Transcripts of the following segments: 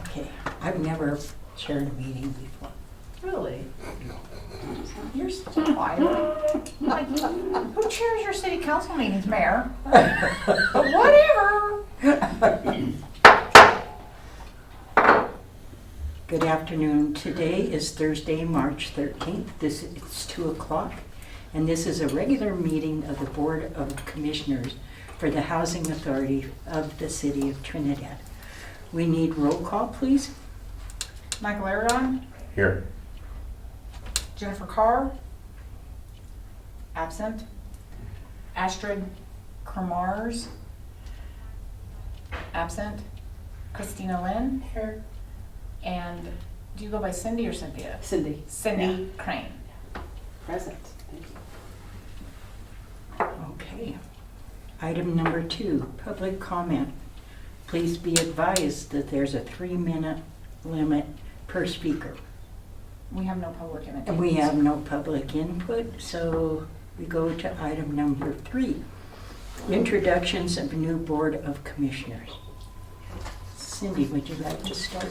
Okay, I've never chaired a meeting before. Really? You're such a liar. Like, who chairs your city council meetings, Mayor? But whatever. Good afternoon. Today is Thursday, March 13th. It's 2 o'clock, and this is a regular meeting of the Board of Commissioners for the Housing Authority of the City of Trinidad. We need roll call, please. Michael Aragon, Here. Jennifer Carr, absent. Astrid Cremars, absent. Christina Lynn. Here. And do you go by Cindy or Cynthia? Cindy. Cindy Crane. Present. Thank you. Okay. Item number 2, public comment. Please be advised that there's a 3-minute limit per speaker. We have no public in And we have no public input, so we go to item number 3. Introductions of new Board of Commissioners. Cindy, would you like to start?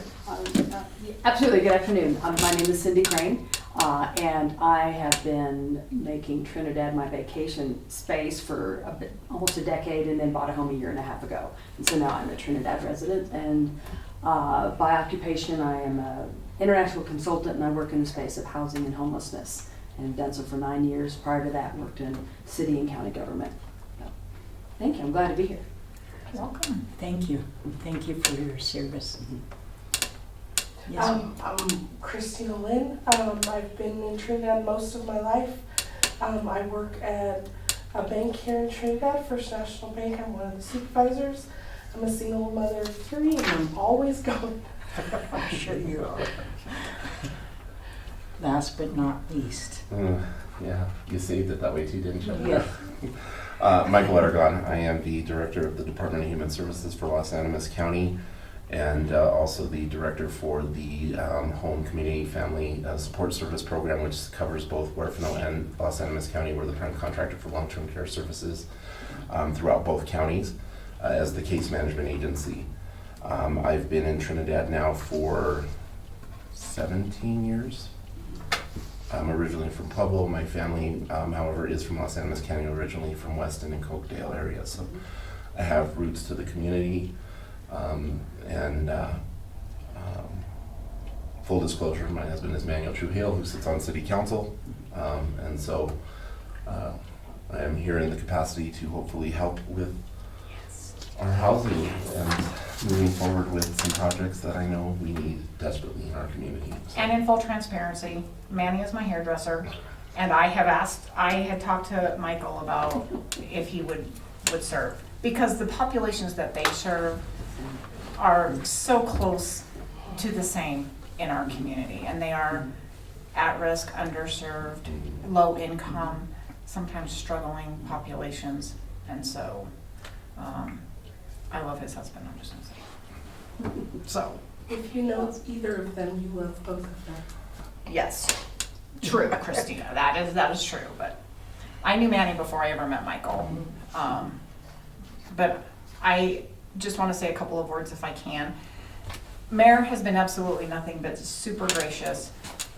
Absolutely. Good afternoon. My name is Cindy Crane, and I have been making Trinidad my vacation space for almost a decade, and then bought a home a year and a half ago. And so now I'm a Trinidad resident, and by occupation I am an international consultant, and I work in the space of housing and homelessness, and I've done so for 9 years. Prior to that, worked in city and county government. So, thank you. I'm glad to be here. Welcome. Thank you. Thank you for your service. Yes. I'm Christina Lynn. I've been in Trinidad most of my life. I work at a bank here in Trinidad, First National Bank. I'm one of the supervisors. I'm a single mother of 3, and I'm always going. I'm sure you are. Last but not least. Yeah, you saved it that way too, didn't you? Yes. Michael Aragon. I am the Director of the Department of Human Services for Los Animas County, and also the Director for the Home Community Family Support Service Program, which covers both Huerfano and Los Animas County. We're the prime contractor for long-term care services throughout both counties as the case management agency. I've been in Trinidad now for 17 years. I'm originally from Pueblo. My family, however, is from Los Animas County, originally from Weston and Cokedale area. So I have roots to the community. Full disclosure, my husband is Manuel Trujillo, who sits on City Council. And so I am here in the capacity to hopefully help with our housing and moving forward with some projects that I know we need desperately in our community. So. And in full transparency, Manny is my hairdresser, and I had talked to Michael about if he would serve, because the populations that they serve are so close to the same in our community, and they are at risk, underserved, low income, sometimes struggling populations, and so I love his husband, I'm just gonna say. So. If you know either of them, you love both of them. Yes, true, Christina, that is true, but I knew Manny before I ever met Michael. But I just want to say a couple of words if I can. Mayor has been absolutely nothing but super gracious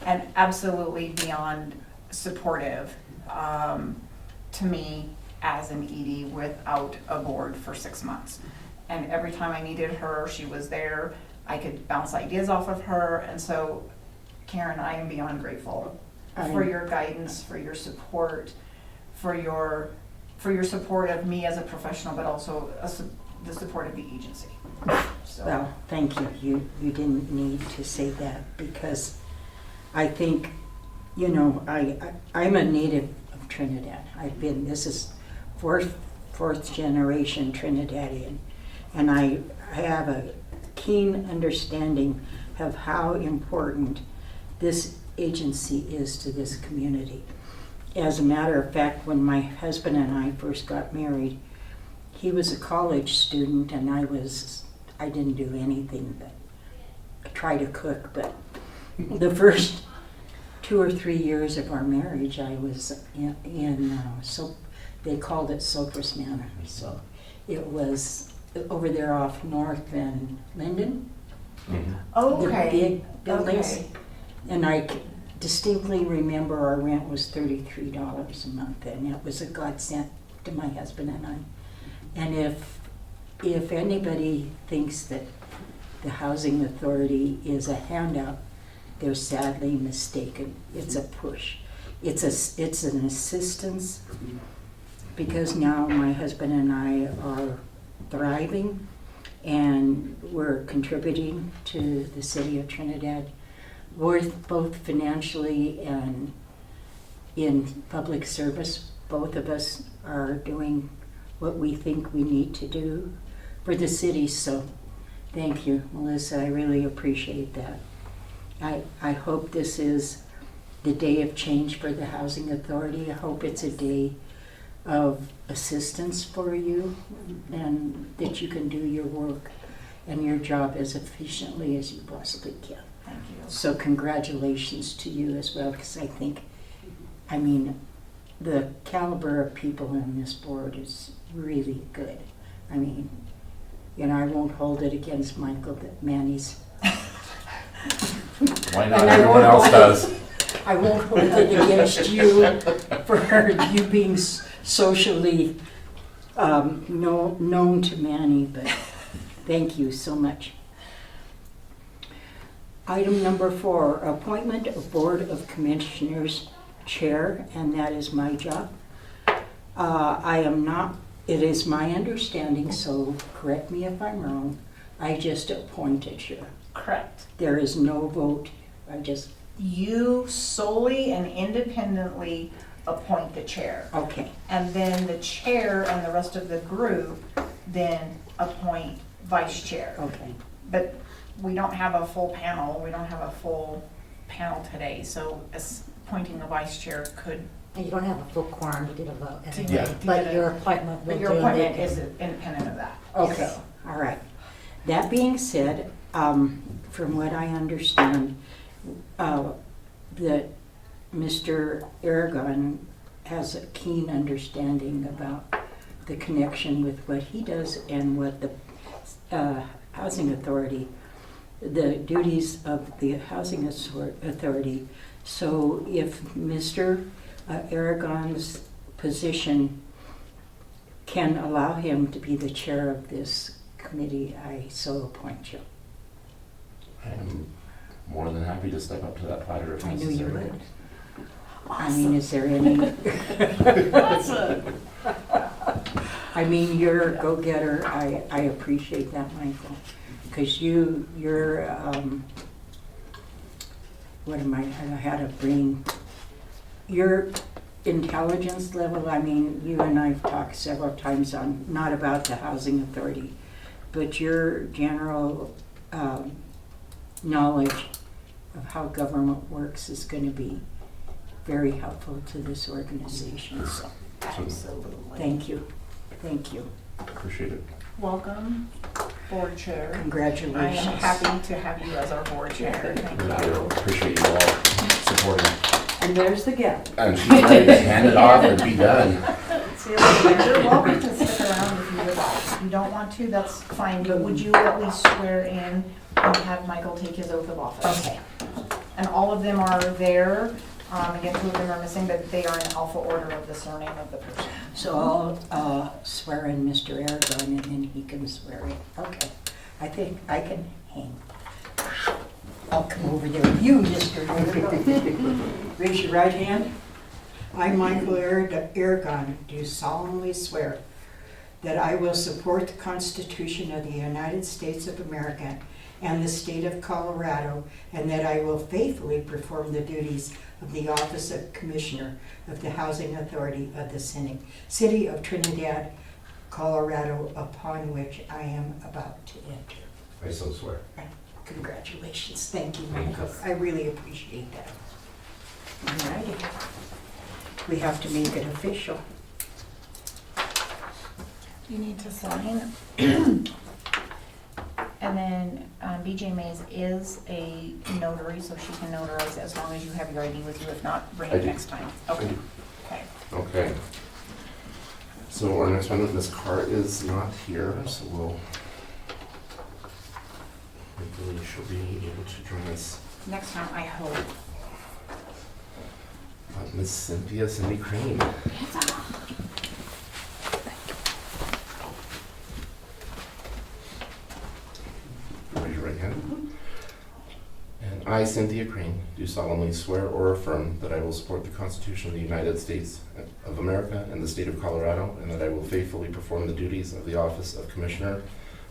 and absolutely beyond supportive to me as an ED without a board for 6 months. And every time I needed her, she was there. I could bounce ideas off of her, and so Karen, I am beyond grateful for your guidance, for your support, for your support of me as a professional, but also the support of the agency. So. Well, thank you. You didn't need to say that, because I think, you know, I'm a native of Trinidad. This is fourth generation Trinidadian, and I have a keen understanding of how important this agency is to this community. As a matter of fact, when my husband and I first got married, he was a college student and I didn't do anything but try to cook, but the first 2 or 3 years of our marriage I was so they called it Sopris Manor, so it was over there off North and Linden. Mm-hmm. Oh, the okay. big buildings. Okay. And I distinctly remember our rent was $33 a month, and it was a godsend to my husband and I. And if anybody thinks that the housing authority is a handout, they're sadly mistaken. It's a push. It's an assistance, because now my husband and I are thriving and we're contributing to the city of Trinidad, both financially and in public service. Both of us are doing what we think we need to do for the city. So thank you, Melissa. I really appreciate that. I hope this is the day of change for the Housing Authority. I hope it's a day of assistance for you and that you can do your work and your job as efficiently as you possibly can. Thank you. So congratulations to you as well, because I mean, the caliber of people on this board is really good. I mean, I won't hold it against Michael that Manny's. Why not? And I Everyone won't else hold does. I won't hold it against you for you being socially known to Manny, but thank you so much. Item number 4, appointment of Board of Commissioners Chair, and that is my job. It is my understanding, so correct me if I'm wrong, I just appoint a chair. Correct. There is no vote, You solely and independently appoint the chair. okay, And then the chair and the rest of the group then appoint vice chair. okay. But we don't have a full panel. We don't have a full panel today. So appointing the vice chair could. And you don't have a full quorum to get a vote. To Yeah. get But a- your appointment will But do. your appointment that. is independent of that. Okay, So, all right. That being said, from what I understand, that Mr. Aragon has a keen understanding about the connection with what he does and what the Housing Authority, the duties of the Housing Authority. So if Mr. Aragon's position can allow him to be the chair of this committee, I so appoint you. I'm more than happy to step up to that platter if I knew necessary. you would. I mean, is there any? I mean, you're a go-getter. I appreciate that, Michael, because you're what am I had a brain. Your intelligence level. I mean, you and I've talked several times on not about the Housing Authority, but your general knowledge of how government works is going to be very helpful to this organization. So absolutely. thank you. Thank you. Appreciate it. Welcome, board chair. I Congratulations. am happy to have you as our board chair. Thank you. Appreciate you all supporting. And there's the gift. And she's ready to hand it off and be done. See you later. You're welcome to stick around if you would like. If you don't want to, that's fine, but would you at least swear in and have Michael take his oath of office? Okay. And all of them are there. Again, 2 of them are missing, but they are in alpha order of the surname of the person. So I'll swear in Mr. Aragon and then he can swear in. Okay. I think I can hang. I'll come over there with you, Mr. Aragon. Raise your right hand. I, Michael Aragon, do solemnly swear that I will support the Constitution of the United States of America and the state of Colorado, and that I will faithfully perform the duties of the office of Commissioner of the Housing Authority of the City of Trinidad, Colorado, upon which I am about to enter. I so swear. Congratulations. Thank you, Thank Michael. you. I really appreciate that. All righty. We have to make it official. You need to sign. And then BJ Mays is a notary, so she can notarize as long as you have your ID with you. If not, bring I it do. next time. Okay. Okay. Okay. So our next one, Ms. Carr is not here, so we'll make the hopefully she'll be able to join us. Next time, I hope. Miss Cindy Crane. Raise your right hand. And I, Cynthia Crane, do solemnly swear or affirm that I will support the Constitution of the United States of America and the state of Colorado, and that I will faithfully perform the duties of the office of Commissioner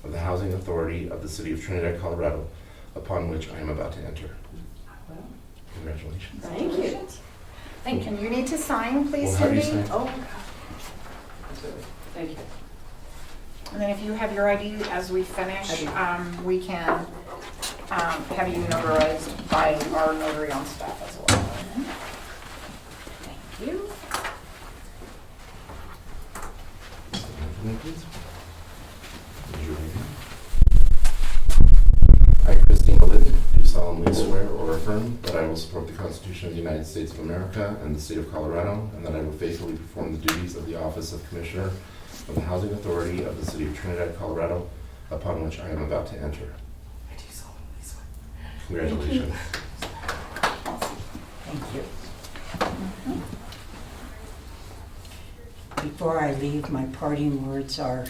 of the Housing Authority of the City of Trinidad, Colorado, upon which I am about to enter. Congratulations. Thank you. And you need to sign, please, Well, how do you Cindy. sign? Oh, thank you. And then if you have your ID as we finish, we can have you notarized by our notary on staff as well. Thank you. For me, please. Raise your right hand. I, Christina Linden, do solemnly swear or affirm that I will support the Constitution of the United States of America and the state of Colorado, and that I will faithfully perform the duties of the office of Commissioner of the Housing Authority of the City of Trinidad, Colorado, upon which I am about to enter. I do solemnly swear. Congratulations. Thank you. Before I leave, my parting words are,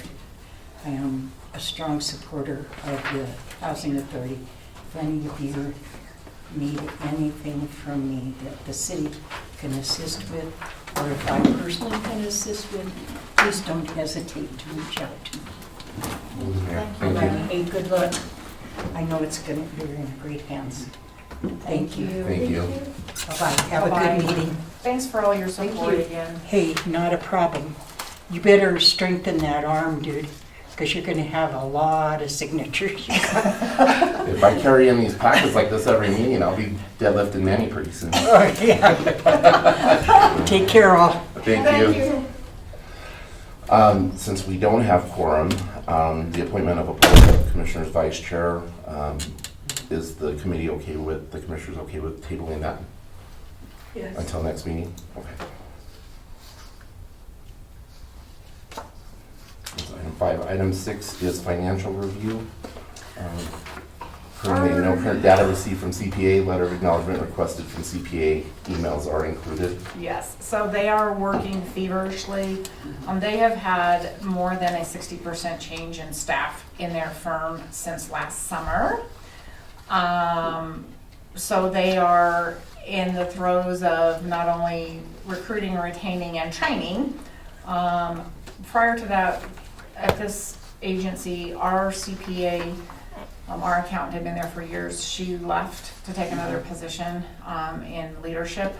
I am a strong supporter of the Housing Authority. If any of you need anything from me that the city can assist with, or if I personally can assist with, please don't hesitate to reach out to me. Thank you. Hey, good luck. I know you're in great hands. Thank you. Thank you. Bye-bye. Have a Bye-bye. good meeting. Thanks for all your support you. again. Hey, not a problem. You better strengthen that arm, dude, because you're going to have a lot of signatures. If I carry in these packets like this every meeting, I'll be deadlifting Manny pretty soon. Oh, yeah. Take care, all. Thank you. Since we don't have quorum, the appointment of a Board Commissioners Vice Chair, is the committee okay with, the commissioners okay with tabling that Yes. until next meeting? Okay. That's item 5. Item 6 is financial review. Currently, no current data received from CPA, letter of acknowledgement requested from CPA, emails are included. Yes, so they are working feverishly. They have had more than a 60% change in staff in their firm since last summer. So they are in the throes of not only recruiting, retaining, and training. Prior to that, at this agency, our CPA, our accountant had been there for years. She left to take another position in leadership.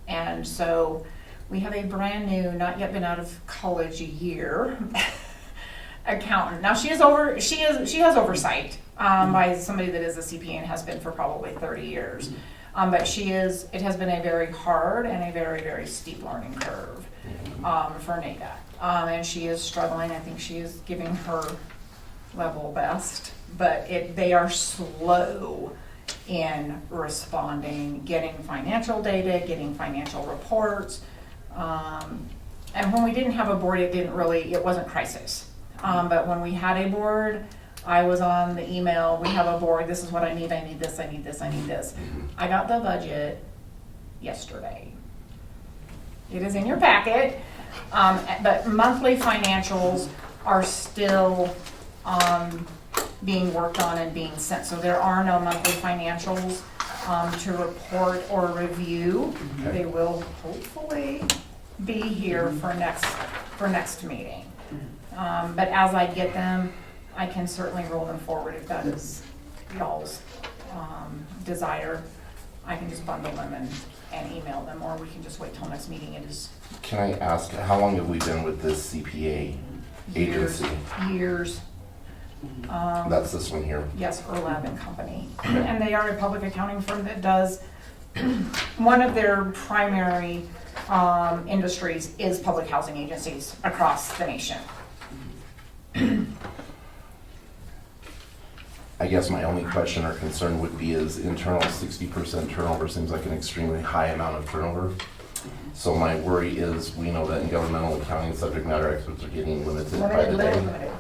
And so we have a brand new, not yet been out of college a year, accountant. Now she has oversight by somebody that is a CPA and has been for probably 30 years. But it has been a very hard and a very, very steep learning curve for NADA. And she is struggling. I think she is giving her level best, but they are slow in responding, getting financial data, getting financial reports. And when we didn't have a board, it wasn't crisis. But when we had a board, I was on the email, we have a board, this is what I need this, I need this, I need this. I got the budget yesterday. It is in your packet, but monthly financials are still being worked on and being sent. So there are no monthly financials to report or review. Okay. They will hopefully be here for next meeting. But as I get them, I can certainly roll them forward if that is y'all's desire. I can just bundle them and email them, or we can just wait till next meeting. It is Can I ask, how long have we been with this CPA agency? years. That's this one here. Yes, Erlab and Company. And they are a public accounting firm that does, one of their primary industries is public housing agencies across the nation. I guess my only question or concern would be is internal 60% turnover seems like an extremely high amount of turnover. So my worry is, we know that in governmental accounting, subject matter experts are getting limited by the day.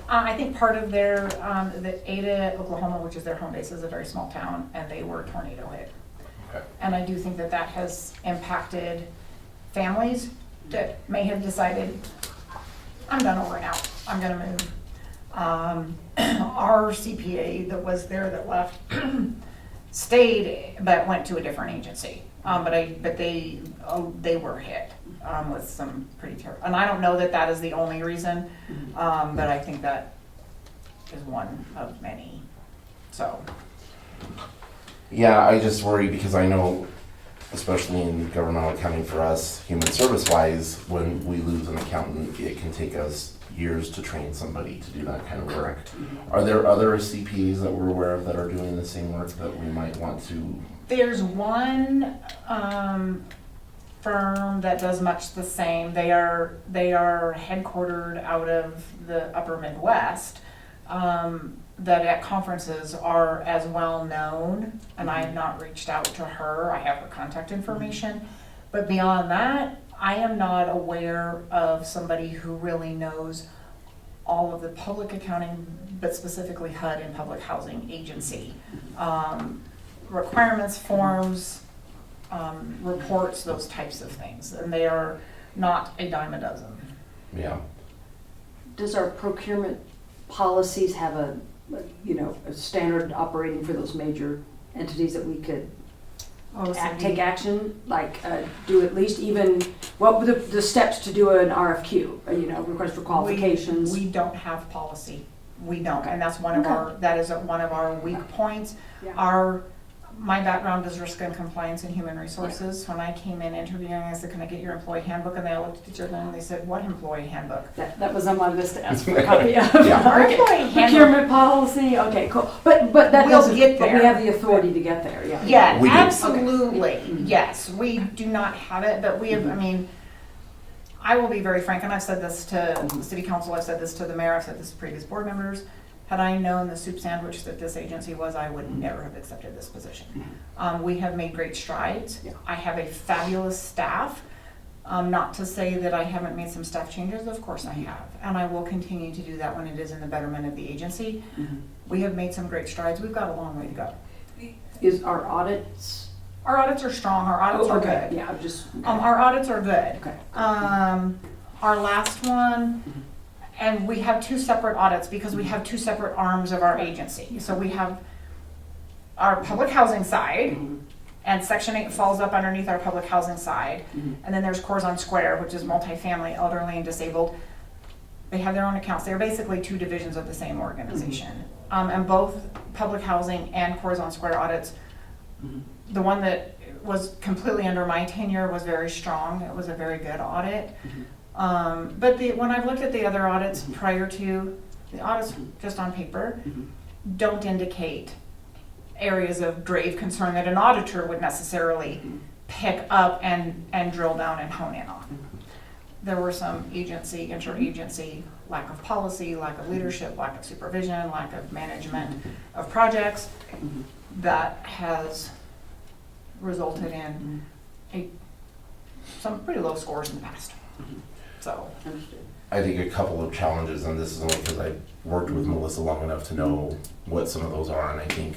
I think part of their, the Ada, Oklahoma, which is their home base, is a very small town, and they were tornado hit. Okay. And I do think that that has impacted families that may have decided, I'm done over and out, I'm gonna move. Our CPA that was there that left stayed, but went to a different agency. But they were hit with some pretty terrible, and I don't know that that is the only reason, but I think that is one of many, so. Yeah, I just worry because I know, especially in governmental accounting for us, human service wise, when we lose an accountant, it can take us years to train somebody to do that kind of work. Are there other CPAs that we're aware of that are doing the same work that we might want to? There's one firm that does much the same. They are headquartered out of the upper Midwest, that at conferences are as well known, and I have not reached out to her. I have her contact information, but beyond that, I am not aware of somebody who really knows all of the public accounting, but specifically HUD and public housing agency. Requirements, forms, reports, those types of things, and they are not a dime a dozen. Yeah. Does our procurement policies have a standard operating for those major entities that we could take action, like do at least even, what were the steps to do an RFQ, request for qualifications? We don't have policy. We don't, and that's one of our weak points. Yeah. My background is risk and compliance and human resources. When I came in interviewing, I said, "Can I get your employee handbook?" And they all looked at each other and they said, "What employee handbook?" That was on my list to ask for a copy of. Yeah. Our Okay. employee handbook. Procurement policy, okay, cool. But that We'll doesn't, get but we there. have the authority to get there, yeah. Yeah, We do. absolutely. Yes, we do not have it, but we have, I mean, I will be very frank, and I've said this to the city council, I've said this to the mayor, I've said this to previous board members. Had I known the soup sandwich that this agency was, I would never have accepted this position. We have made great strides. Yeah. I have a fabulous staff. Not to say that I haven't made some staff changes, of course I have. And I will continue to do that when it is in the betterment of the agency. We have made some great strides. We've got a long way to go. Is our audits? Our audits are strong, our audits are okay. good. Yeah, I'm just. Our audits are good. Okay. Our last one, and we have two separate audits because we have two separate arms of our agency. So we have our public housing side, and Section 8 falls up underneath our public housing side. And then there's Corzon Square, which is multifamily, elderly, and disabled. They have their own accounts. They're basically two divisions of the same organization. And both public housing and Corzon Square audits, the one that was completely under my tenure was very strong. It was a very good audit. But when I've looked at the other audits prior to, the audits just on paper don't indicate areas of grave concern that an auditor would necessarily pick up and drill down and hone in on. There were some interagency lack of policy, lack of leadership, lack of supervision, lack of management of projects that has resulted in some pretty low scores in the past. So, I think a couple of challenges, and this is only because I worked with Melissa long enough to know what some of those are, and I think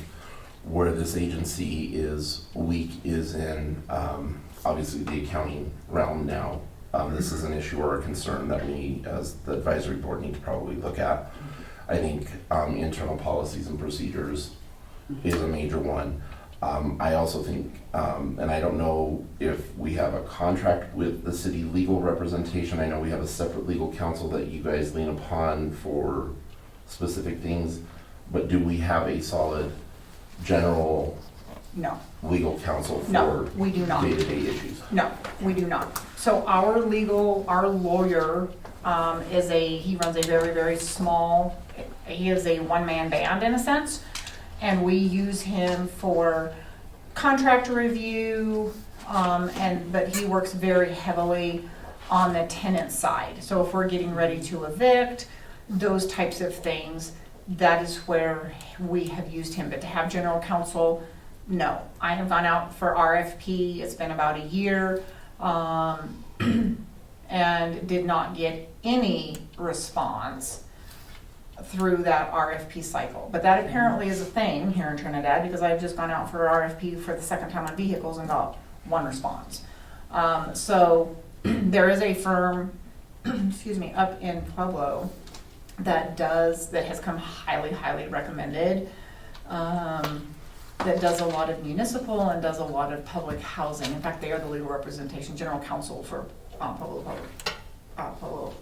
where this agency is weak is in obviously the accounting realm now. This is an issue or a concern that we, as the advisory board, need to probably look at. I think internal policies and procedures is a major one. I also think, and I don't know if we have a contract with the city legal representation. I know we have a separate legal counsel that you guys lean upon for specific things, but do we have a solid general no. legal counsel No, for we do not. day-to-day issues? No, we do not. So our lawyer he runs a very, very small, he is a one-man band in a sense, and we use him for contract review, but he works very heavily on the tenant side. So if we're getting ready to evict, those types of things, that is where we have used him. But to have general counsel, no. I have gone out for RFP, it's been about a year, and did not get any response. through that RFP cycle. But that apparently is a thing here in Trinidad, because I've just gone out for RFP for the second time on vehicles and got one response. So there is a firm, excuse me, up in Pueblo that has come highly recommended, that does a lot of municipal and does a lot of public housing. In fact, they are the legal representation, general counsel for Pueblo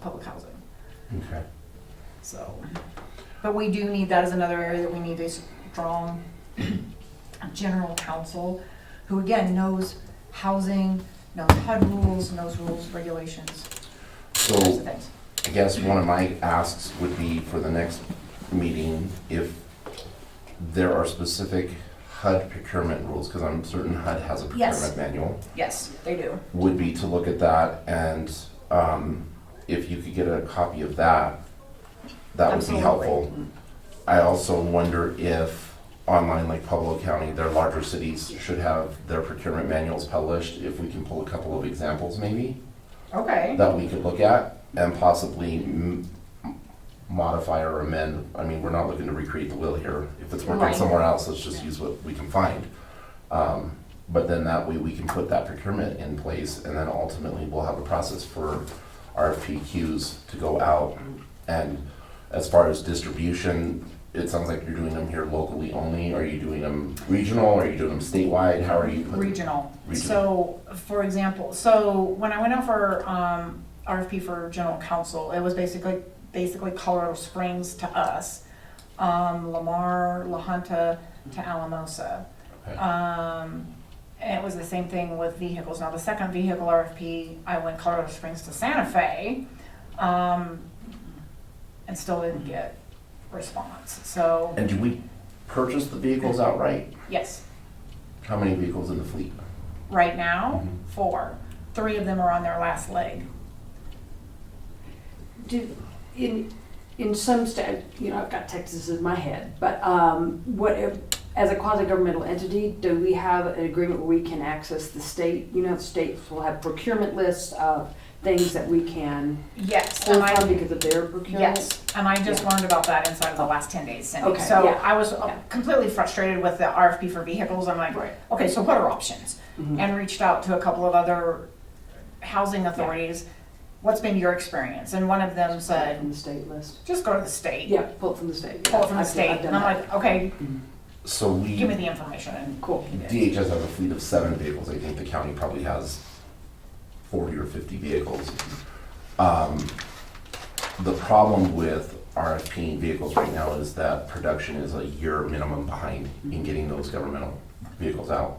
Public Housing. Okay. So, but we do need, that is another area that we need a strong general counsel who again knows housing, knows HUD rules, knows rules, regulations, those types So of things. I guess one of my asks would be for the next meeting, if there are specific HUD procurement rules, because I'm certain HUD has a Yes. procurement manual, Yes, they do. would be to look at that, and if you could get a copy of that, that would be Absolutely. helpful. I also wonder if online, like Pueblo County, their larger cities should have their procurement manuals published, if we can pull a couple of examples maybe, Okay. that we could look at and possibly modify or amend. I mean, we're not looking to recreate the wheel here. If it's working Right. somewhere else, let's just use what we can find. But then that way we can put that procurement in place, and then ultimately we'll have a process for RFPQs to go out. And as far as distribution, it sounds like you're doing them here locally only. Are you doing them regional? Are you doing them statewide? How are you? Regional. Regional. So, for example, when I went out for RFP for general counsel, it was basically Colorado Springs to us, Lamar, La Junta to Alamosa. Okay. And it was the same thing with vehicles. Now, the second vehicle RFP, I went Colorado Springs to Santa Fe, and still didn't get response. So, And do we purchase the vehicles outright? yes, How many vehicles in the fleet? right now, Mhm. 4. 3 of them are on their last leg. In some state, I've got Texas in my head, but as a quasi-governmental entity, do we have an agreement where we can access the state? States will have procurement lists of things that we can Yes, pull and I from because of their procurement? Yes, and I just learned about that inside of the last 10 days, Cindy. Okay, So yeah, I was yeah. completely frustrated with the RFP for vehicles. I'm like, Right. okay, so what are options? Mhm. And reached out to a couple of other housing authorities. What's been your experience? And one of them From said, the state list. just go to the state, Yeah, pull it from the state. pull it from the I've state. done And I'm that. like, okay, So give me the information. And Cool. he did. DHS has a fleet of 7 vehicles. I think the county probably has 40 or 50 vehicles. The problem with RFPing vehicles right now is that production is a year minimum behind in getting those governmental vehicles out.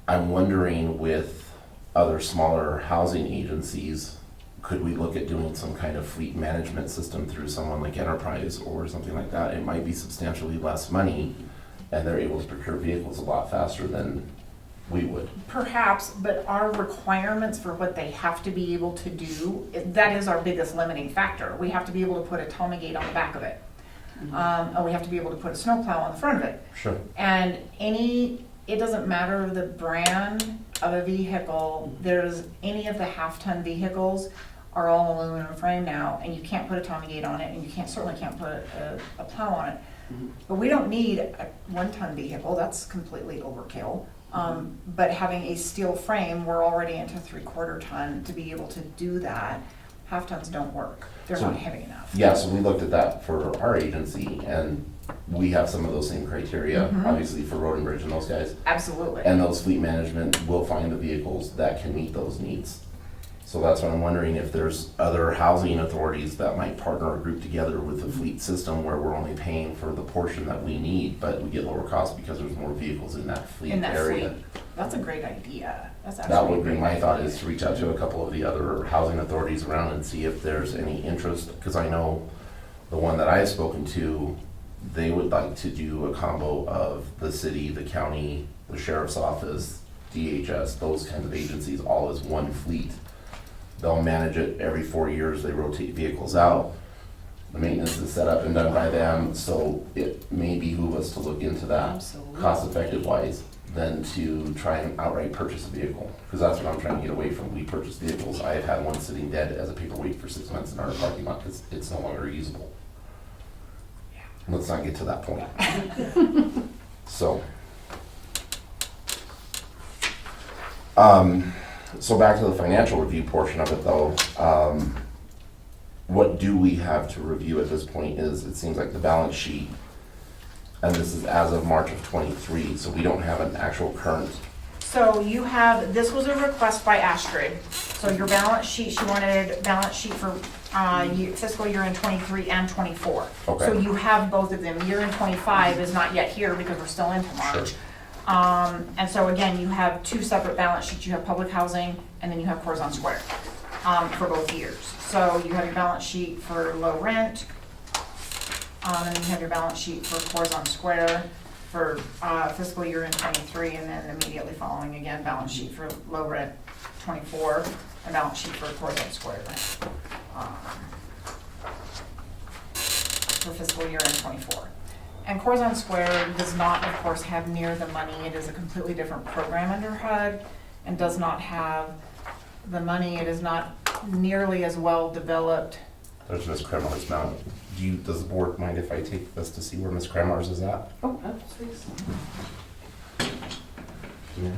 I'm wondering with other smaller housing agencies, could we look at doing some kind of fleet management system through someone like Enterprise or something like that? It might be substantially less money, and they're able to procure vehicles a lot faster than we would. Perhaps, but our requirements for what they have to be able to do, that is our biggest limiting factor. We have to be able to put a Tommy gate on the back of it. And we have to be able to put a snowplow on the front of it. Sure. And it doesn't matter the brand of a vehicle, any of the half-ton vehicles are all aluminum frame now, and you can't put a Tommy gate on it, and you certainly can't put a plow on it. But we don't need a 1-ton vehicle, that's completely overkill. But having a steel frame, we're already into 3/4 ton to be able to do that. Half tons don't work, they're So- not heavy enough. Yeah, so we looked at that for our agency, and we have some of those same criteria, Mhm. obviously for Road and Bridge and those guys. Absolutely. And those fleet management will find the vehicles that can meet those needs. So that's what I'm wondering, if there's other housing authorities that might partner or group together with the fleet system where we're only paying for the portion that we need, but we get lower cost because there's more vehicles in that fleet In that area. fleet. That's a great idea. That's actually That a would be great my thought, idea. is to reach out to a couple of the other housing authorities around and see if there's any interest, because I know the one that I've spoken to, they would like to do a combo of the city, the county, the sheriff's office, DHS, those kinds of agencies, all as one fleet. They'll manage it every 4 years, they rotate vehicles out. The maintenance is set up and done by them, so it may behoove us to look into that Absolutely. cost-effective wise than to try and outright purchase a vehicle, because that's what I'm trying to get away from. We purchase vehicles. I have had one sitting dead as a paperweight for 6 months in our parking lot because it's no longer usable. let's not get to that point. So, so back to the financial review portion of it though, what do we have to review at this point is, it seems like the balance sheet, and this is as of March of '23, so we don't have an actual current. So you have, this was a request by Astrid. So your balance sheet, she wanted a balance sheet for fiscal year in '23 and '24. Okay. So you have both of them. Year in '25 is not yet here because we're still into March. Sure. And so again, you have two separate balance sheets. You have public housing and then you have Corzon Square for both years. So you have your balance sheet for low rent, and then you have your balance sheet for Corzon Square for fiscal year in '23, and then immediately following again, balance sheet for low rent '24, and balance sheet for Corzon Square for fiscal year in '24. And Corzon Square does not, of course, have near the money. It is a completely different program under HUD and does not have the money. It is not nearly as well developed. There's Miss Kremar's mount. Does the board mind if I take us to see where Miss Kremar's is at? Oh, please. Yeah.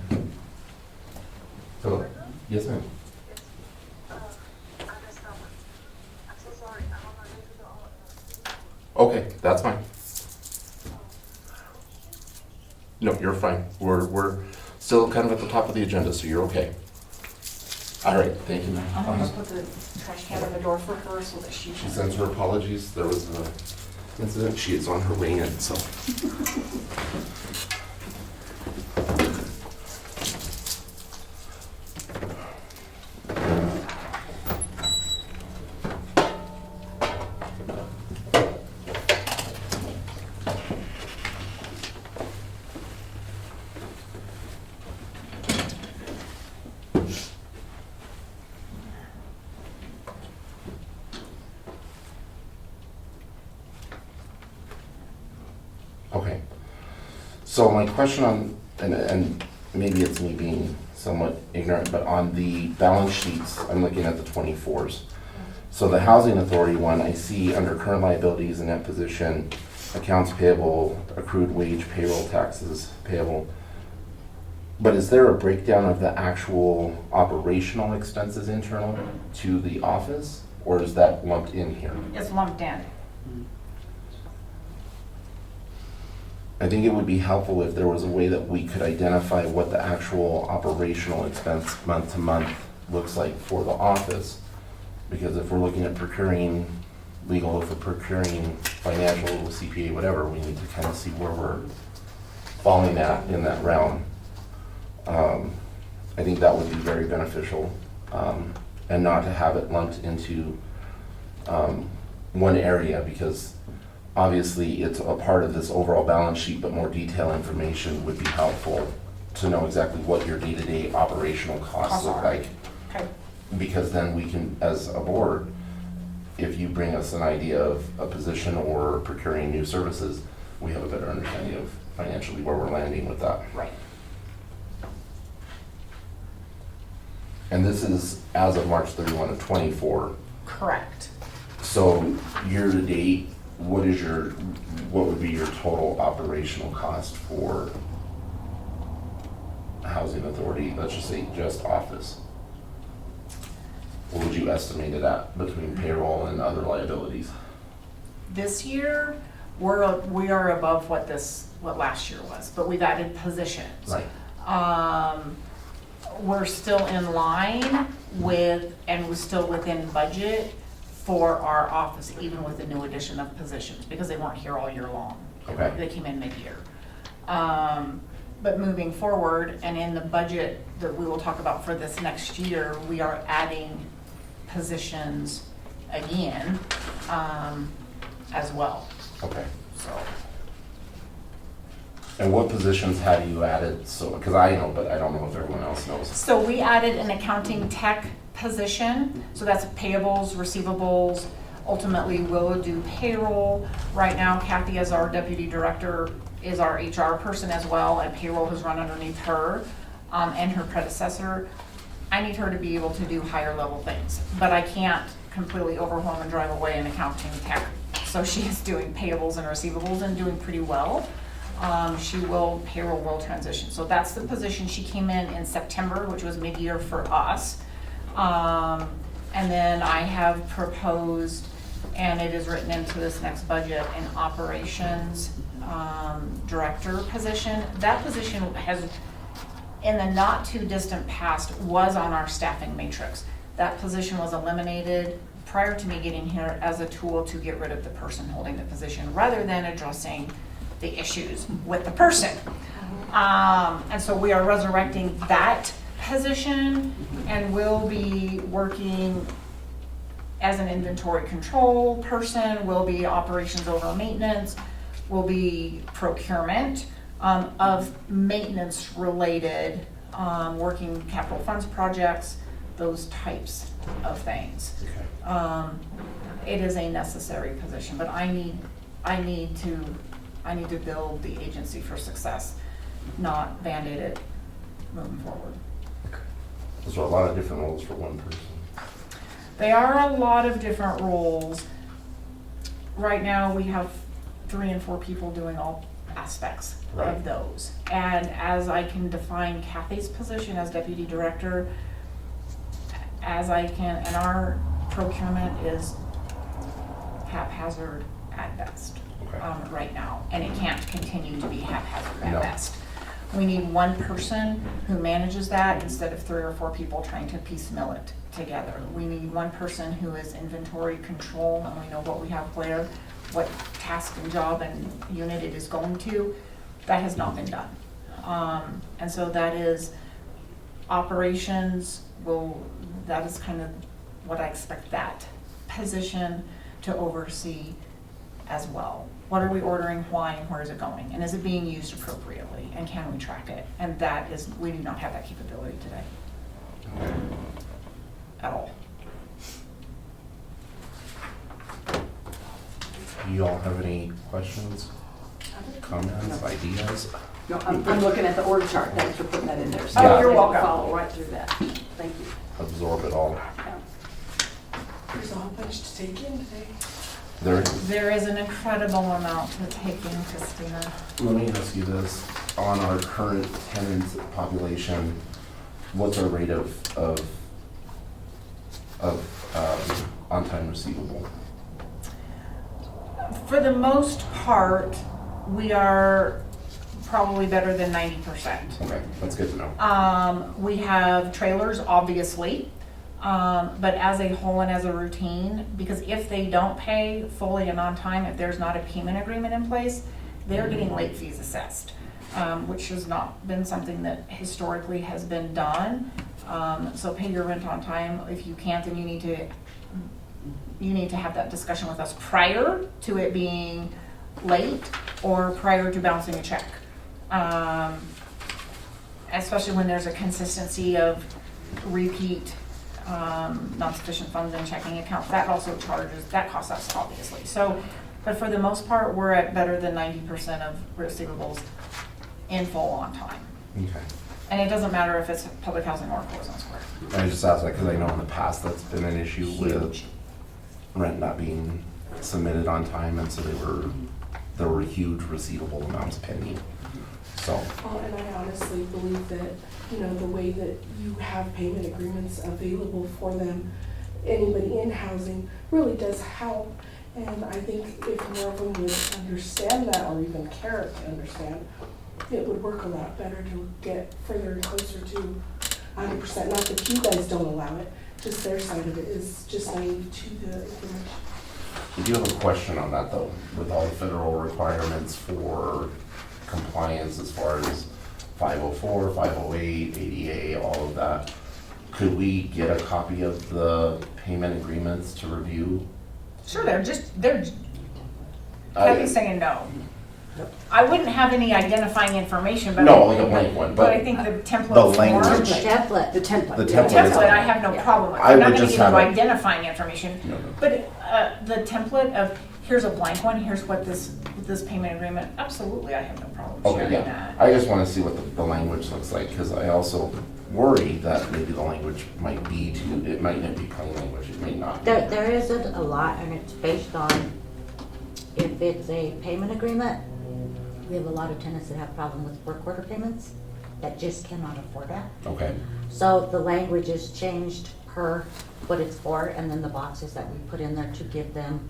Hello? Yes, ma'am. Okay, that's fine. No, you're fine. We're still kind of at the top of the agenda, so you're okay. All right, thank you, ma'am. I'm gonna put the trash can on the door for her so that she She can. sends her apologies. There was an incident. She is on her way in, so. Okay. So my question on, and maybe it's me being somewhat ignorant, but on the balance sheets, I'm looking at the 24s. So the housing authority one, I see under current liabilities and net position, accounts payable, accrued wage, payroll taxes payable. But is there a breakdown of the actual operational expenses internal to the office? Or is that lumped in here? It's lumped in. I think it would be helpful if there was a way that we could identify what the actual operational expense month to month looks like for the office. Because if we're looking at procuring legal, if we're procuring financial, CPA, whatever, we need to kind of see where we're falling at in that realm. I think that would be very beneficial, and not to have it lumped into one area, because obviously it's a part of this overall balance sheet, but more detailed information would be helpful to know exactly what your day-to-day operational costs look like. Okay. Because then we can, as a board, if you bring us an idea of a position or procuring new services, we have a better understanding of financially where we're landing with that. Right. And this is as of March 31 of '24. Correct. So year-to-date, what would be your total operational cost for housing authority, let's just say just office? What would you estimate it at between payroll and other liabilities? This year, we are above what last year was, but we've added positions. Right. We're still in line with, and we're still within budget for our office, even with the new addition of positions, because they weren't here all year long. Okay. They came in mid-year. But moving forward, and in the budget that we will talk about for this next year, we are adding positions again, as well, Okay. so. And what positions have you added? So, because I know, but I don't know if everyone else knows. So we added an accounting tech position, so that's payables, receivables, ultimately we'll do payroll. Right now Kathy, as our deputy director, is our HR person as well, and payroll has run underneath her and her predecessor. I need her to be able to do higher level things, but I can't completely overwhelm and drive away an accounting tech So she is doing payables and receivables and doing pretty well. Payroll will transition. So that's the position. She came in September, which was mid-year for us. And then I have proposed, and it is written into this next budget, an operations director position. That position has, in the not too distant past, was on our staffing matrix. That position was eliminated prior to me getting here as a tool to get rid of the person holding the position, rather than addressing the issues with the person. And so we are resurrecting that position, and we'll be working as an inventory control person, will be operations over maintenance, will be procurement of maintenance related, working capital funds projects, those types of things. Okay. It is a necessary position, but I need to build the agency for success, not Band-Aid it moving forward. Those are a lot of different roles for one person. They are a lot of different roles. Right now, we have 3 and 4 people doing all aspects Right. of those. And as I can define Kathy's position as deputy director, as I can, and our procurement is haphazard at best. Okay. Right now, and it can't continue to be haphazard at No. best. We need one person who manages that instead of 3 or 4 people trying to piecemeal it together. We need one person who is inventory control, and we know what we have where, what task and job and unit it is going to. That has not been done. And so that is operations that is kind of what I expect that position to oversee as well. What are we ordering, why, and where is it going? And is it being used appropriately? And can we track it? And that is, we do not have that capability today. At all. Do you all have any questions, comments, ideas? No, I'm looking at the org chart, thanks for putting that in there. So Oh, you're I can welcome. Follow right through that, thank you. Absorb it all. Yeah. There's a whole bunch to take in today. There is an incredible amount to take in, Christina. Let me ask you this, on our current tenant population, what's our rate of on-time receivable? For the most part, we are probably better than 90%. Okay, that's good to know. We have trailers, obviously, but as a whole and as a routine, because if they don't pay fully and on time, if there's not a payment agreement in place, they're getting late fees assessed, which has not been something that historically has been done. So pay your rent on time. If you can't, then you need to have that discussion with us prior to it being late or prior to bouncing a check. Especially when there's a consistency of repeat non-sufficient funds in checking account. That also that costs us, obviously. So, but for the most part, we're at better than 90% of receivables in full on time. Okay. And it doesn't matter if it's public housing or Corazon Square. I just asked that because I know in the past that's been an issue with Huge. rent not being submitted on time, and so there were huge receivable amounts pending. So, Well, and I honestly believe that, the way that you have payment agreements available for them, anybody in housing, really does help. And I think if more of them would understand that, or even care to understand, it would work a lot better to get further and closer to 100%. Not that you guys don't allow it, just their side of it is just naive to the information. I do have a question on that though, with all the federal requirements for compliance as far as 504, 508, ADA, all of that. Could we get a copy of the payment agreements to review? Sure, they're Kathy's saying no. I wouldn't have any identifying information, but No, like a blank one, but I but think the template the form. language. Template. The template. The The template. template, I have no problem with. I I'm would not gonna just give you have a- identifying information, No. but the template of, here's a blank one, here's what this payment agreement, absolutely, I have no problem Okay, sharing yeah. that. I just want to see what the language looks like, because I also worry that maybe the language might not be plain language, it may not. There isn't a lot, and it's based on If it's a payment agreement, we have a lot of tenants that have problem with work order payments that just cannot afford that. Okay, So the language is changed per what it's for, and then the boxes that we put in there to give them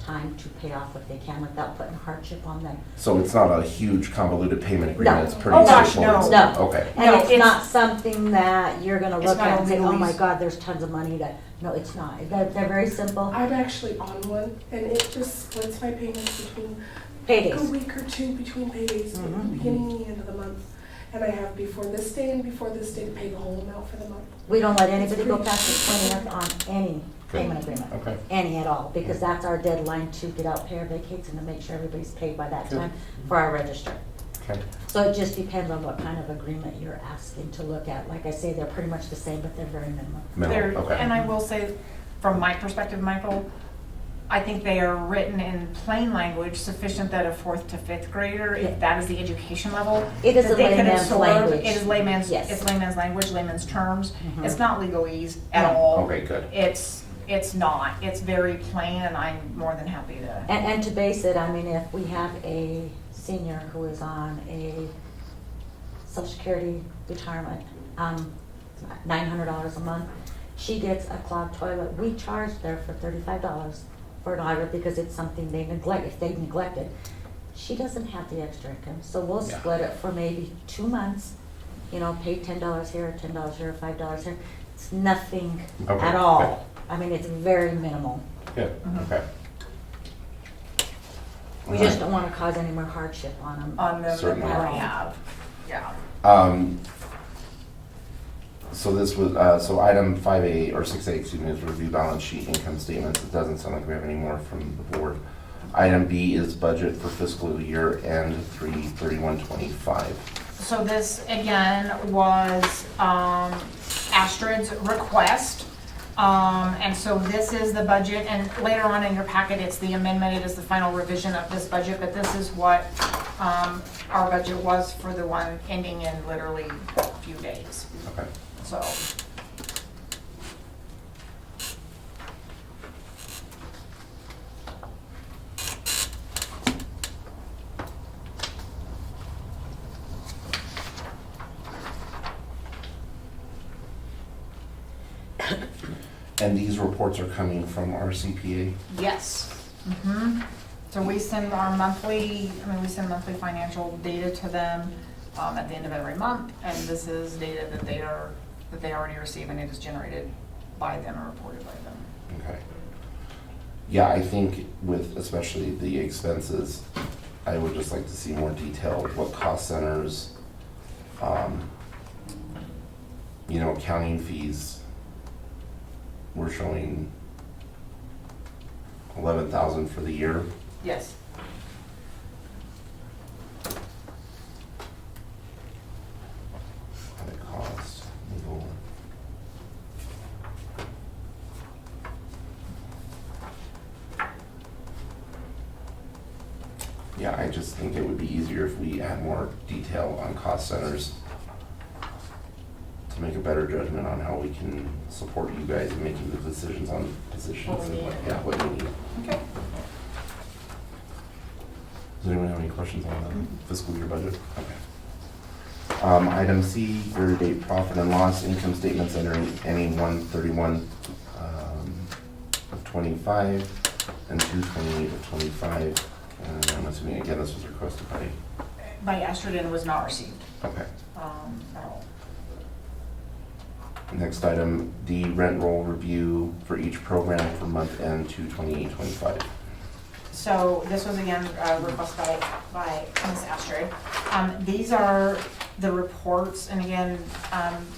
time to pay off what they can without putting hardship on them. so it's not a huge convoluted payment agreement, No. it's pretty Oh, gosh, straightforward? no. Okay, And No, it's it's- not something that you're gonna It's look not at a and say, oh my legalese. God, there's tons of money that, no, it's not. They're very simple. I'm actually on one, and it just splits my payments between a Paydays. week or two between paydays, Mhm. beginning and the end of the month. And I have before this day and before this day to pay the whole amount for the month. We don't let anybody go past the 20th on any payment agreement. okay. Any at all, because that's our deadline to get out pay our vacates and to make sure everybody's paid by that Good. time for our register. Okay, So it just depends on what kind of agreement you're asking to look at. Like I say, they're pretty much the same, but they're very minimum. There- okay. And I will say, from my perspective, Michael, I think they are written in plain language sufficient that a fourth to fifth grader, Yeah. if that is the education level, It is that a they can layman's absorb. language. It is layman's, Yes. it's layman's language, layman's terms. Mhm. It's not legalese at No. all. Okay, good. It's not. It's very plain, and I'm more than happy to. And to base it, I mean, if we have a senior who is on a social security retirement, $900 a month, she gets a clogged toilet. We charge there for $35 for an auger because it's something they neglect, if they neglect it. She doesn't have the extra income, so we'll Yeah. split it for maybe 2 months, you know, pay $10 here, $10 here, $5 here. It's nothing Okay, at good. all. I mean, it's very minimal. Good, Mhm. okay. We just don't want to cause any more hardship on them. On them that we Certainly. already have. Yeah. So this was, so item 5A, or 6A, excuse me, is review balance sheet income statements. It doesn't sound like we have any more from the board. Item B is budget for fiscal year end 3/31/25. So this, again, was Astrid's request. And so this is the budget, and later on in your packet, it's the amendment, it is the final revision of this budget, but this is what our budget was for the one ending in literally a few days. Okay. So, And these reports are coming from our CPA? yes. So we send our monthly, we send monthly financial data to them at the end of every month, and this is data that they already receive, and it is generated by them or reported by them. Okay. Yeah, I think with especially the expenses, I would just like to see more detail, what cost centers, accounting fees. We're showing 11,000 for the year. Yes. Audit cost, legal. Yeah, I just think it would be easier if we had more detail on cost centers to make a better judgment on how we can support you guys in making the decisions on positions What we and need. what you need. Okay. Does anyone have any questions on the fiscal year budget? Okay. Item C, year-to-date profit and loss, income statements ending 1/31 of 25 and 2/28 of 25. And I'm assuming, again, this was requested by, Astrid and was not received okay. at all. Next item, the rent roll review for each program for month end 2/28/25. So this was again requested by Ms. Astrid. These are the reports, and again,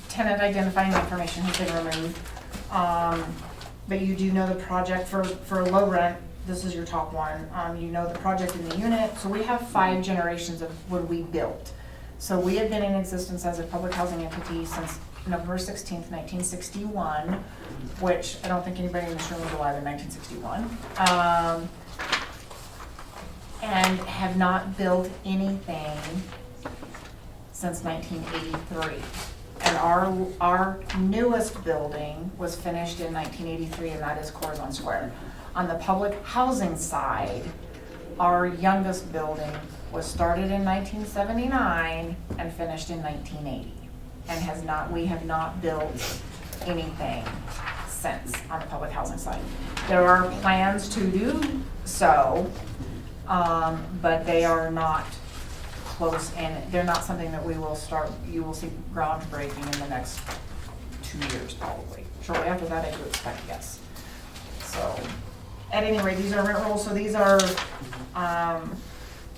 tenant identifying information has been removed. But you do know the project for low rent, this is your top one. You know the project in the unit. So we have 5 generations of when we built. So we have been in existence as a public housing entity since November 16th, 1961, which I don't think anybody in this room was alive in 1961. And have not built anything since 1983. And our newest building was finished in 1983, and that is Corazon Square. On the public housing side, Our youngest building was started in 1979 and finished in 1980, and we have not built anything since on the public housing side. There are plans to do so, but they are not close, and they're not something that we will start. You will see groundbreaking in the next 2 years, probably. Shortly after that, I do expect yes. So, at any rate, these are rent rolls. So these are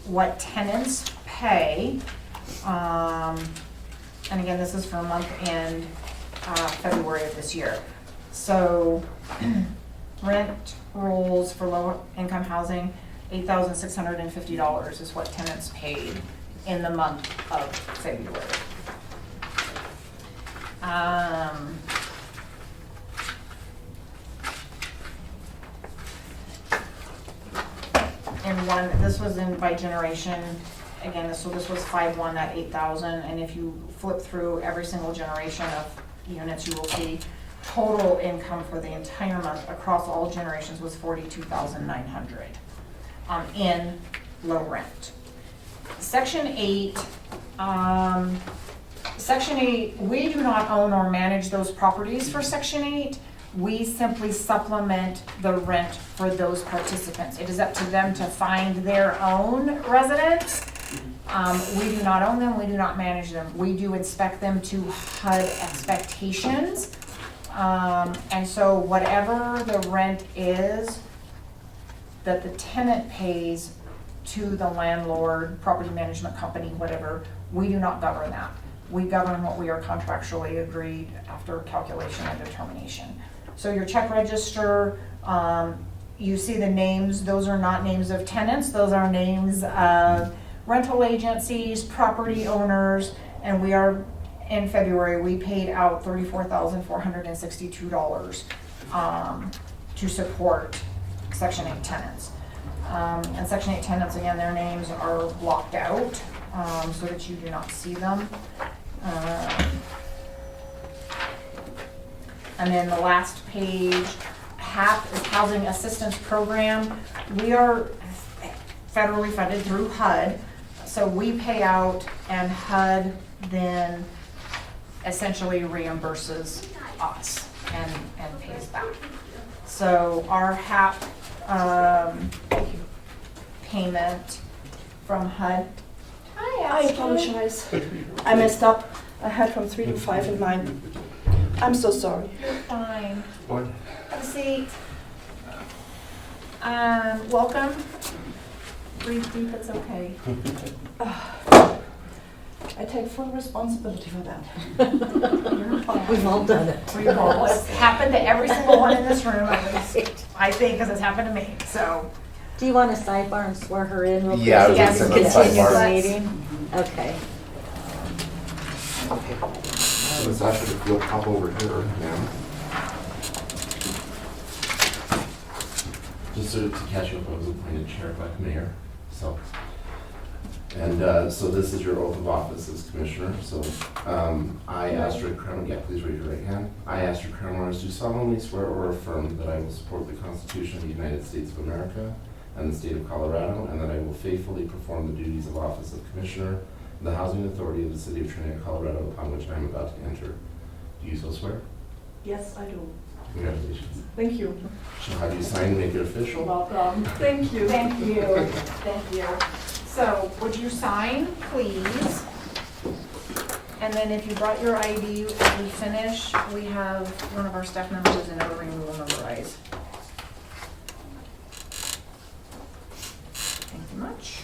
what tenants pay. And again, this is for month end February of this year. So rent rolls for low income housing, $8,650 is what tenants paid in the month of February. This was in by generation. Again, this was 5-1, that 8,000, and if you flip through every single generation of units, you will see total income for the entire month across all generations was $42,900 in low rent. Section 8, we do not own or manage those properties for Section 8. We simply supplement the rent for those participants. It is up to them to find their own residents. We do not own them, we do not manage them. We do inspect them to HUD expectations. And so whatever the rent is that the tenant pays to the landlord, property management company, whatever, we do not govern that. We govern what we are contractually agreed after calculation and determination. So your check register, you see the names, those are not names of tenants, those are names of rental agencies, property owners, and we are, in February, we paid out $34,462 to support Section 8 tenants. And Section 8 tenants, again, their names are blocked out so that you do not see them. And then the last page, HAP is Housing Assistance Program. We are federally funded through HUD, so we pay out and HUD then essentially reimburses us and pays back. So our HAP payment from HUD. I apologize. I messed up. I had from 3 to 5 in mind. I'm so sorry. You're fine. What? Have a seat. Welcome. Breathe deep, it's okay. I take full responsibility for that. You're fine. We've all done it. We've all, it's happened to every single one in this room, at least, I think, because it's happened to me, so. Do you want to sidebar and swear her in real quick? Yeah, I was gonna Yes, say continue let's the sidebar. meeting? Okay. So Sasha, if you'll pop over here, ma'am. Just to catch you up, I was appointed chair by the mayor, so. And so this is your oath of office as commissioner. So I, Astrid Crown, yeah, please raise your right hand. I, Astrid Crown, do solemnly swear or affirm that I will support the Constitution of the United States of America and the state of Colorado, and that I will faithfully perform the duties of office of commissioner of the Housing Authority of the city of Trinidad, Colorado, upon which I am about to enter. Do you so swear? Yes, I do. Congratulations. Thank you. So how do you sign and make it official? Welcome. Thank you. Thank you, thank you. So, would you sign, please? And then if you brought your ID, when we finish, we have one of our staff members in every room will notarize. Thank you much.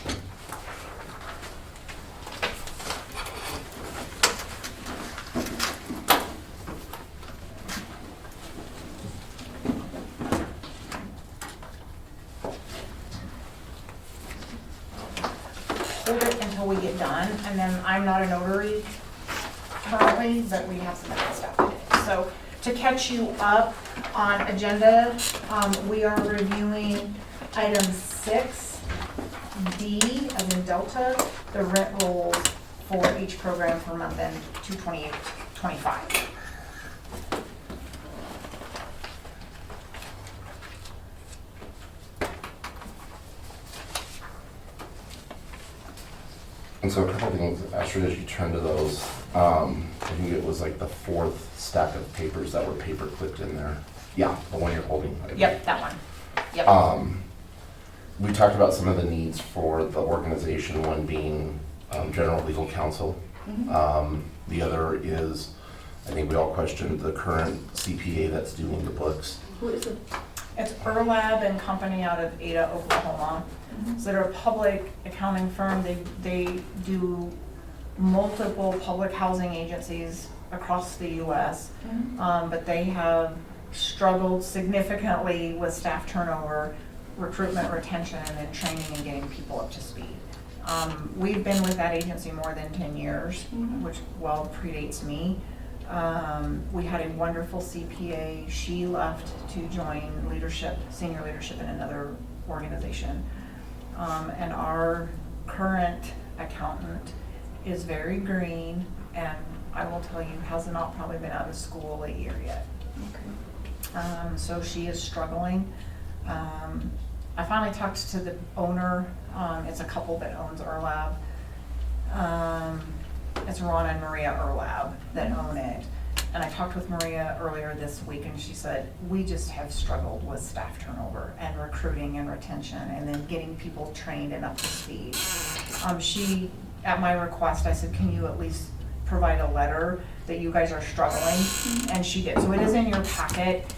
Hold it until we get done, and then I'm not a notary currently, but we have some other stuff to do. So to catch you up on agenda, we are reviewing item 6D, as in Delta, the rent rolls for each program for month end 2/28/25. And so a couple of things, actually, as you turn to those, I think it was like the fourth stack of papers that were paper clipped in there. Yeah, the one you're holding. I Yep, that one. Yep. We talked about some of the needs for the organization, one being general legal counsel. The other is, I think we all questioned the current CPA that's doing the books. Who is it? It's Erlab and Company out of Ada, Oklahoma. So they're a public accounting firm. They do multiple public housing agencies across the US. But they have struggled significantly with staff turnover, recruitment, retention, and training and getting people up to speed. We've been with that agency more than 10 years, which well predates me. We had a wonderful CPA. She left to join senior leadership in another organization. And our current accountant is very green, and I will tell you, has not probably been out of school a year yet. So she is struggling. I finally talked to the owner. It's a couple that owns Erlab. It's Ron and Maria Erlab that own it. And I talked with Maria earlier this week, and she said, we just have struggled with staff turnover and recruiting and retention and then getting people trained and up to speed. She, at my request, I said, can you at least provide a letter that you guys are struggling? And she did. So it is in your packet.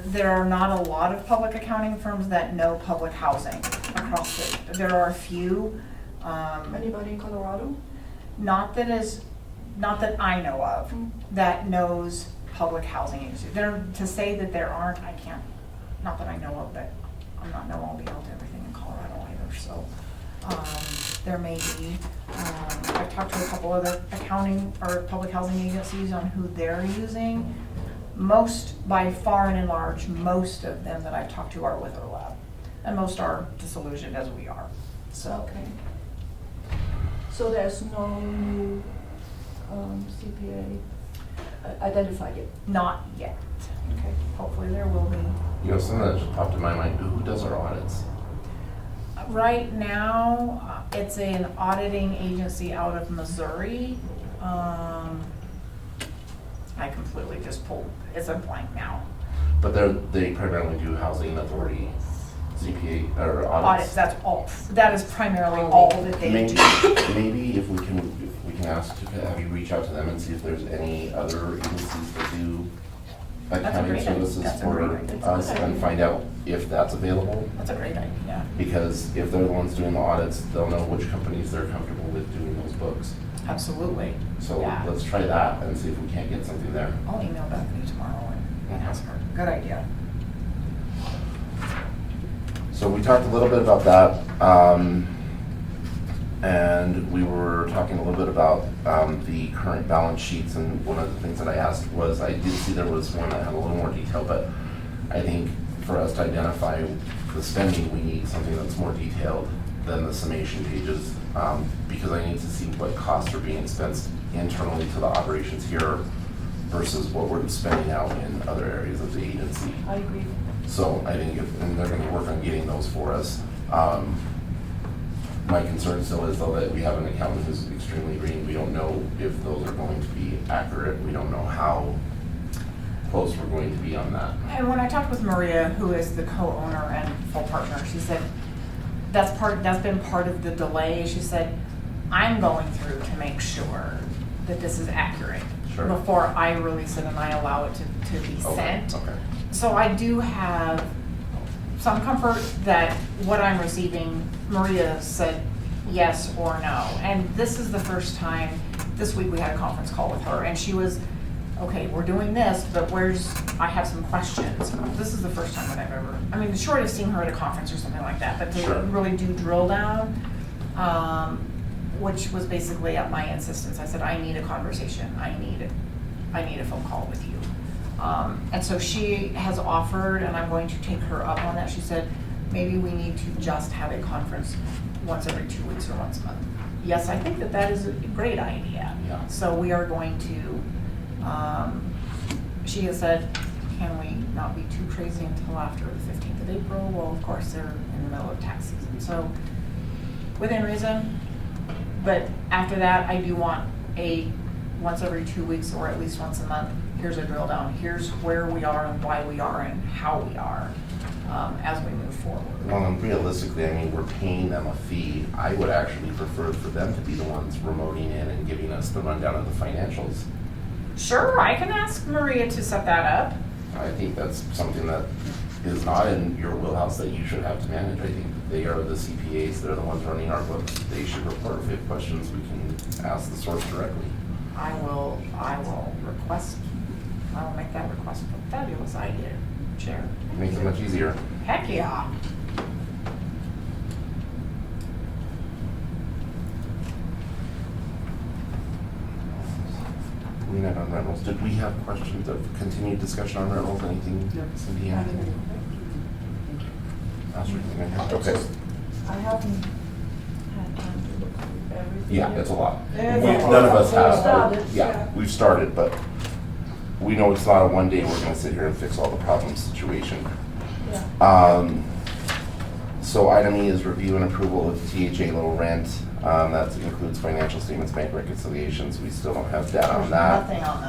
There are not a lot of public accounting firms that know public housing across there are a few. Anybody in Colorado? Not that I know of, that knows public housing agencies. To say that there aren't, I can't, not that I know of, but I'm not know I'll be able to everything in Colorado either, so there may be. I've talked to a couple other accounting or public housing agencies on who they're using. Most, by far and in large, most of them that I've talked to are with Erlab, and most are disillusioned as we are, so. Okay. So there's no new CPA identified yet? Not yet. Okay. Hopefully there will be. You know, something that just popped in my mind, who does our audits? Right now, it's an auditing agency out of Missouri. I completely just pulled, it's a blank now. But they primarily do housing authority, CPA, or Audits, that's all, that is primarily all that they Maybe, do. maybe if we can ask to have you reach out to them and see if there's any other agencies that do accounting great idea. services That's a for great idea. us, and find out if that's available. That's a great idea. Because if they're the ones doing the audits, they'll know which companies they're comfortable with doing those books. Absolutely. So Yeah. let's try that and see if we can't get something there. I'll email Bethany tomorrow and ask her. Good idea. So we talked a little bit about that, and we were talking a little bit about the current balance sheets, and one of the things that I asked was, I did see there was one that had a little more detail, but I think for us to identify the spending, we need something that's more detailed than the summation pages, because I need to see what costs are being expensed internally to the operations here versus what we're spending out in other areas of the agency. I agree. So I think, and they're gonna work on getting those for us. My concern still is though that we have an accountant who's extremely green. We don't know if those are going to be accurate. We don't know how close we're going to be on that. And when I talked with Maria, who is the co-owner and full partner, she said, that's been part of the delay. She said, I'm going through to make sure that this is accurate Sure. before I release it and I allow it to be sent. Okay. So I do have some comfort that what I'm receiving, Maria said yes or no. And this is the first time, this week we had a conference call with her and she was, okay, we're doing this, but I have some questions. This is the first time that I've ever, I mean, short of seeing her at a conference or something like that, but to Sure. really do drill down, which was basically at my insistence. I said, I need a conversation. I need a phone call with you. And so she has offered, and I'm going to take her up on that. She said, maybe we need to just have a conference once every 2 weeks or once a month. Yes, I think that is a great idea. Yeah. So we are going to, she has said, can we not be too crazy until after the 15th of April? Well, of course, they're in the middle of tax season. So within reason. But after that, I do want once every 2 weeks or at least once a month, here's a drill down. Here's where we are and why we are and how we are as we move forward. Well, and realistically, I mean, we're paying them a fee. I would actually prefer for them to be the ones remoting in and giving us the rundown of the financials. Sure, I can ask Maria to set that up. I think that's something that is not in your wheelhouse that you should have to manage. I think they are the CPAs, they're the ones running our books. They should report. If we have questions, we can ask the source directly. I will make that request. A fabulous idea, Chair. Makes it much easier. Heck yeah. We net on rentals. Did we have questions of continued discussion on rentals? Anything, Cindy? Anything? Okay. I haven't had time to look through everything. Yeah, yet. it's a lot. It's None a lot. of us We have. started, Yeah, yeah. we've started, but we know it's not a one day we're gonna sit here and fix all the problems situation. Yeah. So item E is review and approval of THA low rent. That includes financial statements, bank reconciliations. We still don't have data on that. Nothing on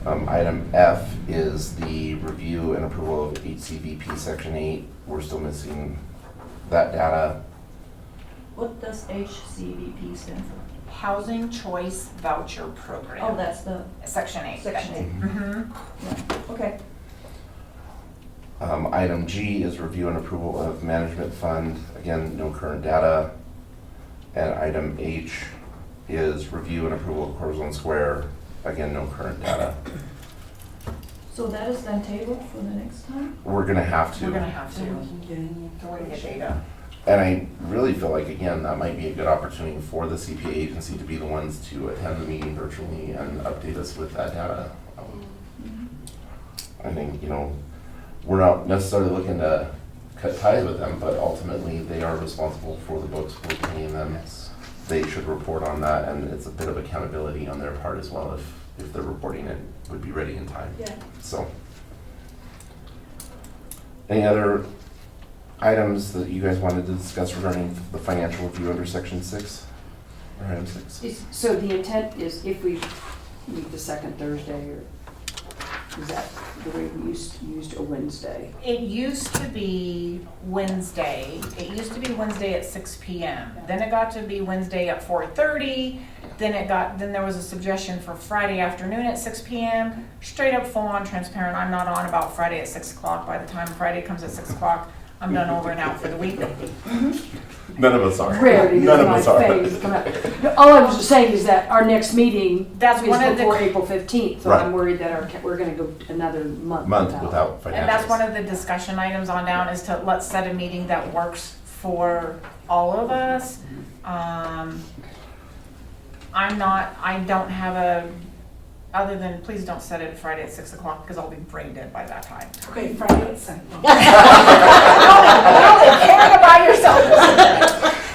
that. Item F is the review and approval of HCVP Section 8. We're still missing that data. What does HCVP stand for? Housing Choice Voucher Program. Oh, that's the Section 8. Section 8. Mm-hmm. Yeah. Okay. Item G is review and approval of management fund. Again, no current data. And item H is review and approval of Corazon Square. Again, no current data. So that is then tabled for the next time? We're gonna have to. We're gonna have to. So we can get data. And I really feel like, again, that might be a good opportunity for the CPA agency to be the ones to attend the meeting virtually and update us with that data. I think, we're not necessarily looking to cut ties with them, but ultimately they are responsible for the books, we're paying them. They should report on that, and it's a bit of accountability on their part as well if they're reporting it would be ready in time. Yeah. So. Any other items that you guys wanted to discuss regarding the financial review under section 6? Or item 6? So the intent is if we meet the second Thursday, or is that the way we used a Wednesday? It used to be Wednesday. It used to be Wednesday at 6 p.m. Then it got to be Wednesday at 4:30. Then there was a suggestion for Friday afternoon at 6 p.m. Straight up, full on, transparent. I'm not on about Friday at 6 o'clock. By the time Friday comes at 6 o'clock, I'm done over and out for the week. None of us are. Rarity None of does us my are. face come out. All I was just saying is that our next meeting That's is one of the- before April 15th, so Right. I'm worried that we're gonna go another month Without financials. And that's one of the discussion items on down is to let's set a meeting that works for all of us. I don't have other than please don't set it Friday at 6 o'clock because I'll be brain dead by that time. Okay, Friday at 7. Care about yourself.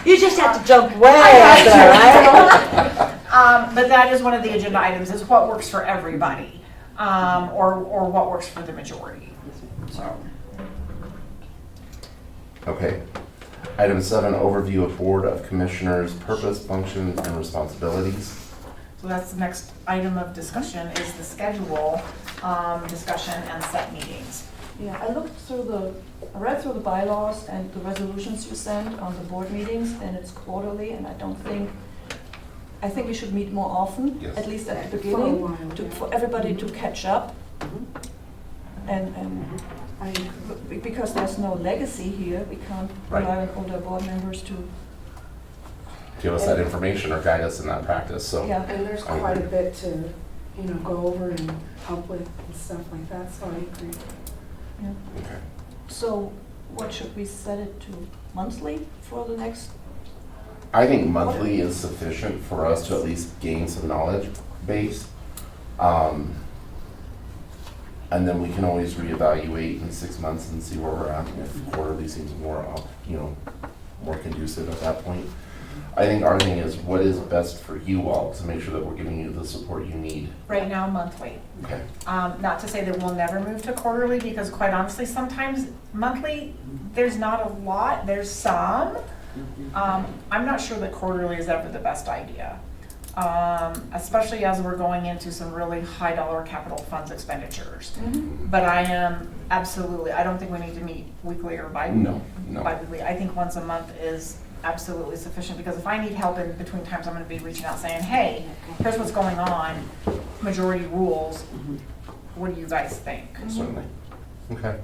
You just have to jump way up there, right? But that is one of the agenda items, is what works for everybody, or what works for the majority. So, Okay. Item 7, overview of Board of Commissioners' purpose, function, and responsibilities. so that's the next item of discussion is the schedule, discussion and set meetings. Yeah, I read through the bylaws and the resolutions you send on the board meetings, and it's quarterly, and I think we should meet more often, Yes. at least at the For a beginning, while, for everybody to catch up. And I because there's no legacy here, we can't Right. rely on older board members to, Give us that information or guide us in that practice, so. yeah. And there's quite a bit to, go over and help with and stuff like that, so I agree. Okay. So what should we set it to, monthly for the next? I think monthly is sufficient for us to at least gain some knowledge base. And then we can always reevaluate in 6 months and see where we're at, and if quarterly seems more, more conducive at that point. I think our thing is what is best for you all to make sure that we're giving you the support you need. Right now, monthly. Okay. Not to say that we'll never move to quarterly, because quite honestly, sometimes monthly, there's not a lot, there's some, I'm not sure that quarterly is ever the best idea. Especially as we're going into some really high dollar capital funds expenditures. But I am absolutely, I don't think we need to meet weekly or No. bi-weekly. I think once a month is absolutely sufficient, because if I need help in between times, I'm gonna be reaching out saying, hey, here's what's going on, majority rules, what do you guys think? Certainly. Okay.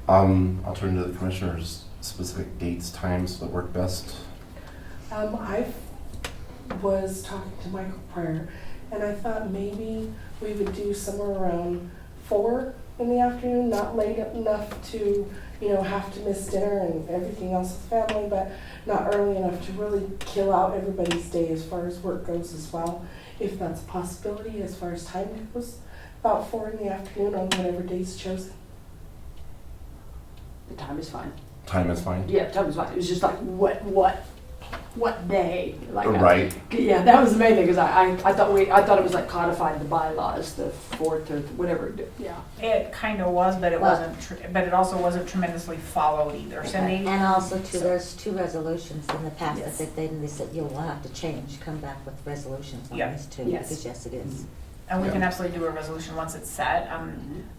I'll turn to the commissioners. Specific dates, times that work best. I was talking to Michael prior, and I thought maybe we would do somewhere around 4 in the afternoon, not late enough to, have to miss dinner and everything else with family, but not early enough to really kill out everybody's day as far as work goes as well, if that's a possibility as far as time goes. About 4 in the afternoon on whatever day's chosen. The time is fine. Time is fine? Yeah, time is fine. It was just like, what day? Like, Right. Yeah, that was the main thing, because I thought it was like codified the bylaws, the 4th or whatever. Yeah. It kind of was, but it wasn't, but it also wasn't tremendously followed either, Cindy. And also too, there's 2 resolutions in the past Yes. that they said you'll have to change, come back with resolutions on Yeah. these 2. Yes. Because yes, it is. And we Yeah. can absolutely do a resolution once it's set,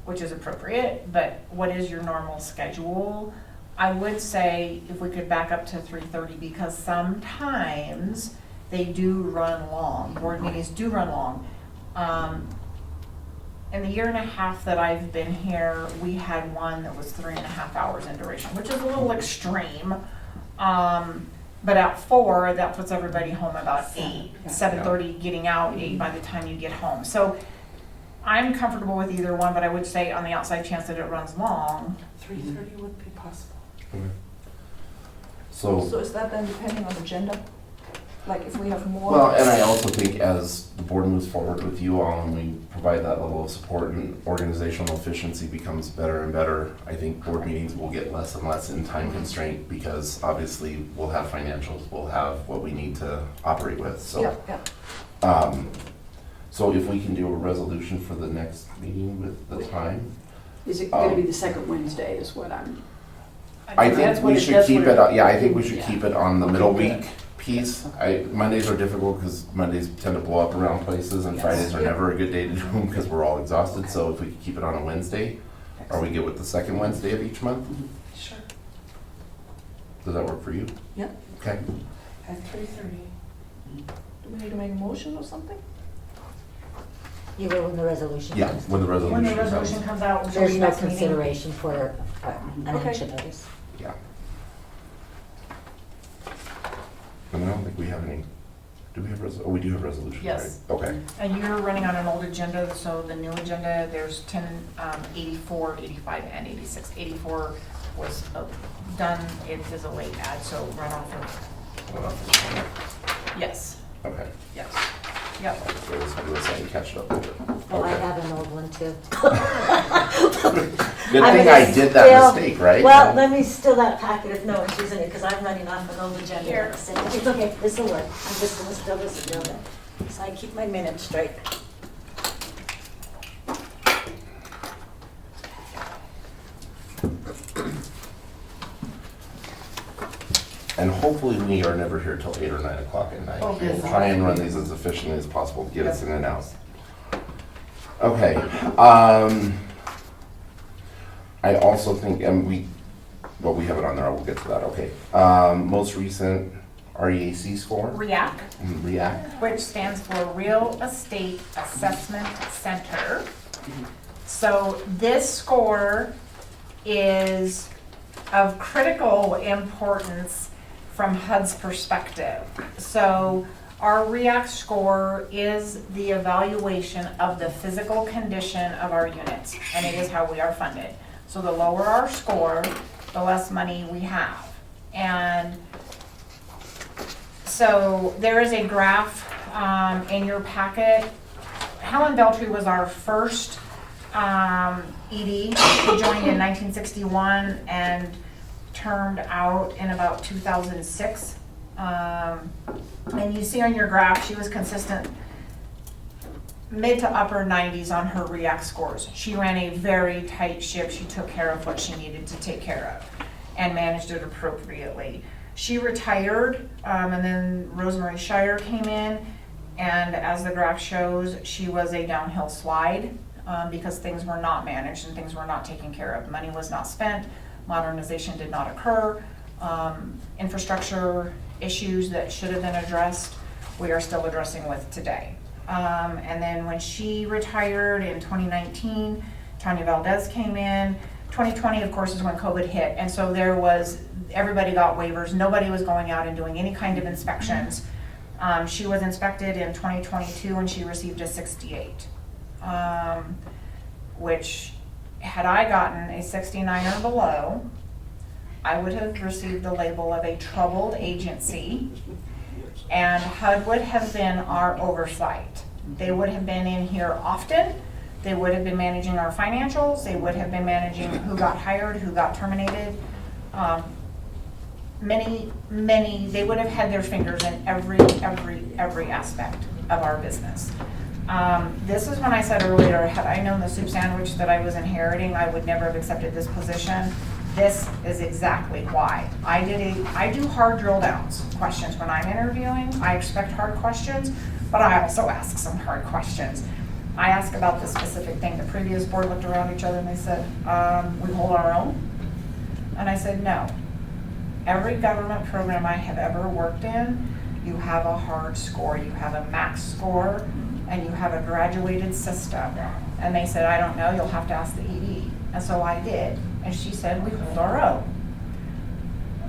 which is appropriate, but what is your normal schedule? I would say if we could back up to 3:30, because sometimes they do run long, board meetings do run long. In the year and a half that I've been here, we had one that was 3.5 hours in duration, which is a little extreme. But at 4, that puts everybody home about 8, 7:30 getting out, 8 by the time you get home. So I'm comfortable with either one, but I would say on the outside chance that it runs long. 3:30 would be possible. Okay. So is that then depending on agenda? Like if we have more? well, and I also think as the board moves forward with you all and we provide that level of support and organizational efficiency becomes better and better, I think board meetings will get less and less in time constraint, because obviously we'll have financials, we'll have what we need to operate with, so. Yeah. So if we can do a resolution for the next meeting with the time, Is it going to be the second Wednesday is what I'm... I That's think what we should that's keep what it, yeah, I think we should Yeah. keep it on the Okay, middle good. week piece. Mondays are difficult because Mondays tend to blow up around places, and Yes. Fridays are Yeah. never a good day to do them because we're all exhausted. So if we could keep it on a Wednesday, are we good with the second Wednesday of each month? Sure. Does that work for you? Yeah. Okay. At 3:30. Do we need to make a motion or something? You will when the resolution Yeah, comes. when the When the resolution resolution comes. comes out, which will There's be no next meeting. consideration for an Okay. action notice. Yeah. And I don't think we have any, do we have we do have resolutions, right? Yes. Okay. And you're running on an old agenda, so the new agenda, there's 10, 84, 85, and 86. 84 was done, it is a late add, so run off of, yes, Okay. yes, yep. So let's do this and catch it up with it. Well, I Okay. have an old one too. Good I'm thing gonna I did that steal- mistake, right? Well, let me steal that packet of notes, isn't it? Because I'm running off an old agenda. Here. It's okay, this'll work. I'm just gonna steal this agenda, so I keep my minutes straight. And hopefully we are never here till 8 or 9 o'clock at night. Oh, We'll yes. try and run these as efficiently as possible to get us in and out. Okay. I also think, and we have it on there, we'll get to that, okay. Most recent REAC score? REACT, React. which stands for Real Estate Assessment Center. So this score is of critical importance from HUD's perspective. So our REACT score is the evaluation of the physical condition of our units, and it is how we are funded. So the lower our score, the less money we have. And so there is a graph in your packet. Helen Beltry was our first ED. She joined in 1961 and termed out in about 2006. And you see on your graph, she was consistent mid to upper 90s on her REACT scores. She ran a very tight ship. She took care of what she needed to take care of and managed it appropriately. She retired, and then Rosemary Shire came in, and as the graph shows, she was a downhill slide because things were not managed and things were not taken care of. Money was not spent, modernization did not occur, infrastructure issues that should have been addressed, we are still addressing with today. And then when she retired in 2019, Tanya Valdez came in. 2020, of course, is when COVID hit, and so everybody got waivers. Nobody was going out and doing any kind of inspections. She was inspected in 2022 and she received a 68, which had I gotten a 69 or below, I would have received the label of a troubled agency, and HUD would have been our oversight. They would have been in here often. They would have been managing our financials. They would have been managing who got hired, who got terminated. They would have had their fingers in every aspect of our business. This is when I said earlier, had I known the soup sandwich that I was inheriting, I would never have accepted this position. This is exactly why. I do hard drill downs questions when I'm interviewing. I expect hard questions, but I also ask some hard questions. I asked about this specific thing. The previous board looked around each other and they said, we hold our own. And I said, no. Every government program I have ever worked in, you have a hard score. You have a max score and you have a graduated system. And they said, I don't know, you'll have to ask the ED. And so I did. And she said, we hold our own.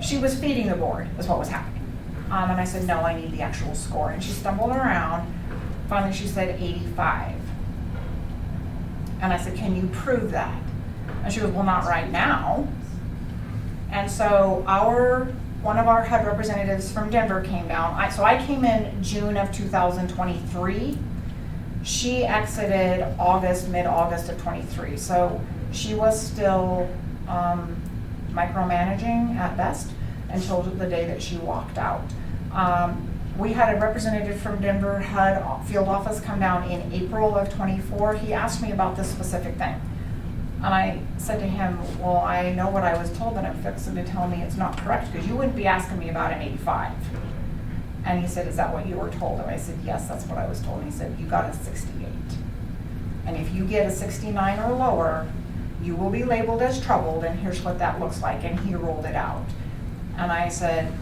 She was feeding the board, is what was happening. And I said, no, I need the actual score. And she stumbled around. Finally, she said 85. And I said, can you prove that? And she goes, well, not right now. And so one of our HUD representatives from Denver came down. So I came in June of 2023. She exited mid-August of 23. So she was still micromanaging at best until the day that she walked out. We had a representative from Denver HUD field office come down in April of 24. He asked me about this specific thing. And I said to him, well, I know what I was told, but I'm fixing to tell me it's not correct because you wouldn't be asking me about an 85. And he said, is that what you were told? And I said, yes, that's what I was told. And he said, you got a 68. And if you get a 69 or lower, you will be labeled as troubled, and here's what that looks like. And he rolled it out. And I said,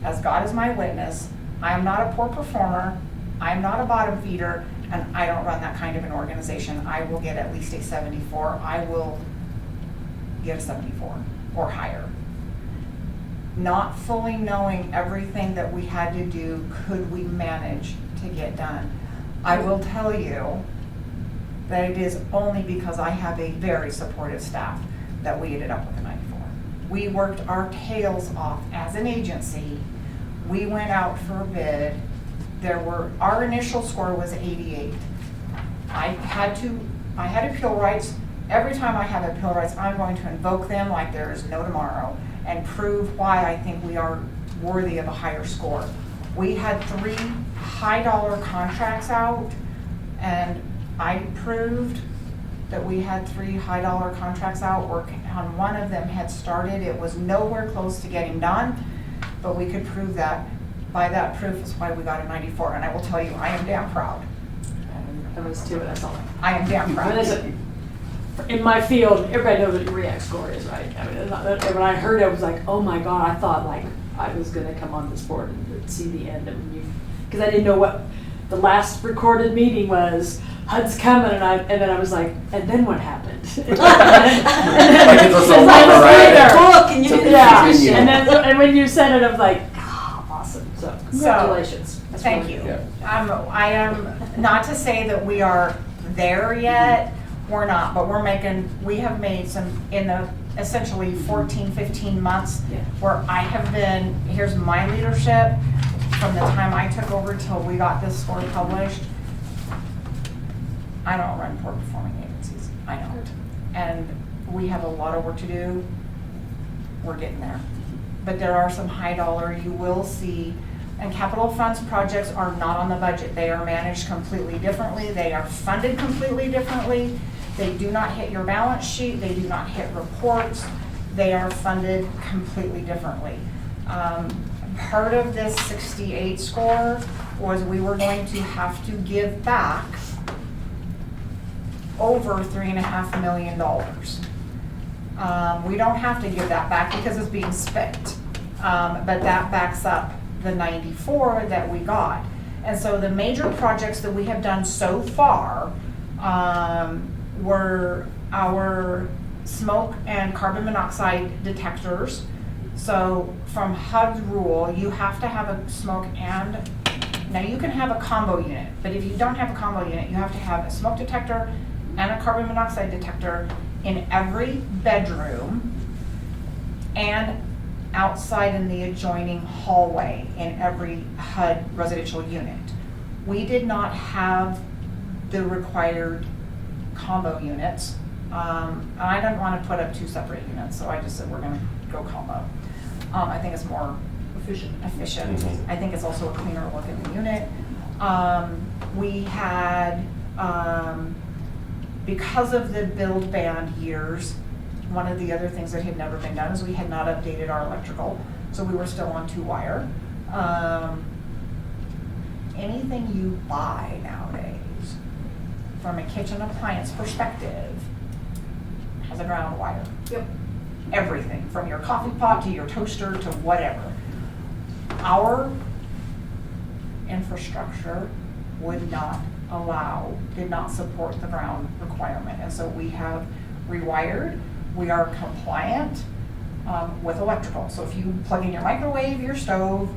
as God is my witness, I am not a poor performer, I am not a bottom feeder, and I don't run that kind of an organization. I will get at least a 74. I will get a 74 or higher. Not fully knowing everything that we had to do, could we manage to get done? I will tell you that it is only because I have a very supportive staff that we ended up with a 94. We worked our tails off as an agency. We went out for a bid. Our initial score was 88. I had appeal rights. Every time I have appeal rights, I'm going to invoke them like there is no tomorrow and prove why I think we are worthy of a higher score. We had 3 high-dollar contracts out, and I proved that we had 3 high-dollar contracts out. Work on one of them had started. It was nowhere close to getting done, but we could prove that. By that proof is why we got a 94, and I will tell you, I am damn proud. I was too, that's all. I am damn proud. In my field, everybody knows what your REACT score is, right? I mean, when I heard it, I was like, oh my God, I thought like I was gonna come on this board and see the end of you, because I didn't know what the last recorded meeting was. HUD's coming, and then I was like, and then what happened? And when you said it, I was like, oh, awesome. So congratulations. That's thank you. Yeah. I am not to say that we are there yet. We're not, but we have made some in the essentially 14, 15 months where I have been, here's my leadership from the time I took over till we got this score published. I don't run poor performing agencies. I don't. And we have a lot of work to do. We're getting there. But there are some high dollar you will see. And capital funds projects are not on the budget. They are managed completely differently. They are funded completely differently. They do not hit your balance sheet. They do not hit reports. They are funded completely differently. Part of this 68 score was we were going to have to give back over $3.5 million. We don't have to give that back because it's being spent, but that backs up the 94 that we got. And so the major projects that we have done so far were our smoke and carbon monoxide detectors. So from HUD's rule, you have to have a smoke and, now you can have a combo unit, but if you don't have a combo unit, you have to have a smoke detector and a carbon monoxide detector in every bedroom and outside in the adjoining hallway in every HUD residential unit. We did not have the required combo units. I didn't want to put up 2 separate units, so I just said we're going to go combo. I think it's more efficient. Mhm. I think it's also a cleaner look at the unit. We had, because of the build band years, one of the other things that had never been done is we had not updated our electrical, so we were still on 2-wire. Anything you buy nowadays, from a kitchen appliance perspective, has a ground wire. Yep. Everything, from your coffee pot to your toaster to whatever. Our infrastructure would not allow, did not support the ground requirement. And so we have rewired, we are compliant with electrical. So if you plug in your microwave, your stove,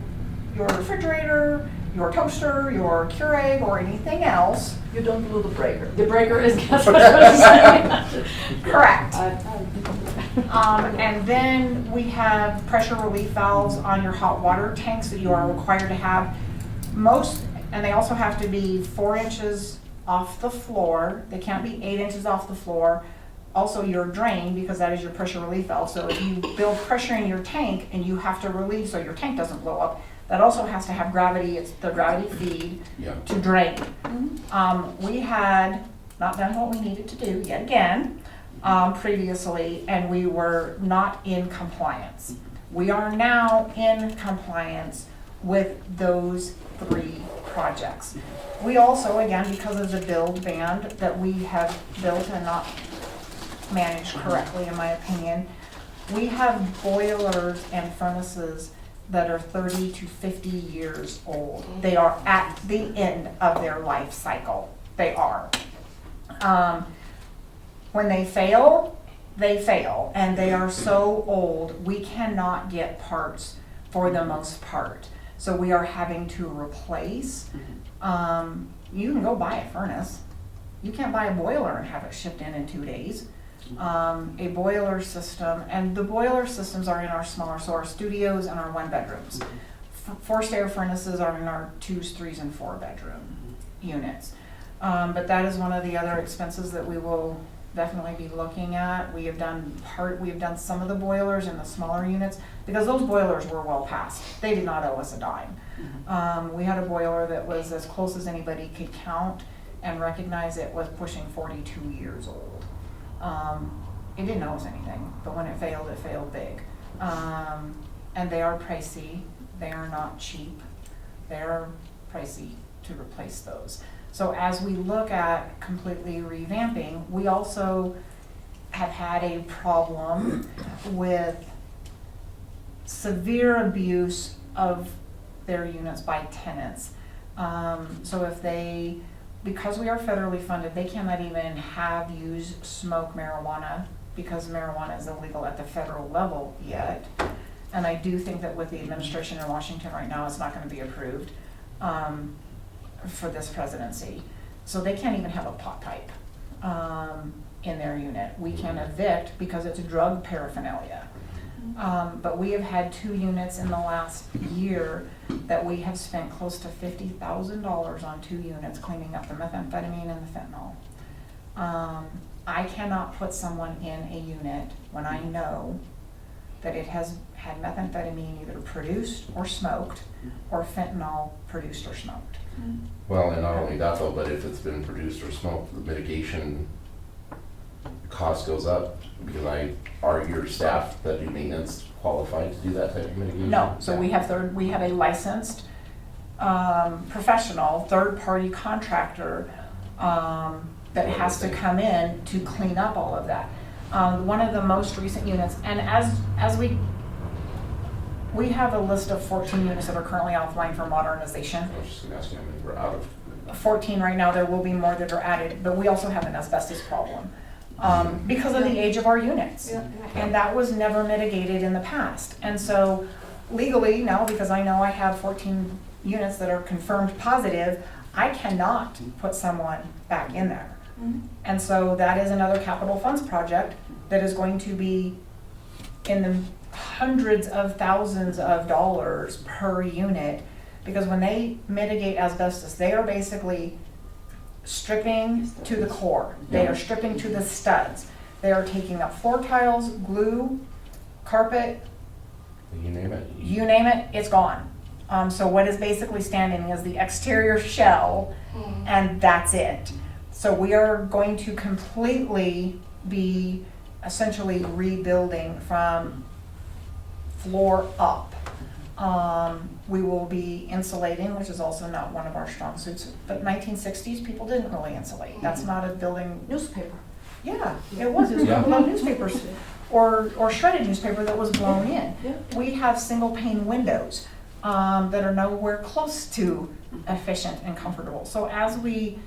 your refrigerator, your toaster, your Keurig, or anything else. You don't blow the breaker. The breaker is, that's what I was saying. Correct. I- And then we have pressure relief valves on your hot water tanks that you are required to have. Most, and they also have to be 4 inches off the floor. They can't be 8 inches off the floor. Also your drain, because that is your pressure relief valve. So if you build pressure in your tank and you have to relieve so your tank doesn't blow up, that also has to have gravity. It's the gravity feed Yeah. to drain. We had not done what we needed to do yet again previously, and we were not in compliance. We are now in compliance with those 3 projects. We also, again, because of the build band that we have built and not managed correctly, in my opinion, we have boilers and furnaces that are 30 to 50 years old. They are at the end of their life cycle. They are. When they fail, and they are so old, we cannot get parts for the most part. So we are having to replace. You can go buy a furnace. You can't buy a boiler and have it shipped in 2 days. A boiler system, and the boiler systems are in our smaller, so our studios and our 1 bedrooms. Forced air furnaces are in our 2s, 3s, and 4 bedroom units. But that is one of the other expenses that we will definitely be looking at. We have done some of the boilers in the smaller units because those boilers were well past. They did not owe us a dime. We had a boiler that was as close as anybody could count and recognize it was pushing 42 years old. It didn't owe us anything, but when it failed big. And they are pricey. They are not cheap. They are pricey to replace those. So as we look at completely revamping, we also have had a problem with severe abuse of their units by tenants. So if they, because we are federally funded, they cannot even smoke marijuana because marijuana is illegal at the federal level yet. And I do think that with the administration in Washington right now, it's not going to be approved for this presidency. So they can't even have a pot pipe in their unit. We can evict because it's drug paraphernalia. But we have had 2 units in the last year that we have spent close to $50,000 on 2 units cleaning up the methamphetamine and the fentanyl. I cannot put someone in a unit when I know that it has had methamphetamine either produced or smoked or fentanyl produced or smoked. Well, and not only that though, but if it's been produced or smoked, the mitigation cost goes up because your staff that do maintenance qualified to do that type of mitigation? No, so we have a licensed, professional, third-party contractor, that has to come in to clean up all of that. One of the most recent units, and as we have a list of 14 units that are currently offline for modernization. I was just gonna ask you, I mean, we're out of. 14 right now, there will be more that are added, but we also have an asbestos problem because of the age of our units. Yeah. And that was never mitigated in the past. And so legally now, because I know I have 14 units that are confirmed positive, I cannot put someone back in there. And so that is another capital funds project that is going to be in the hundreds of thousands of dollars per unit. Because when they mitigate asbestos, they are basically stripping to the core. They are stripping to the studs. They are taking up floor tiles, glue, carpet, You name it. you name it, it's gone. So what is basically standing is the exterior shell, and that's it. So we are going to completely be essentially rebuilding from floor up. We will be insulating, which is also not one of our strong suits, but 1960s, people didn't really insulate. That's not a building. Newspaper. Yeah, it was Yeah. about newspapers or shredded newspaper that was blown in. Yeah. We have single pane windows that are nowhere close to efficient and comfortable. So as we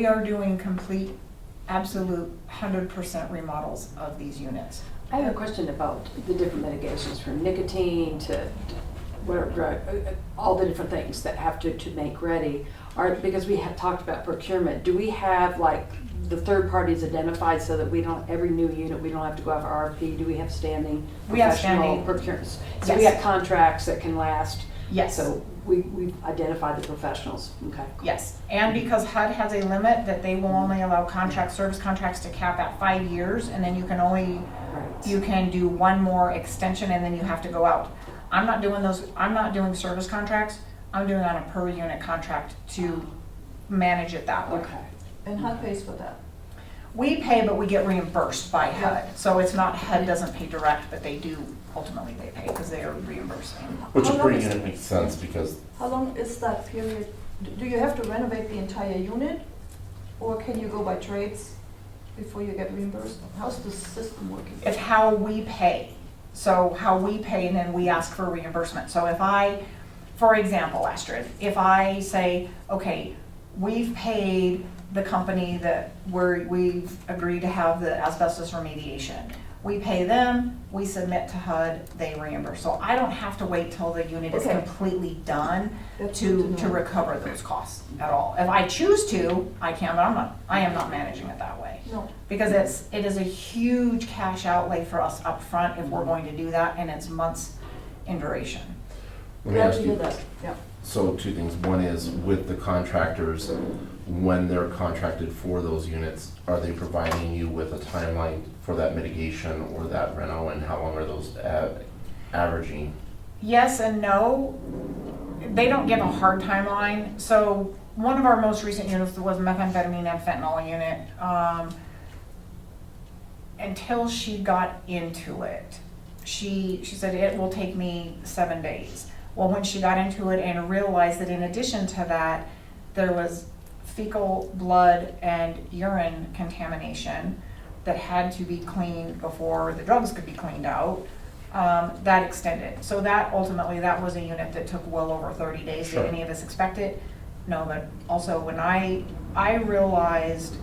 are doing complete, absolute 100% remodels of these units. I have a question about the different mitigations from nicotine to whatever, all the different things that have to make ready. Because we have talked about procurement, do we have like the third parties identified so that we don't, every new unit, we don't have to go out for RFP? Do we have standing We have professional standing. procurements? So we Yes. have contracts that can last? Yes. So we've identified the professionals, okay. Yes, and because HUD has a limit that they will only allow service contracts to cap at 5 years, and then you can do one more extension and then you have to go out. I'm not doing service contracts, I'm doing on a per unit contract to manage it that way. Okay. And HUD pays for that. We pay, but we get reimbursed by HUD, so it's not HUD doesn't pay direct, but they do, ultimately they pay because they are reimbursing. Which How is long pretty is good, it? it makes sense because How long is that period? Do you have to renovate the entire unit? Or can you go by trades before you get reimbursed? How's the system working? It's how we pay. So how we pay and then we ask for reimbursement. So if for example, Astrid, if I say, okay, we've paid the company that we've agreed to have the asbestos remediation. We pay them, we submit to HUD, they reimburse. So I don't have to wait till the unit is Okay. completely done That's good to know. recover those costs at all. If I choose to, I can, but I am not managing it that way. No. Because it is a huge cash outlay for us up front if we're going to do that, and it's months in duration. let me Glad ask to you. hear that, yeah. So two things. One is with the contractors, when they're contracted for those units, are they providing you with a timeline for that mitigation or that reno, and how long are those averaging? Yes and no. They don't give a hard timeline. So one of our most recent units was methamphetamine and fentanyl unit. Until she got into it, she said it will take me 7 days. Well, when she got into it and realized that in addition to that, there was fecal blood and urine contamination that had to be cleaned before the drugs could be cleaned out, that extended. So that ultimately, that was a unit that took well over 30 days. Sure. Did any of us expect it? No, but also when I realized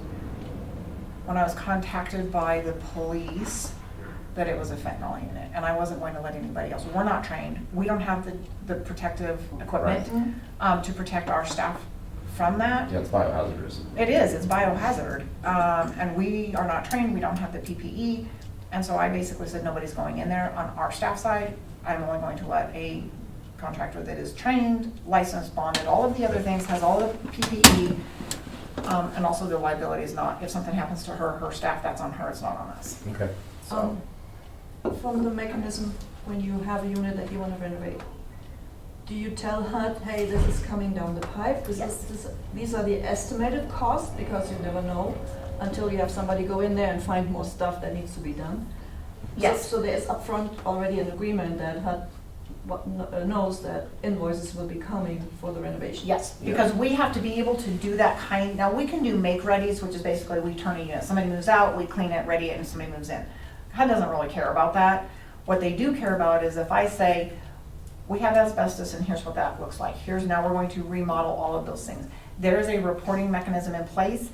when I was contacted by the police that it was a fentanyl unit, and I wasn't going to let anybody else. We're not trained. We don't have the protective equipment to protect our staff from that. Yeah, it's biohazardous. It is, it's biohazard, and we are not trained, we don't have the PPE, and so I basically said nobody's going in there on our staff side. I'm only going to let a contractor that is trained, licensed, bonded, all of the other things, has all the PPE, and also the liability is not, if something happens to her staff, that's on her, it's not on us. Okay. So, From the mechanism, when you have a unit that you want to renovate, do you tell HUD, hey, this is coming down the pipe? These are the estimated costs, because you never know until you have somebody go in there and find more stuff that needs to be done. Yes. So there's upfront already an agreement that HUD knows that invoices will be coming for the renovation. Yes, because we have to be able to do that kind, now we can do make-readies, which is basically we turn a unit, somebody moves out, we clean it, ready it, and somebody moves in. HUD doesn't really care about that. What they do care about is if I say, we have asbestos and here's what that looks like. Now we're going to remodel all of those things. There is a reporting mechanism in place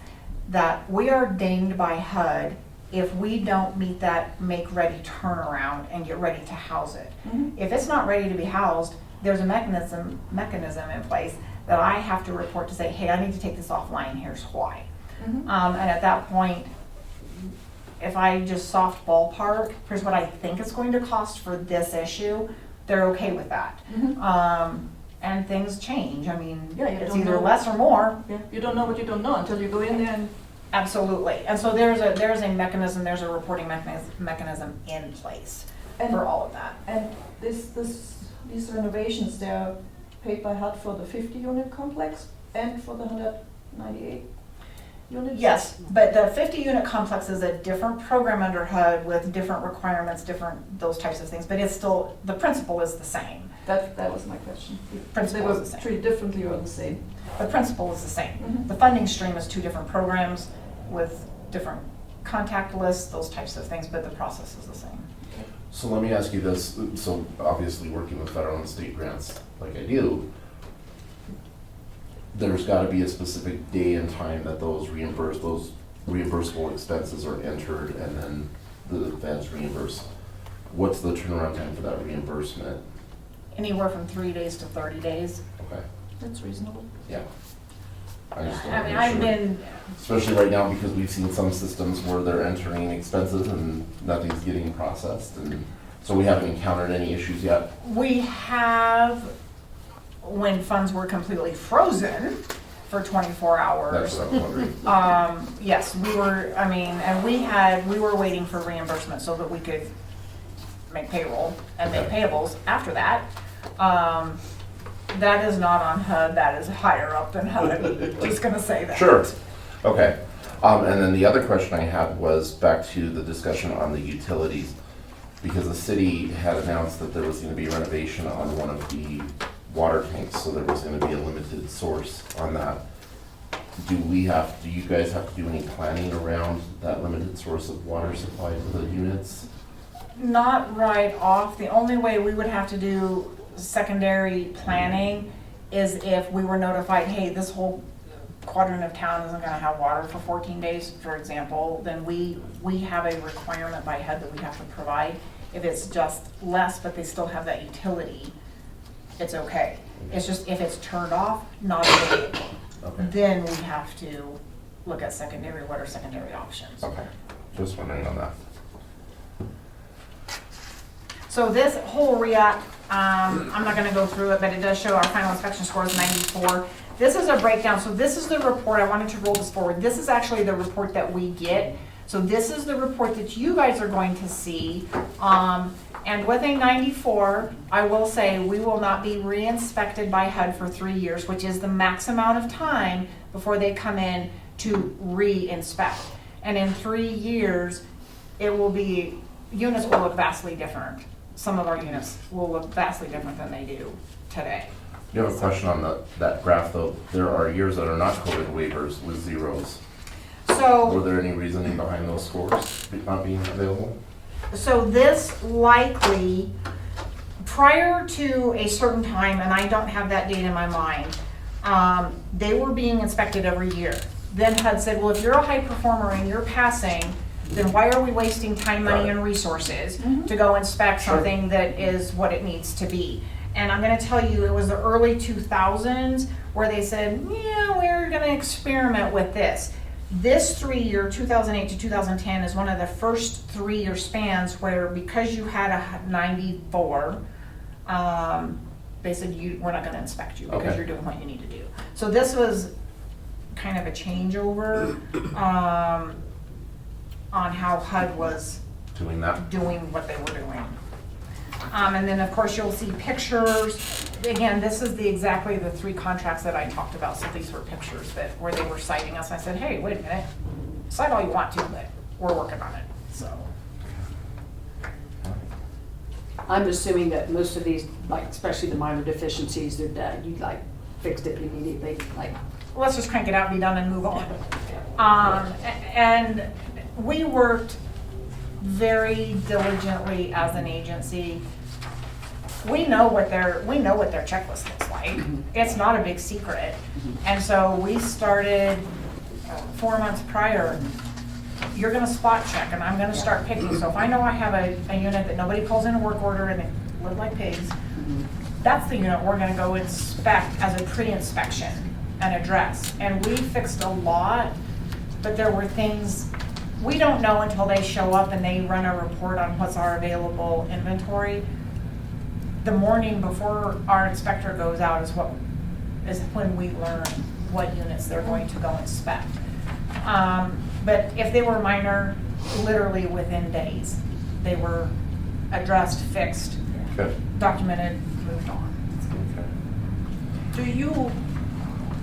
that we are dinged by HUD if we don't meet that make-ready turnaround and get ready to house it. Mhm. If it's not ready to be housed, there's a mechanism in place that I have to report to say, hey, I need to take this offline, here's why. Mhm. And at that point, if I just soft ballpark, here's what I think it's going to cost for this issue, they're okay with that. Mhm. And things change, I mean, Yeah, you it's don't either know. less or more. Yeah, you don't know what you don't know until you go in there and. Absolutely, and so there's a mechanism, there's a reporting mechanism in place for all of that. And these renovations, they're paid by HUD for the 50-unit complex and for the 198 units? Yes, but the 50-unit complex is a different program under HUD with different requirements, those types of things, but it's still, the principle is the same. That was my question. If Principle they is were the same. treated differently or the same? The principle is the same. Mhm. The funding stream is two different programs with different contact lists, those types of things, but the process is the same. So let me ask you this, so obviously working with federal and state grants like I do, there's gotta be a specific day and time that those reimbursable expenses are entered and then the feds reimburse. What's the turnaround time for that reimbursement? Anywhere from 3 days to 30 days. Okay, That's reasonable. yeah. I just don't I mean, make I've sure. been, Especially right now because we've seen some systems where they're entering expenses and nothing's getting processed, and so we haven't encountered any issues yet. we have, when funds were completely frozen for 24 hours. That's what I'm wondering. Yes, we were, I mean, and we were waiting for reimbursement so that we could make payroll and make Okay. payables after that. That is not on HUD, that is higher up than HUD, just gonna say that. Sure, okay. And then the other question I had was back to the discussion on the utilities. Because the city had announced that there was gonna be renovation on one of the water tanks, so there was gonna be a limited source on that. Do you guys have to do any planning around that limited source of water supply to the units? Not right off, the only way we would have to do secondary planning is if we were notified, hey, this whole quadrant of town isn't gonna have water for 14 days, for example, then we have a requirement by HUD that we have to provide. If it's just less, but they still have that utility, it's okay. It's just if it's turned off, not available, Okay, then we have to look at what are secondary options. okay, just wondering on that. So this whole REAC, I'm not gonna go through it, but it does show our final inspection score is 94. This is a breakdown, so this is the report, I wanted to roll this forward. This is actually the report that we get. So this is the report that you guys are going to see. And with a 94, I will say we will not be re-inspected by HUD for 3 years, which is the max amount of time before they come in to re-inspect. And in 3 years, units will look vastly different. Some of our units will look vastly different than they do today. You have a question on that graph though. There are years that are not COVID waivers with zeros. Were So, there any reasoning behind those scores not being available? this likely, prior to a certain time, and I don't have that date in my mind, they were being inspected every year. Then HUD said, well, if you're a high performer and you're passing, then why are we wasting time, money, and resources to go inspect Sure. something that is what it needs to be? And I'm gonna tell you, it was the early 2000s where they said, yeah, we're gonna experiment with this. This 3-year, 2008 to 2010, is one of the first 3-year spans where, because you had a 94, they said, we're not gonna inspect you because Okay. you're doing what you need to do. So this was kind of a changeover on how HUD was Doing that? doing what they were doing. And then, of course, you'll see pictures. Again, this is exactly the 3 contracts that I talked about, so these were pictures where they were citing us. I said, hey, wait a minute, cite all you want to, but we're working on it, so. I'm assuming that most of these, like especially the minor deficiencies, they're done. You like fixed it immediately, like. Let's just crank it out, be done, and move on. And we worked very diligently as an agency. We know what their checklist looks like. It's not a big secret. And so we started 4 months prior. You're gonna spot check and I'm gonna start picking. So if I know I have a unit that nobody calls in a work order and they live like pigs, that's the unit we're gonna go inspect as a pre-inspection and address. And we fixed a lot, but there were things we don't know until they show up and they run a report on what's our available inventory. The morning before our inspector goes out is when we learn what units they're going to go inspect. But if they were minor, literally within days, they were addressed, fixed, Okay. documented, moved on. Do you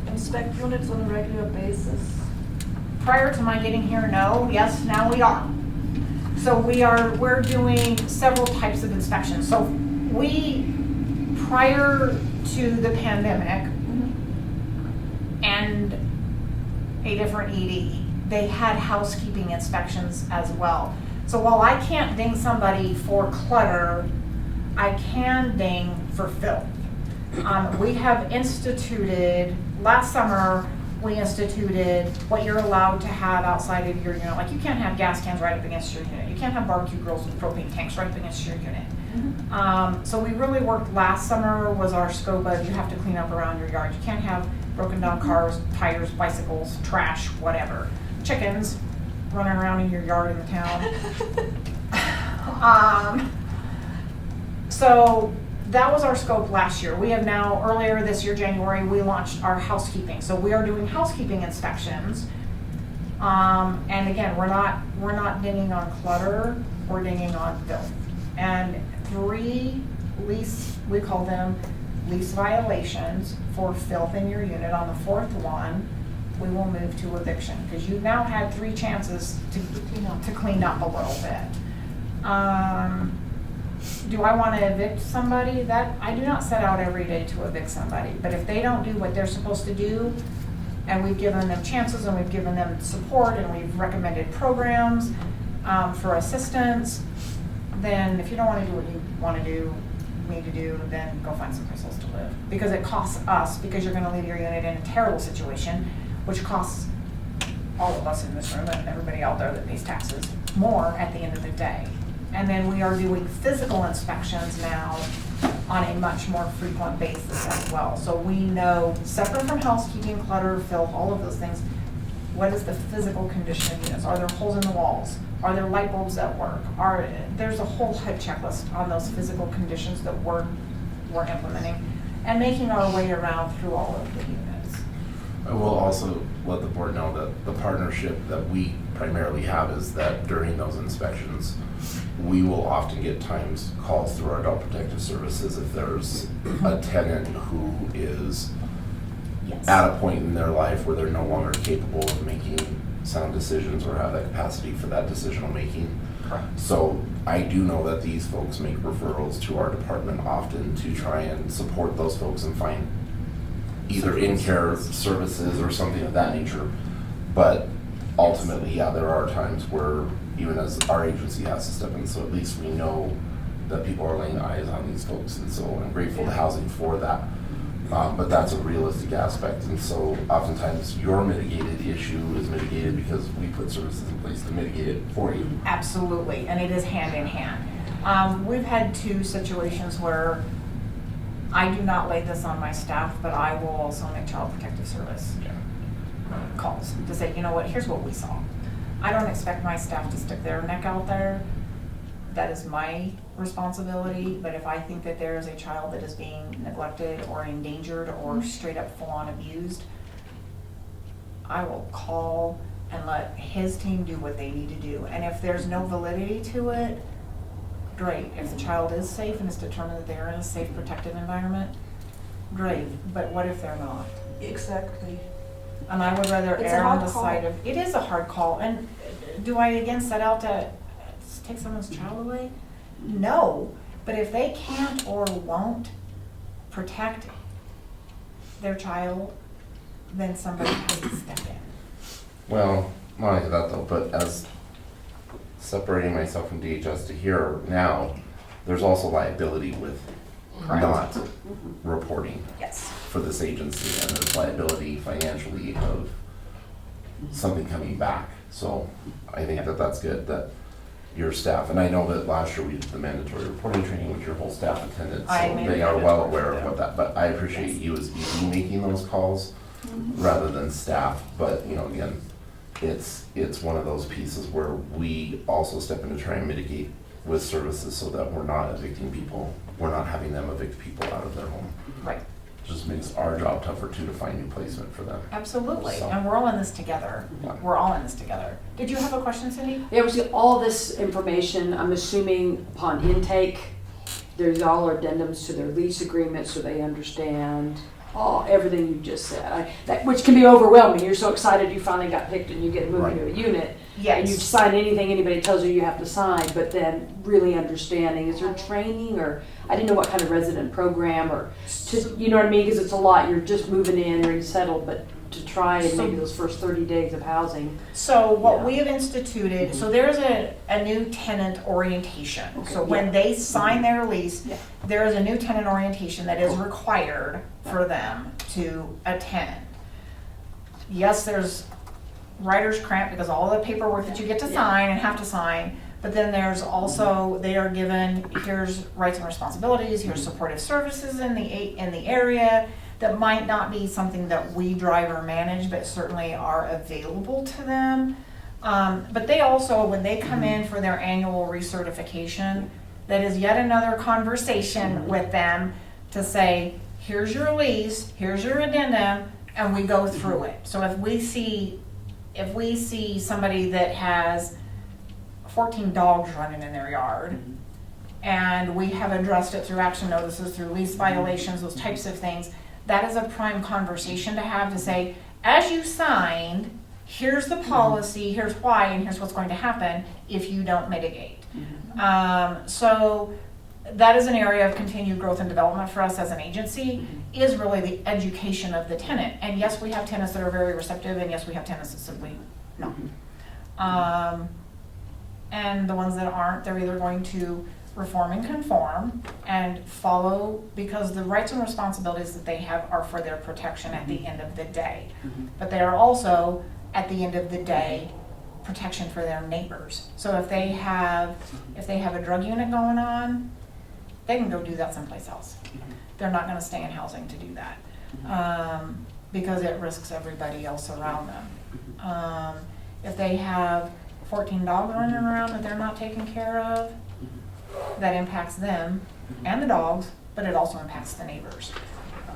inspect units on a regular basis? Prior to my getting here, no. Yes, now we are. So we're doing several types of inspections. So prior to the pandemic and a different ED, they had housekeeping inspections as well. So while I can't ding somebody for clutter, I can ding for filth. We have instituted, last summer, we instituted what you're allowed to have outside of your unit. Like you can't have gas cans right up against your unit. You can't have barbecue grills with propane tanks right up against your unit. So we really worked, last summer was our scope of you have to clean up around your yard. You can't have broken down cars, tires, bicycles, trash, whatever. Chickens running around in your yard in the town. So that was our scope last year. We have now, earlier this year, January, we launched our housekeeping. So we are doing housekeeping inspections. And again, we're not dinging on clutter, we're dinging on filth. And 3 lease, we call them lease violations for filth in your unit. On the 4th one, we will move to eviction because you've now had 3 chances to clean up a little bit. Do I want to evict somebody? That I do not set out every day to evict somebody, but if they don't do what they're supposed to do, and we've given them chances and we've given them support and we've recommended programs for assistance, then if you don't want to do what you need to do, then go find someplace else to live. Because it costs us, because you're going to leave your unit in a terrible situation, which costs all of us in this room and everybody out there that pays taxes more at the end of the day. And then we are doing physical inspections now on a much more frequent basis as well. So we know, separate from housekeeping, clutter, filth, all of those things, what is the physical condition of units? Are there holes in the walls? Are there light bulbs that work? There's a whole HUD checklist on those physical conditions that we're implementing and making our way around through all of the units. I will also let the board know that the partnership that we primarily have is that during those inspections, we will often get times calls through our adult protective services if there's a tenant who is at a point in their life where they're no longer capable of making sound decisions or have the capacity for that decisional making. Correct. So I do know that these folks make referrals to our department often to try and support those folks and find either in-care services or something of that nature. But ultimately, yeah, there are times where even as our agency has to step in, so at least we know that people are laying eyes on these folks, and so I'm grateful to housing for that. But that's a realistic aspect, and so oftentimes your mitigated issue is mitigated because we put services in place to mitigate it for you. Absolutely, and it is hand in hand. We've had 2 situations where I do not lay this on my staff, but I will also make Child Protective Service calls to say, you know what, here's what we saw. I don't expect my staff to stick their neck out there. That is my responsibility, but if I think that there is a child that is being neglected or endangered or straight up full-on abused, I will call and let his team do what they need to do. And if there's no validity to it, great. If the child is safe and it's determined that they're in a safe, protective environment, great. But what if they're not? Exactly. And I would rather It's a err on hard the call. side of, it is a hard call. And do I again set out to take someone's child away? No. But if they can't or won't protect their child, then somebody has to step in. Well, not only that though, but as separating myself from DHS to here now, there's also liability with not reporting Yes. for this agency, and there's liability financially of something coming back. So I think that that's good that your staff, and I know that last year we did the mandatory reporting training, which your whole staff attended, I so made they it are well mandatory aware for of them. what that, but I appreciate you as ED making those calls rather than staff, but you know, again, it's one of those pieces where we also step in to try and mitigate with services so that we're not evicting people, we're not having them evict people out of their home. Right. Just makes our job tougher too to find new placement for them. Absolutely. So- And we're all in this together. Yeah. We're all in this together. Did you have a question, Cindy? Yeah, we see all this information, I'm assuming upon intake, there's all addendums to their lease agreement so they understand everything you just said. Which can be overwhelming. You're so excited you finally got picked and you get moved Right. into a unit. Yes. And you sign anything anybody tells you have to sign, but then really understanding, is there training or, I didn't know what kind of resident program or, you know what I mean? Because it's a lot, you're just moving in or you settled, but to try and maybe those first 30 days of housing. So what Yeah. we have instituted, so there's a new tenant orientation. Okay, So when yeah. they sign their lease, Yeah. there is a new tenant orientation that is required for them to attend. Yes, there's writer's cramp because all the paperwork that you get to sign and have to sign, but then there's also, they are given, here's rights and responsibilities, here's supportive services in the area that might not be something that we drive or manage, but certainly are available to them. But they also, when they come in for their annual recertification, that is yet another conversation with them to say, here's your lease, here's your addendum, and we go through it. So if we see somebody that has 14 dogs running in their yard, and we have addressed it through action notices, through lease violations, those types of things, that is a prime conversation to have, to say, as you signed, here's the policy, here's why, and here's what's going to happen if you don't mitigate. So that is an area of continued growth and development for us as an agency, is really the education of the tenant. And yes, we have tenants that are very receptive, and yes, we have tenants that simply no. And the ones that aren't, they're either going to reform and conform and follow, because the rights and responsibilities that they have are for their protection at the end of the day. But they are also, at the end of the day, protection for their neighbors. So if they have a drug unit going on, they can go do that someplace else. They're not gonna stay in housing to do that, because it risks everybody else around them. If they have 14 dogs running around that they're not taking care of, that impacts them and the dogs, but it also impacts the neighbors.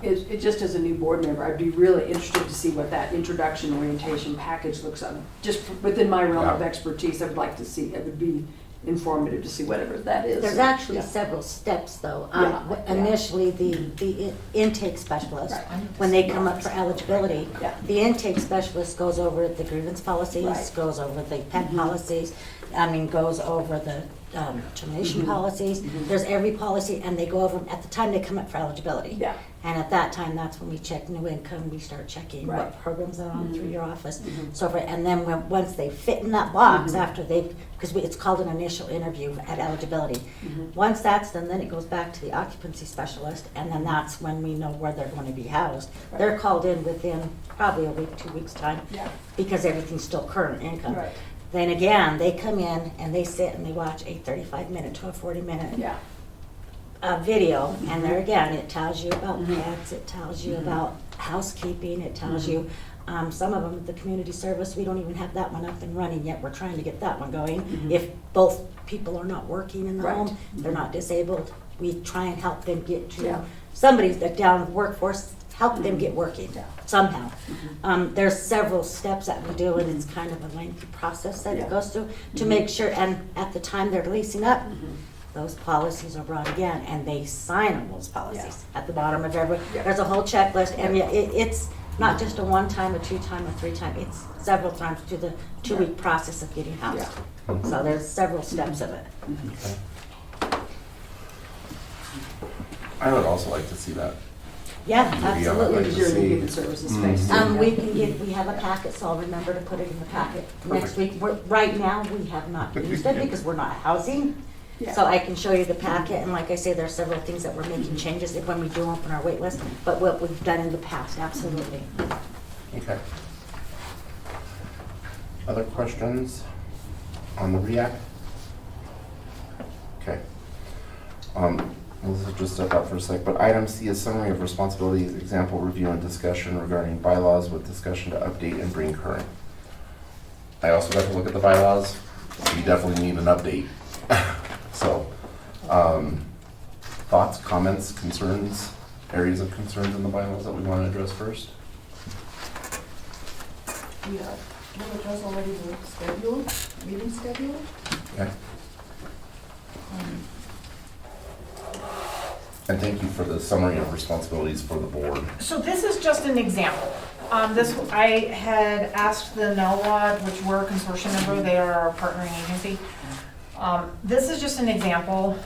It just as a new board member, I'd be really interested to see what that introduction orientation package looks like. Just within my realm of Yeah. expertise, I would like to see, it would be informative to see whatever that is. There's actually Yeah. several steps though. Yeah, yeah. Initially, the intake specialist, Right. when they come up for eligibility, Yeah. the intake specialist goes over the grievance policies, Right. goes over the pet policies, goes over the termination policies. There's every policy, and they go over them at the time they come up for eligibility. Yeah. And at that time, that's when we check new income, we start checking what Right. programs are on through your office. So, and then once they fit in that box, after they've, because it's called an initial interview at eligibility. Once that's done, then it goes back to the occupancy specialist, and then that's when we know where they're going to be housed. Right. They're called in within probably a week, 2 weeks' time, Yeah. because everything's still current income. Right. Then again, they come in and they sit and they watch a 35-minute to a 40-minute Yeah. video, and there again, it tells you about pets, it tells you about housekeeping, it tells you, some of them, the community service, we don't even have that one up and running yet, we're trying to get that one going. If both people are not working in the Right. home, they're not disabled, we try and help them get to, Yeah. somebody's down in the workforce, help them get working Yeah. somehow. There's several steps that we do, and it's kind of a lengthy process that Yeah. it goes through to make sure, and at the time they're leasing up, those policies are brought again, and they sign on those policies at the bottom of every, Yeah. there's a whole checklist, and it's not just a one-time, a two-time, a three-time, it's several times through the 2-week process of getting housed. So there's several steps of it. I would also like to see that. Yeah, Yeah, absolutely. like Because to you're in the see- human services space. Mhm. We have a packet, so I'll remember to put it in the packet next Perfect. week. Right now, we have not used it because we're not housing. Yeah. So I can show you the packet, and like I say, there are several things that we're making changes when we do open our wait list, but what we've done in the past, absolutely. Okay. Other questions on the REACT? Okay. Let's just step out for a sec, but item C is summary of responsibilities, example, review, and discussion regarding bylaws with discussion to update and bring current. I also got to look at the bylaws, so you definitely need an update. So, thoughts, comments, concerns, areas of concerns in the bylaws that we want to address first? Yeah, Robert has already the schedule, meeting schedule. Okay. And thank you for the summary of responsibilities for the board. So this is just an example. I had asked the NELWAD, which we're a consortium member, they are our partnering agency. This is just an example.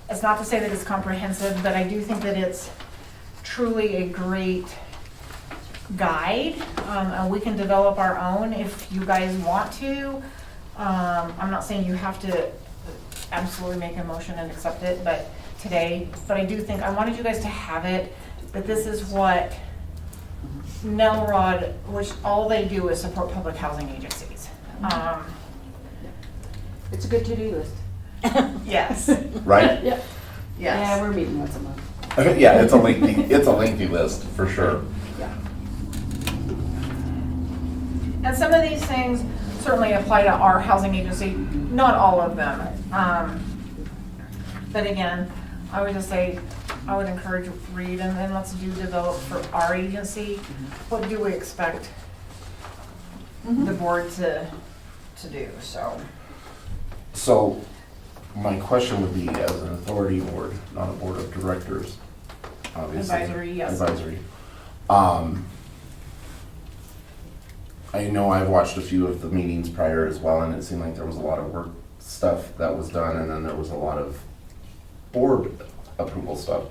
It's not to say that it's comprehensive, but I do think that it's truly a great guide. And we can develop our own if you guys want to. I'm not saying you have to absolutely make a motion and accept it, but I do think, I wanted you guys to have it, that this is what NELROD, which all they do is support public housing agencies. It's a good to-do list. Yes, Right? Yeah. Yeah, yes. we're meeting once a month. Yeah, it's a lengthy list, for sure. Yeah. And some of these things certainly apply to our housing agency, not all of them. But again, I would just say, I would encourage read and then let's develop for our agency. What do we expect the board to do, so. So, my question would be, as an authority board, not a board of directors, obviously. Advisory, yes. Advisory. I know I've watched a few of the meetings prior as well, and it seemed like there was a lot of work stuff that was done, and then there was a lot of board approval stuff.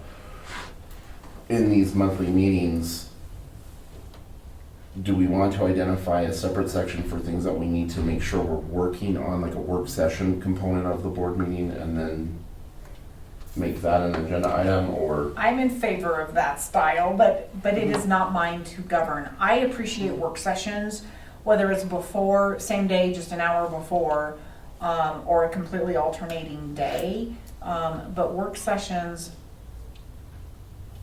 In these monthly meetings, do we want to identify a separate section for things that we need to make sure we're working on, like a work session component of the board meeting, and then make that an agenda item, or? I'm in favor of that style, but it is not mine to govern. I appreciate work sessions, whether it's before, same day, just an hour before, or a completely alternating day. But work sessions,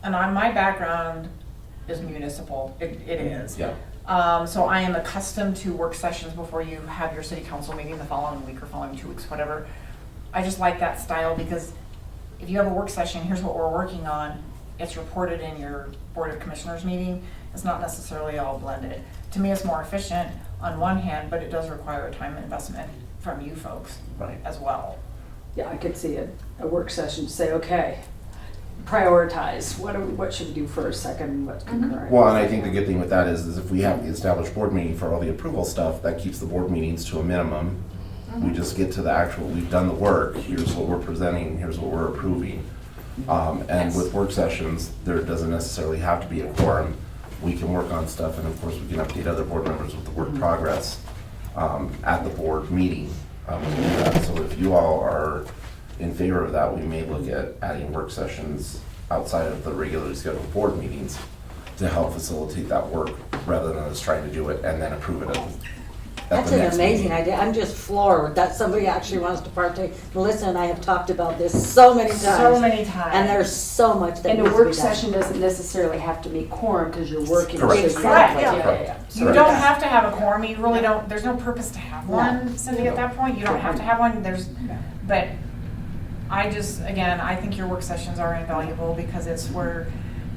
and my background is municipal, it is. Yeah. So I am accustomed to work sessions before you have your city council meeting the following week or following 2 weeks, whatever. I just like that style because if you have a work session, here's what we're working on, it's reported in your Board of Commissioners meeting. It's not necessarily all blended. To me, it's more efficient on one hand, but it does require a time investment from you folks Right. as well. Yeah, I could see a work session to say, okay, prioritize, what should we do first, second, what's concurrent? Well, and I think the good thing with that is if we have the established board meeting for all the approval stuff, that keeps the board meetings to a minimum. We just get to the actual, we've done the work, here's what we're presenting, here's what we're approving. And Yes. with work sessions, there doesn't necessarily have to be a quorum. We can work on stuff, and of course, we can update other board members with the work progress at the board meeting. We can do that. So if you all are in favor of that, we may look at adding work sessions outside of the regularly scheduled board meetings to help facilitate that work, rather than us trying to do it and then approve it at That's the an next amazing meeting. idea. I'm just floored that somebody actually wants to partake. Melissa and I have talked about this so many times. So many times. And there's so much that And needs a to be work done. session doesn't necessarily have to meet quorum because you're working. Correct. so you're- Exactly. Yeah. You Right. don't have to have a quorum, you really don't, there's no purpose to have one, Cindy, at that point, you don't have to have one, but I just, again, I think your work sessions are invaluable because it's where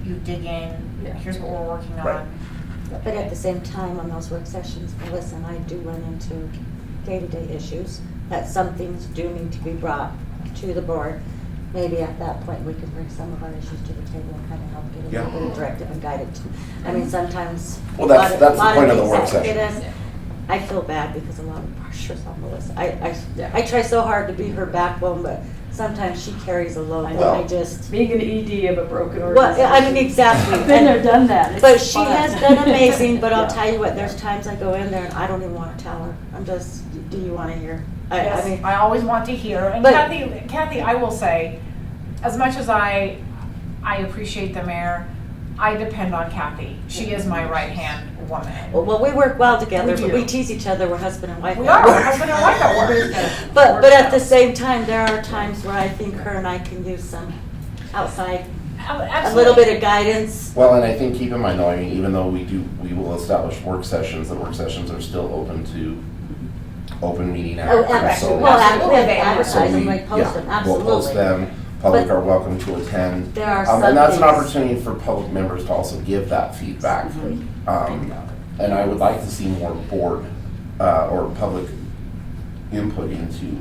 you dig in, Yeah. here's what we're working Right. on. But at the same time, on those work sessions, Melissa and I do run into day-to-day issues, that some things do need to be brought to the board. Maybe at that point, we could bring some of our issues to the table and kind of help get a little Yeah. bit of directive and guidance. I mean, sometimes. Well, that's the lot point of the work things that session. hit us, I feel bad because a lot of pressure's on Melissa. I try so hard to be her backbone, but sometimes she carries a load that I just. Being an ED of a broken Well, organization. I mean, exactly. I've been there, done that. It's But she fun. has done amazing, but I'll Yeah. tell you what, there's times I go in there and I don't even want to tell her. I'm just, do you want to hear? I Yes, mean, I always want to hear. And But- Kathy, I will say, as much as I appreciate the mayor, I depend on Kathy. She is my right-hand woman. well, we work well together, We but do. we tease each other. We're husband and wife. We at are, work. husband and wife at work. But at the same time, there are times where I think her and I can use some outside, a little bit of guidance. Well, and I think, keep in mind though, I mean, even though we will establish work sessions, the work sessions are still open to open meeting Oh, hours. absolutely. So- Well, Absolutely, we they are. advertise so them, we- like post them, yeah, we'll post absolutely. them, public But are welcome to attend. There are some And that's an things- opportunity for public members to also give that feedback. And I would like to see more board, or public input into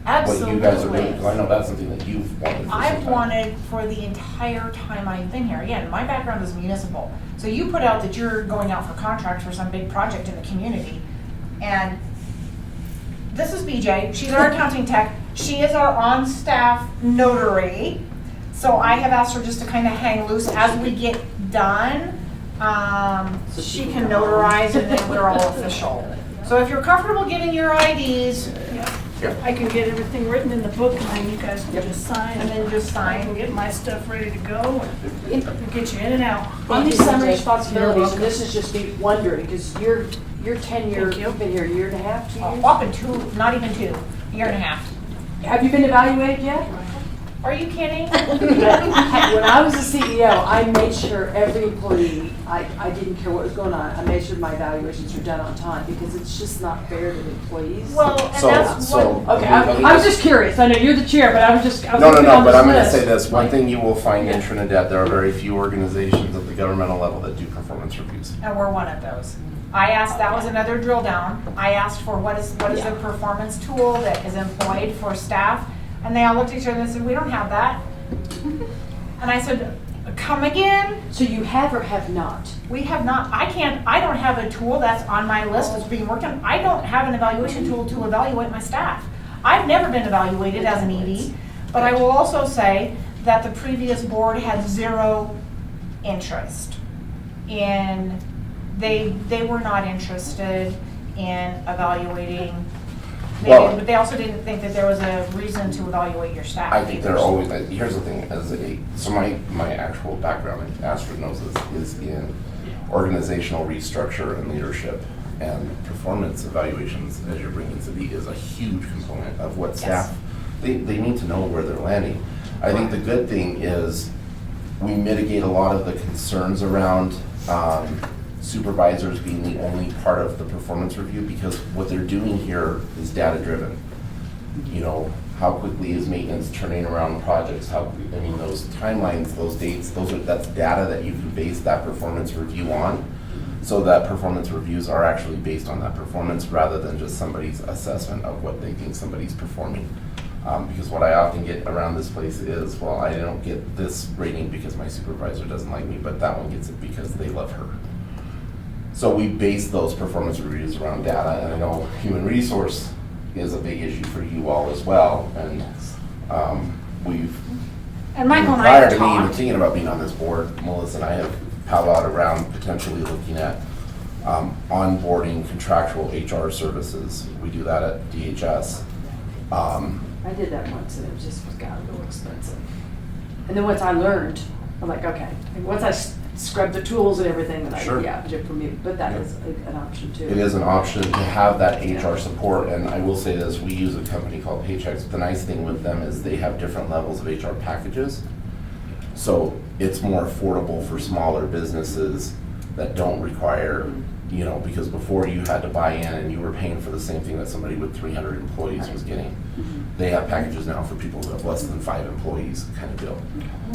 what you guys are doing, because I know that's something that you've wanted for some I've time. wanted for the entire time I've been here. Again, my background is municipal. So you put out that you're going out for contracts for some big project in the community. And this is BJ. She's our accounting tech. She is our on-staff notary. So I have asked her just to kind of hang loose as we get done. So She she can can go notarize and then we're all official. So if you're comfortable giving your IDs, I can get everything written in the book and then you guys can just sign. and then just I can sign. get my stuff ready to go and get you in and out. On these Thank you, summary BJ. responsibilities, and this is just me wondering, because your tenure, Thank you. you've been here a year and a half, 2 years? Whopping two, not even two, year and a half. Have you been evaluated yet? Are you kidding? When I was the CEO, I made sure every employee, I didn't care what was going on, I made sure my evaluations were done on time, because it's just not fair to the employees. Well, and So, that's what, Okay, let me I was just curious, I know you're the chair, but I was No, looking on but this I'm gonna list. say this, one thing you will find in Yeah. Trinidad, there are very few organizations at the governmental level that do performance reviews. and we're one of those. I asked, that was another drill down. I asked for what is the performance tool that is employed for staff? And they all looked at each other and said, we don't have that. And I said, come again? So you have or have not? We have not, I don't have a tool that's on my list that's being worked on. I don't have an evaluation tool to evaluate my staff. I've never been evaluated as an ED, but I will also say that the previous board had zero interest in, they were not interested in evaluating. Well- But they also didn't think that there was a reason to evaluate your staff. I think they're always, here's the thing, so my actual background, and Astrid knows this, is in organizational restructure and leadership. And performance evaluations, as you're bringing to be, is a huge component of what staff, they need to know where they're landing. I think the good thing is we mitigate a lot of the concerns around supervisors being the only part of the performance review, because what they're doing here is data-driven. You know, how quickly is maintenance turning around projects? Those timelines, those dates, that's data that you can base that performance review on. So that performance reviews are actually based on that performance rather than just somebody's assessment of what they think somebody's performing. Because what I often get around this place is, well, I don't get this rating because my supervisor doesn't like me, but that one gets it because they love her. So we base those performance reviews around data, and I know human resource is a big issue for you all as well. And we've, And Michael and I prior have to me even talked. thinking about being on this board, Melissa and I have powwowed around potentially looking at onboarding contractual HR services. We do that at DHS. I did that once and it was just, got a little expensive. And then once I learned, I'm like, okay, and once I scrubbed the tools and everything, then Sure. but that is an option too. It is an option to have that HR support, and I will say this, we use a company called Paychecks. The nice thing with them is they have different levels of HR packages. So it's more affordable for smaller businesses that don't require, because before you had to buy in and you were paying for the same thing that somebody with 300 employees was getting. They have packages now for people who have less than 5 employees kind of deal.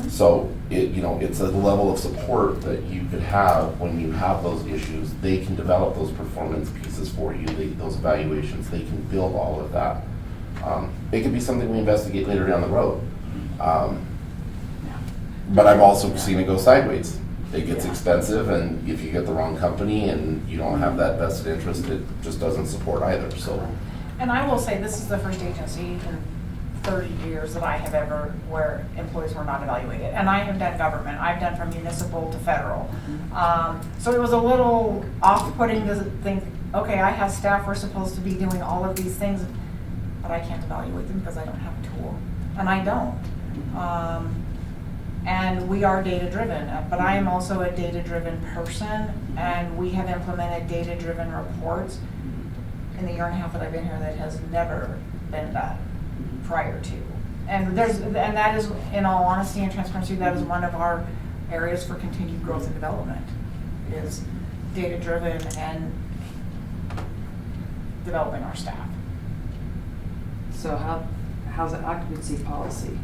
So it's a level of support that you could have when you have those issues. They can develop those performance pieces for you, those evaluations, they can build all of that. It could be something we investigate later down the road. But I've also seen it go sideways. it gets expensive, and if you get the wrong company and you don't have that vested interest, it just doesn't support either, so. And I will say, this is the first agency in 30 years that I have ever, where employees were not evaluated. And I have done government, I've done from municipal to federal. So it was a little off-putting to think, okay, I have staff, we're supposed to be doing all of these things, but I can't evaluate them because I don't have a tool. And I don't. And we are data-driven, but I am also a data-driven person, and we have implemented data-driven reports in the year and a half that I've been here that has never been done prior to. And that is, in all honesty and transparency, that is one of our areas for continued growth and development, is data-driven and developing our staff. So how's an occupancy policy?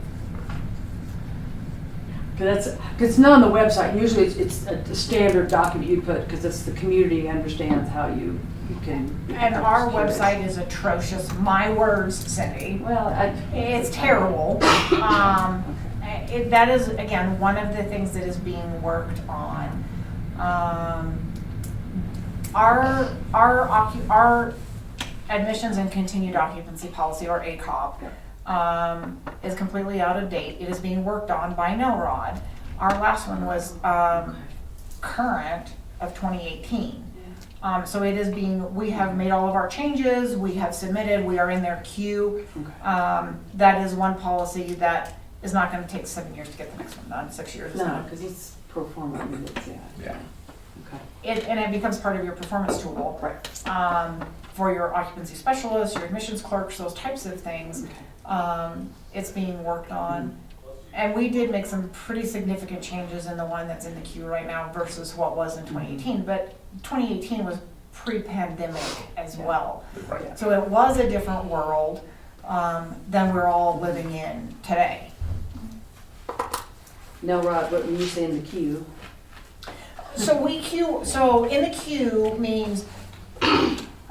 Because it's not on the website. Usually it's a standard document you put, because it's the community understands how you can. And our website is atrocious. My words, Cindy. Well, It's terrible. That is, again, one of the things that is being worked on. Our admissions and continued occupancy policy, or ACOP, is completely out of date. It is being worked on by NELROD. Our last one was current of 2018. So it is we have made all of our changes, we have submitted, we are in their queue. That is one policy that is not going to take 7 years to get the next one done, 6 years. No, because it's pro forma units, Yeah. Okay. And it becomes part of your performance tool. Right. For your occupancy specialists, your admissions clerks, those types of things. It's being worked on. And we did make some pretty significant changes in the one that's in the queue right now versus what was in 2018. But 2018 was pre-pandemic as well. Right. So it was a different world than we're all living in today. No, Rod, what when you say in the queue? So in the queue means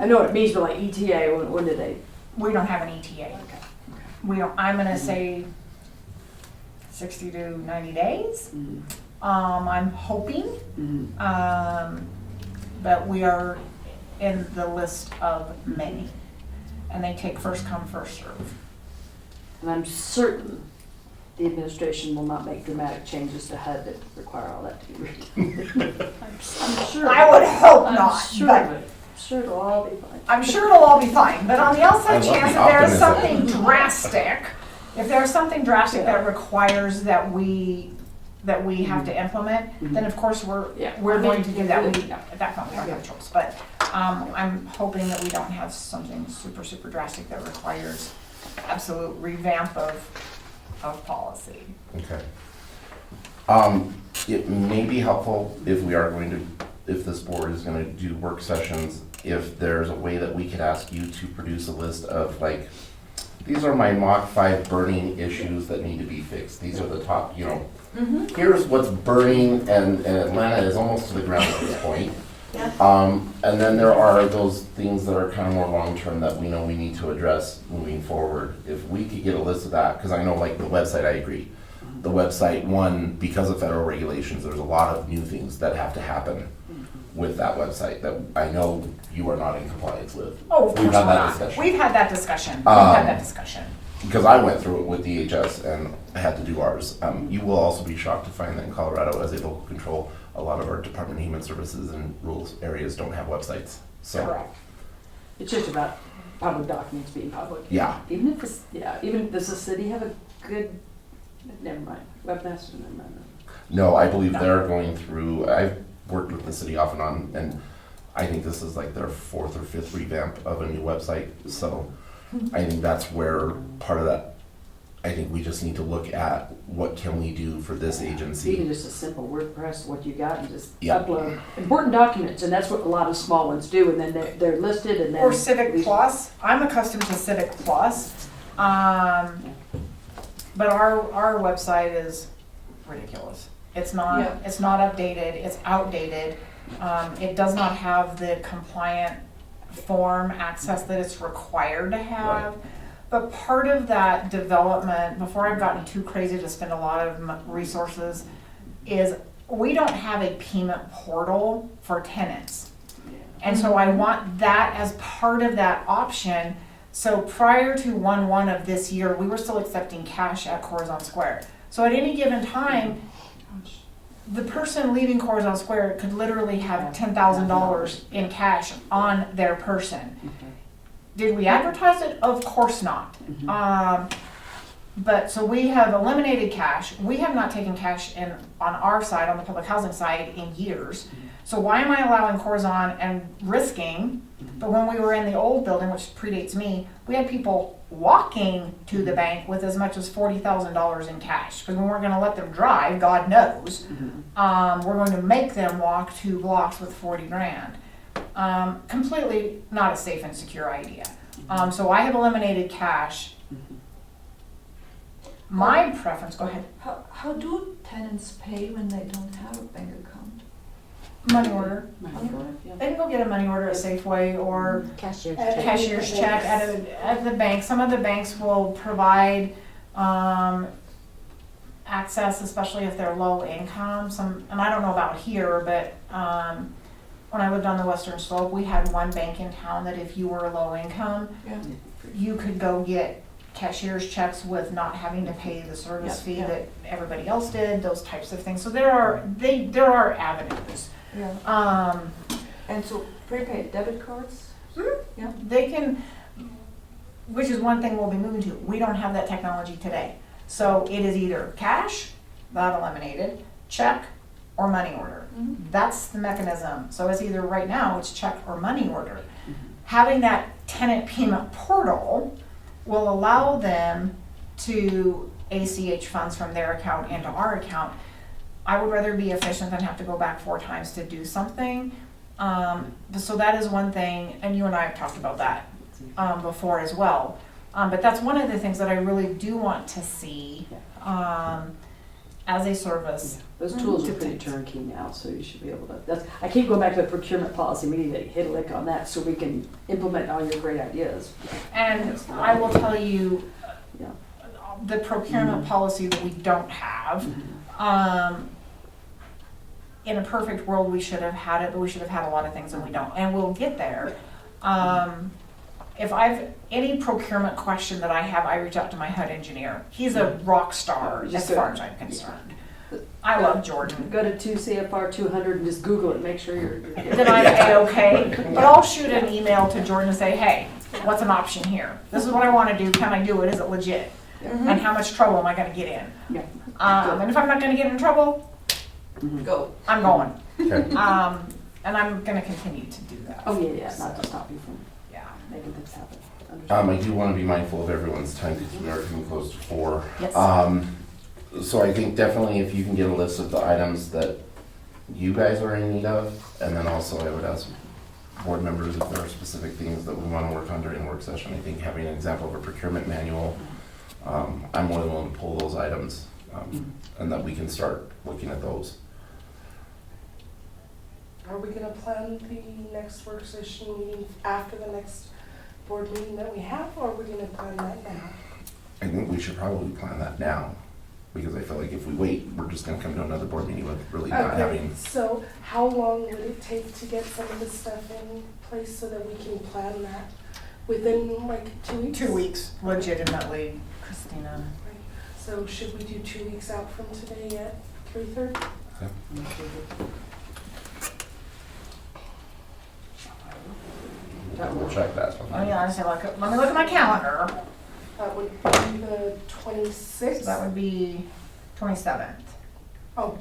I know what it means, but like ETA, when did they? we don't have an ETA. We don't, I'm gonna say 60 to 90 days. I'm hoping, but we are in the list of many. And they take first come, first serve. And I'm certain the administration will not make dramatic changes to HUD that require all that to be read. I'm sure. I would hope I'm not, sure, but sure it'll all be fine. I'm sure it'll all be fine. But on the outside I love chance the that there is optimism. something drastic, if there's something drastic that requires that we have to implement, then of course we're going to do that. At that point, we don't have a choice. But I'm hoping that we don't have something super, super drastic that requires absolute revamp of policy. Okay. It may be helpful if this board is gonna do work sessions, if there's a way that we could ask you to produce a list of, like, these are my Mach 5 burning issues that need to be fixed. These are the top, here's what's burning, and Atlanta is almost to the ground at this point. And then there are those things that are kind of more long-term that we know we need to address moving forward. If we could get a list of that, because I know, like, the website, I agree. The website, one, because of federal regulations, there's a lot of new things that have to happen with that website that I know you are not in compliance with. Oh, of course We've had we're that not. discussion. We've had that discussion. Because I went through it with DHS and I had to do ours. You will also be shocked to find that in Colorado, as a local control, a lot of our Department of Human Services and rural areas don't have websites. So, Correct. It's just about public documents being public. yeah. Even does the city have a good, never mind, webmaster, never mind. No, I believe they're going through, I've worked with the city off and on, and I think this is like their 4th or 5th revamp of a new website. So I think that's where part of that, I think we just need to look at what can we do for this agency. Even just a simple WordPress, what you got, and just Yeah. upload important documents, and that's what a lot of small ones do, and then they're listed, and then. Or Civic Plus. I'm accustomed to Civic Plus. But our website is ridiculous. It's not updated, it's outdated. It does not have the compliant form access that it's required to have. Right. But part of that development, before I've gotten too crazy to spend a lot of resources, is we don't have a payment portal for tenants. And so I want that as part of that option. So prior to 1/1 of this year, we were still accepting cash at Corazon Square. So at any given time, the person leaving Corazon Square could literally have $10,000 in cash on their person. Did we advertise it? Of course not. But so we have eliminated cash. We have not taken cash in on our side, on the public housing side, in years. So why am I allowing Corazon and risking? But when we were in the old building, which predates me, we had people walking to the bank with as much as $40,000 in cash because we weren't going to let them drive. God knows, we're going to make them walk 2 blocks with 40 grand. Completely not a safe and secure idea. So I have eliminated cash. My preference, go ahead. How do tenants pay when they don't have a bank account? Money order. Money order? They can go get a money order at Safeway or Cashier's At check. cashier's check at the bank. Some of the banks will provide access, especially if they're low income. And I don't know about here, but when I lived on the Western Slope, we had one bank in town that if you were low income, Yeah. you could go get cashier's checks with not having to pay the service fee that everybody else did, those types of things. So there are avenues. Yeah. And so prepaid debit cards? Yeah. They can, which is one thing we'll be moving to. We don't have that technology today. So it is either cash, that eliminated, check, or money order. That's the mechanism. So it's either right now it's check or money order. Having that tenant payment portal will allow them to ACH funds from their account into our account. I would rather be efficient than have to go back 4 times to do something. So that is one thing, and you and I have talked about that before as well. But that's one of the things that I really do want to see as a service. Those tools are pretty turnkey now, so you should be able to, I keep going back to the procurement policy, we need to hit a lick on that so we can implement all your great ideas. And I will tell you, Yeah. the procurement policy that we don't have, in a perfect world, we should have had it, but we should have had a lot of things that we don't, and we'll get there. If I've any procurement question that I have, I reach out to my HUD engineer. He's a rock star as far as I'm concerned. I love Jordan. Go to 2 CFR 200 and just Google it, make sure you're Then I'm A-okay, but I'll shoot an email to Jordan and say, hey, what's an option here? This is what I want to do. Can I do it? Is it legit? And how much trouble am I going to get in? Yeah. And if I'm not going to get in trouble, Go. I'm going. Okay. And I'm going to continue to do that. Oh, yeah, not to stop you from Yeah. making things happen. I do want to be mindful of everyone's time because we are coming close to 4. Yes. So I think definitely if you can get a list of the items that you guys are in need of, and then also I would ask board members if there are specific things that we want to work on during the work session. I think having an example of a procurement manual, I'm more than willing to pull those items, and that we can start looking at those. Are we gonna plan the next work session meeting after the next board meeting that we have, or are we gonna plan that now? I think we should probably plan that now, because I feel like if we wait, we're just gonna come to another board meeting with really not having. So how long would it take to get some of this stuff in place so that we can plan that within like 2 weeks? 2 weeks, legitimately, Christina. So should we do 2 weeks out from today at 3:30? We'll check that. Let me look at my calendar. That would be the 26th. So that would be 27th. Oh,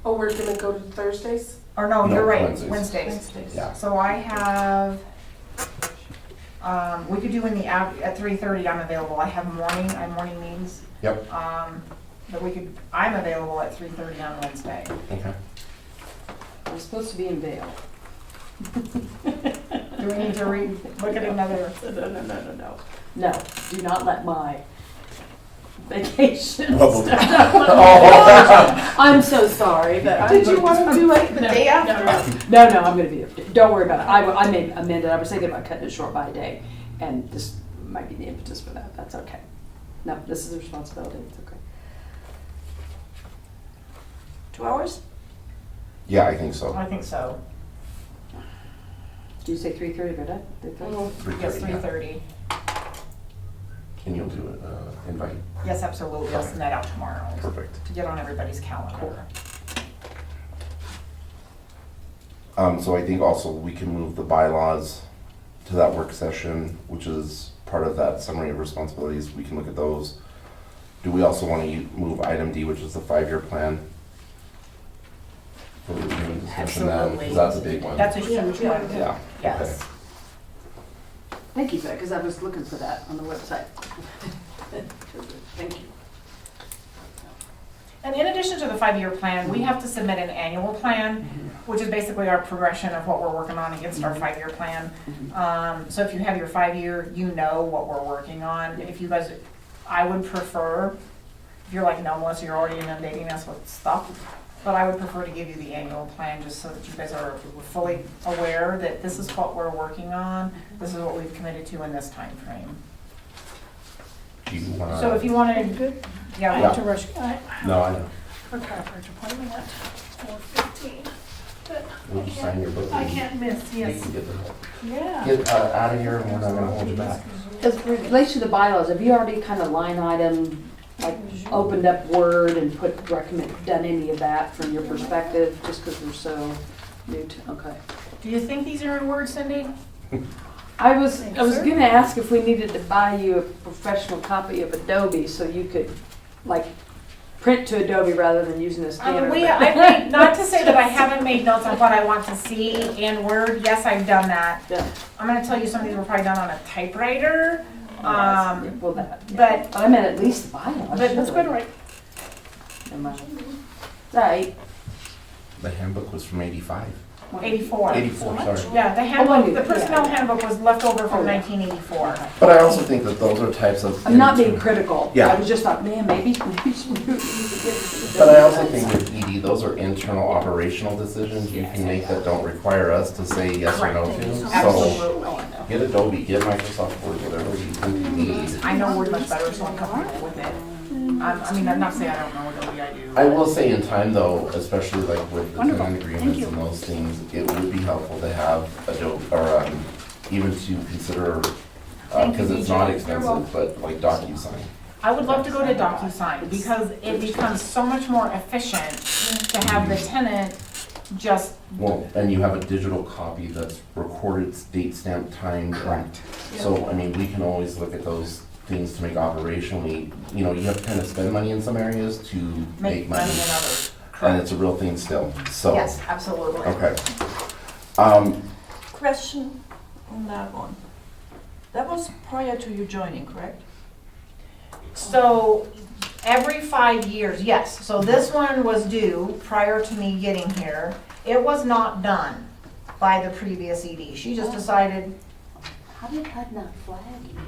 we're gonna go to Thursdays? Or no, No, you're right, Wednesdays. Wednesdays. Yeah. So I have, we could do at 3:30, I'm available. I have morning meetings. Yep. But I'm available at 3:30 on Wednesday. Okay. I'm supposed to be in Vail. Do we need to look at another? No. No, do not let my vacation Oh. stuff. I'm so sorry, but Did you want to do it the day after? No, I'm gonna be, don't worry about it. I may amend it. I was thinking about cutting it short by a day, and this might be the impetus for that. That's okay. No, this is a responsibility. It's okay. 2 hours? Yeah, I think so. I think so. Did you say 3:30, Brenda? 3:30? Yes, 3:30, yeah. 3:30. And you'll do it, invite? Yes, absolutely. I'll send that out tomorrow Perfect. to get on everybody's calendar. So I think also we can move the bylaws to that work session, which is part of that summary of responsibilities. We can look at those. Do we also want to move item D, which is the 5-year plan? For the beginning discussion then, Absolutely. because that's a big one. That's a huge one. Yeah. Yes. Thank you for that, because I was looking for that on the website. Thank you. And in addition to the 5-year plan, we have to submit an annual plan, which is basically our progression of what we're working on against our 5-year plan. So if you have your 5-year, you know what we're working on. If you guys, I would prefer, if you're like, no, Melissa, you're already inundating us with stuff, but I would prefer to give you the annual plan just so that you guys are fully aware that this is what we're working on, this is what we've committed to in this time frame. Do you want So if you want to, Good. I yeah, have to rush. I No, I know. have a chiropractor appointment at 4:15. But We'll just sign your book. I can't miss, You yes. can get Yeah. out of here and we're not gonna hold you back. As it relates to the bylaws, have you already kind of line item, like opened up Word and done any of that from your perspective, just because we're so new to, okay. do you think these are in Word, Cindy? I was gonna ask if we needed to buy you a professional copy of Adobe so you could, like, print to Adobe rather than using a scanner. I've made, not to say that I haven't made notes on what I want to see in Word, yes, I've done that. Yeah. I'm gonna tell you some of these were probably done on a typewriter, Well, that, yeah. but, But I meant at least the bylaws. but that's good, right? Never mind. Right. The handbook was from 85. 84. 84, sorry. Yeah, the Oh, handbook, the yeah. personnel handbook was left over Oh, from yeah. 1984. But I also think that those are types of. I'm not being critical. Yeah. I was just thought, man, maybe we should move these. But I also think with ED, those are internal operational decisions you can make that don't require us to say yes or no to. So Absolutely. get Adobe, get Microsoft Word, whatever you think you need. I know Word much better, so I'm comfortable with it. I mean, I'm not saying I don't know Adobe, I do. I will say in time though, especially like with the tenant agreements and those things, it would be helpful to have Adobe, or even to consider, Thank you, because it's DJ. not You're expensive, but like DocuSign. I would love to go to DocuSign because it becomes so much more efficient to have the tenant just, Well, and you have a digital copy that's recorded, date stamped, timed. Correct. So, I mean, we can always look at those things to make operationally, you know, you have to kind of spend money in some areas to make money in others. And it's a real thing still, so. Yes, absolutely. Okay. Question on that one. That was prior to you joining, correct? So every 5 years, yes. So this one was due prior to me getting here. It was not done by the previous ED. She just decided, How did HUD not flag you?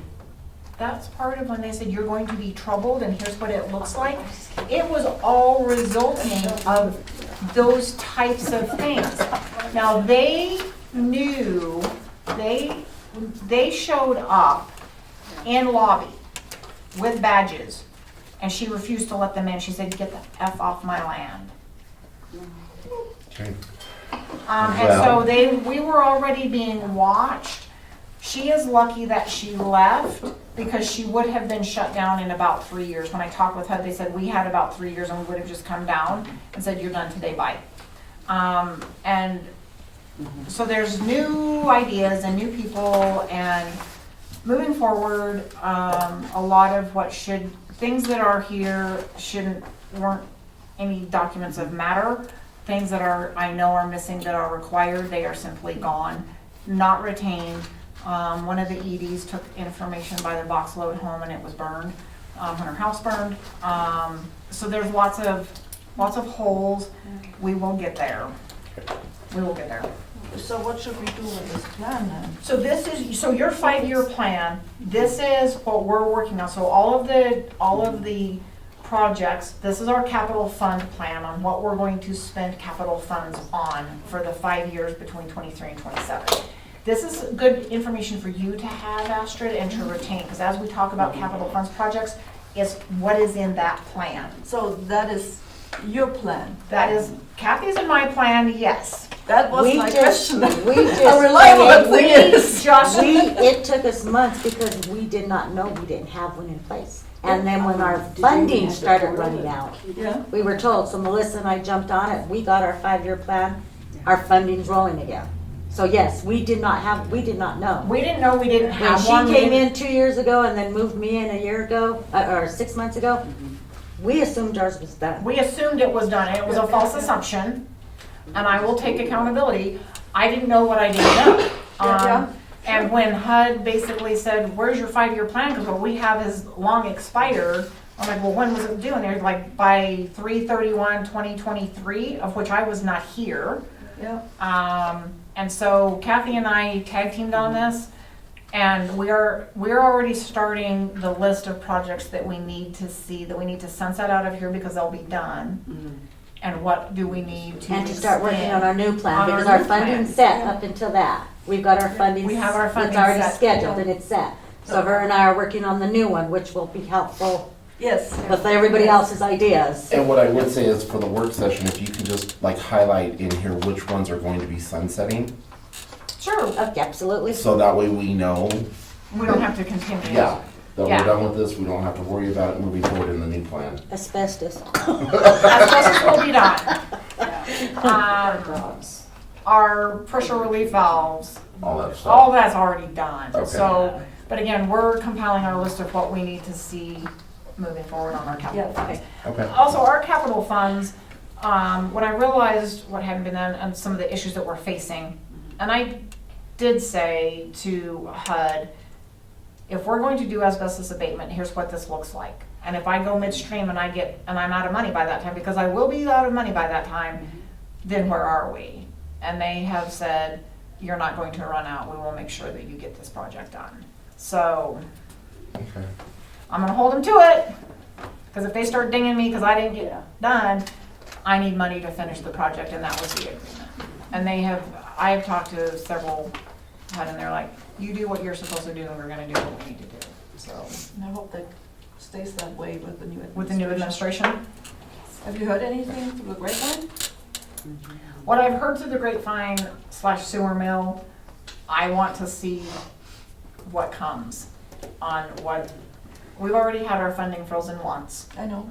that's part of when they said you're going to be troubled and here's what it looks like. It was all resulting of those types of things. Now, they knew, they showed up in lobby with badges and she refused to let them in. She said, get the F off my land. Okay. And so we were already being watched. She is lucky that she left because she would have been shut down in about 3 years. When I talked with her, they said we had about 3 years and we would have just come down and said, you're done today, bye. And so there's new ideas and new people and moving forward, a lot of things that are here weren't any documents of matter. Things that I know are missing that are required, they are simply gone, not retained. One of the EDs took information by the box load home and it was burned, when her house burned. So there's lots of holes. We will get there. We will get there. So what should we do with this plan then? So your 5-year plan, this is what we're working on. So all of the projects, this is our capital fund plan on what we're going to spend capital funds on for the 5 years between 23 and 27. This is good information for you to have, Astrid, and to retain, because as we talk about capital funds projects, it's what is in that plan. So that is Your plan. That is Kathy's and my plan, yes. That was We my just, question. we just. How reliable that thing is. It took us months because we did not know we didn't have one in place. And then when our funding started running out, Yeah. we were told, so Melissa and I jumped on it, we got our 5-year plan, our funding's rolling again. So yes, we did not know. We didn't know we didn't When have she one. came in 2 years ago and then moved me in a year ago, or 6 months ago, we assumed ours was done. We assumed it was done, and it was a false assumption, and I will take accountability. I didn't know what I didn't know. Yeah. And when HUD basically said, where's your 5-year plan, because what we have is long expired, I'm like, well, when was it due? And they're like, by 3/31/2023, of which I was not here. Yeah. And so Kathy and I tag teamed on this, and we're already starting the list of projects that we need to see, that we need to sunset out of here because they'll be done. And what do we need to And to start working on our new plan, On our because our new plan. funding's set up until that. We've got our funding. We have our funding It's already set. scheduled and it's set. So her and I are working on the new one, which will be helpful Yes. with everybody else's ideas. And what I would say is for the work session, if you can just like highlight in here which ones are going to be sunsetting, Sure. Okay, absolutely. so that way we know, We don't have to continue. yeah, that Yeah. we're done with this, we don't have to worry about it moving forward in the new plan. Asbestos. Asbestos will be done. Our pressure relief valves, All that stuff. all that's already done. Okay. So, but again, we're compiling our list of what we need to see moving forward on our capital Yeah. funds. Okay. Also, our capital funds, when I realized what hadn't been done and some of the issues that we're facing, and I did say to HUD, if we're going to do asbestos abatement, here's what this looks like. And if I go midstream and I'm out of money by that time, because I will be out of money by that time, then where are we? And they have said, you're not going to run out. We will make sure that you get this project done. So Okay. I'm gonna hold them to it, because if they start dinging me because I didn't get it done, I need money to finish the project, and that was the agreement. And I have talked to several HUD, and they're like, you do what you're supposed to do, and we're gonna do what we need to do. So, And I hope that stays that way with the new administration. with the new administration. Have you heard anything through the grapevine? What I've heard through the grapevine / sewer mill, I want to see what comes on what, we've already had our funding frozen once. I know.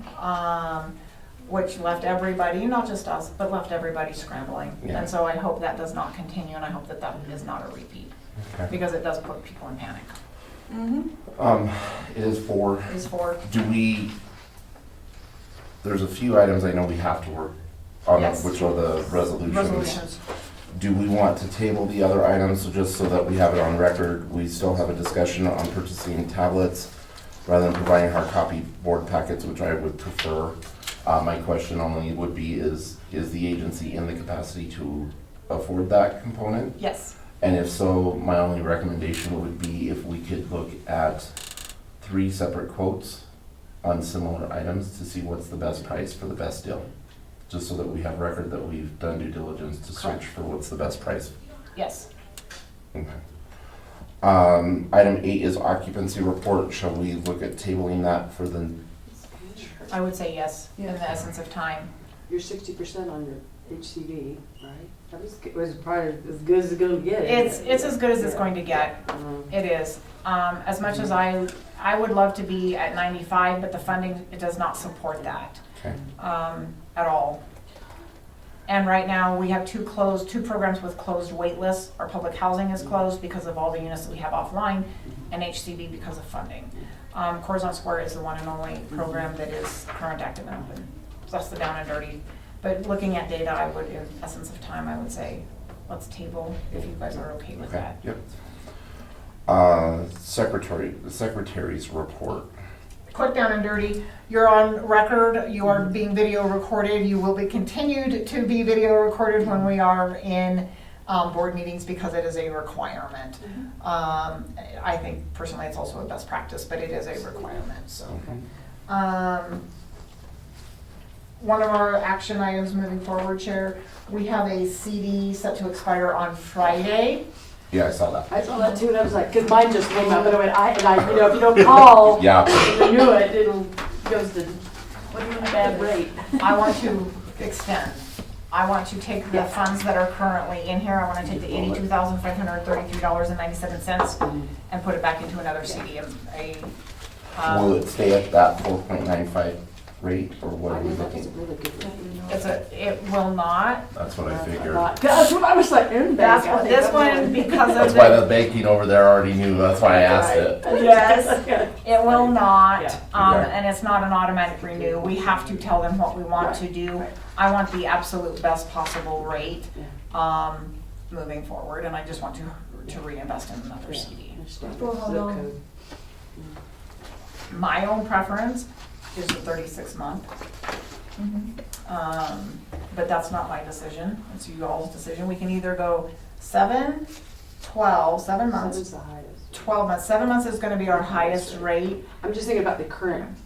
Which left everybody, not just us, but left everybody scrambling. Yeah. And so I hope that does not continue, and I hope that that is not a repeat, Okay. because it does put people in panic. It is for, Is for, there's a few items I know we have to work on, Yes. which are the resolutions. resolutions. Do we want to table the other items, so just so that we have it on record? We still have a discussion on purchasing tablets rather than providing hard copy board packets, which I would prefer. My question only would be, is the agency in the capacity to afford that component? Yes, And if so, my only recommendation would be if we could look at 3 separate quotes on similar items to see what's the best price for the best deal. Just so that we have record that we've done due diligence to search for what's the best price. yes. Okay. Item 8 is occupancy report. Shall we look at tabling that for the, I would say yes, in Yeah. the essence of time. You're 60% on your HCV, right? That was probably as good as it's gonna get. isn't It's as good as it's going to get. it? It is. As much as I would love to be at 95, but the funding, it does not support that. okay, At all. And right now, we have two programs with closed wait lists. Our public housing is closed because of all the units that we have offline, and HCB because of funding. Corazon Square is the one and only program that is current, active, and open. So that's the down and dirty. But looking at data, I would, in essence of time, I would say, let's table if you guys are okay with okay, that. yep. The secretary's report. Quick down and dirty, you're on record, you are being video recorded, you will be continued to be video recorded when we are in board meetings because it is a requirement. I think personally it's also a best practice, but it is a requirement, so. One of our action items moving forward, Chair, we have a CD set to expire on Friday. Yeah, I saw that. I saw that too, and I was like, because mine just came up, and I went, if you don't call, Yeah, and renew it, goes to What do you want to Bad do? rate. I want to extend. I want to take the Yeah. funds that are currently in here, I want to take the $82,533.97 and put it back into another CD. Will it stay at that 4.95 rate, or what are we looking? It will not. That's what I figured. That's what I was like, That's what, this one, because That's of why the, the banking over there already knew, that's why I asked it. yes, it will not. Yeah. Okay. And it's not an automatic renew. We have to tell them what we want to do. I want the absolute best possible rate, moving forward, and I just want to reinvest in another CD. For how long? My own preference is the 36 month. But that's not my decision, it's you all's decision. We can either go 7, 12, 7 months, Seven's the highest. 12 months. 7 months is gonna be our highest rate. I'm just thinking about the current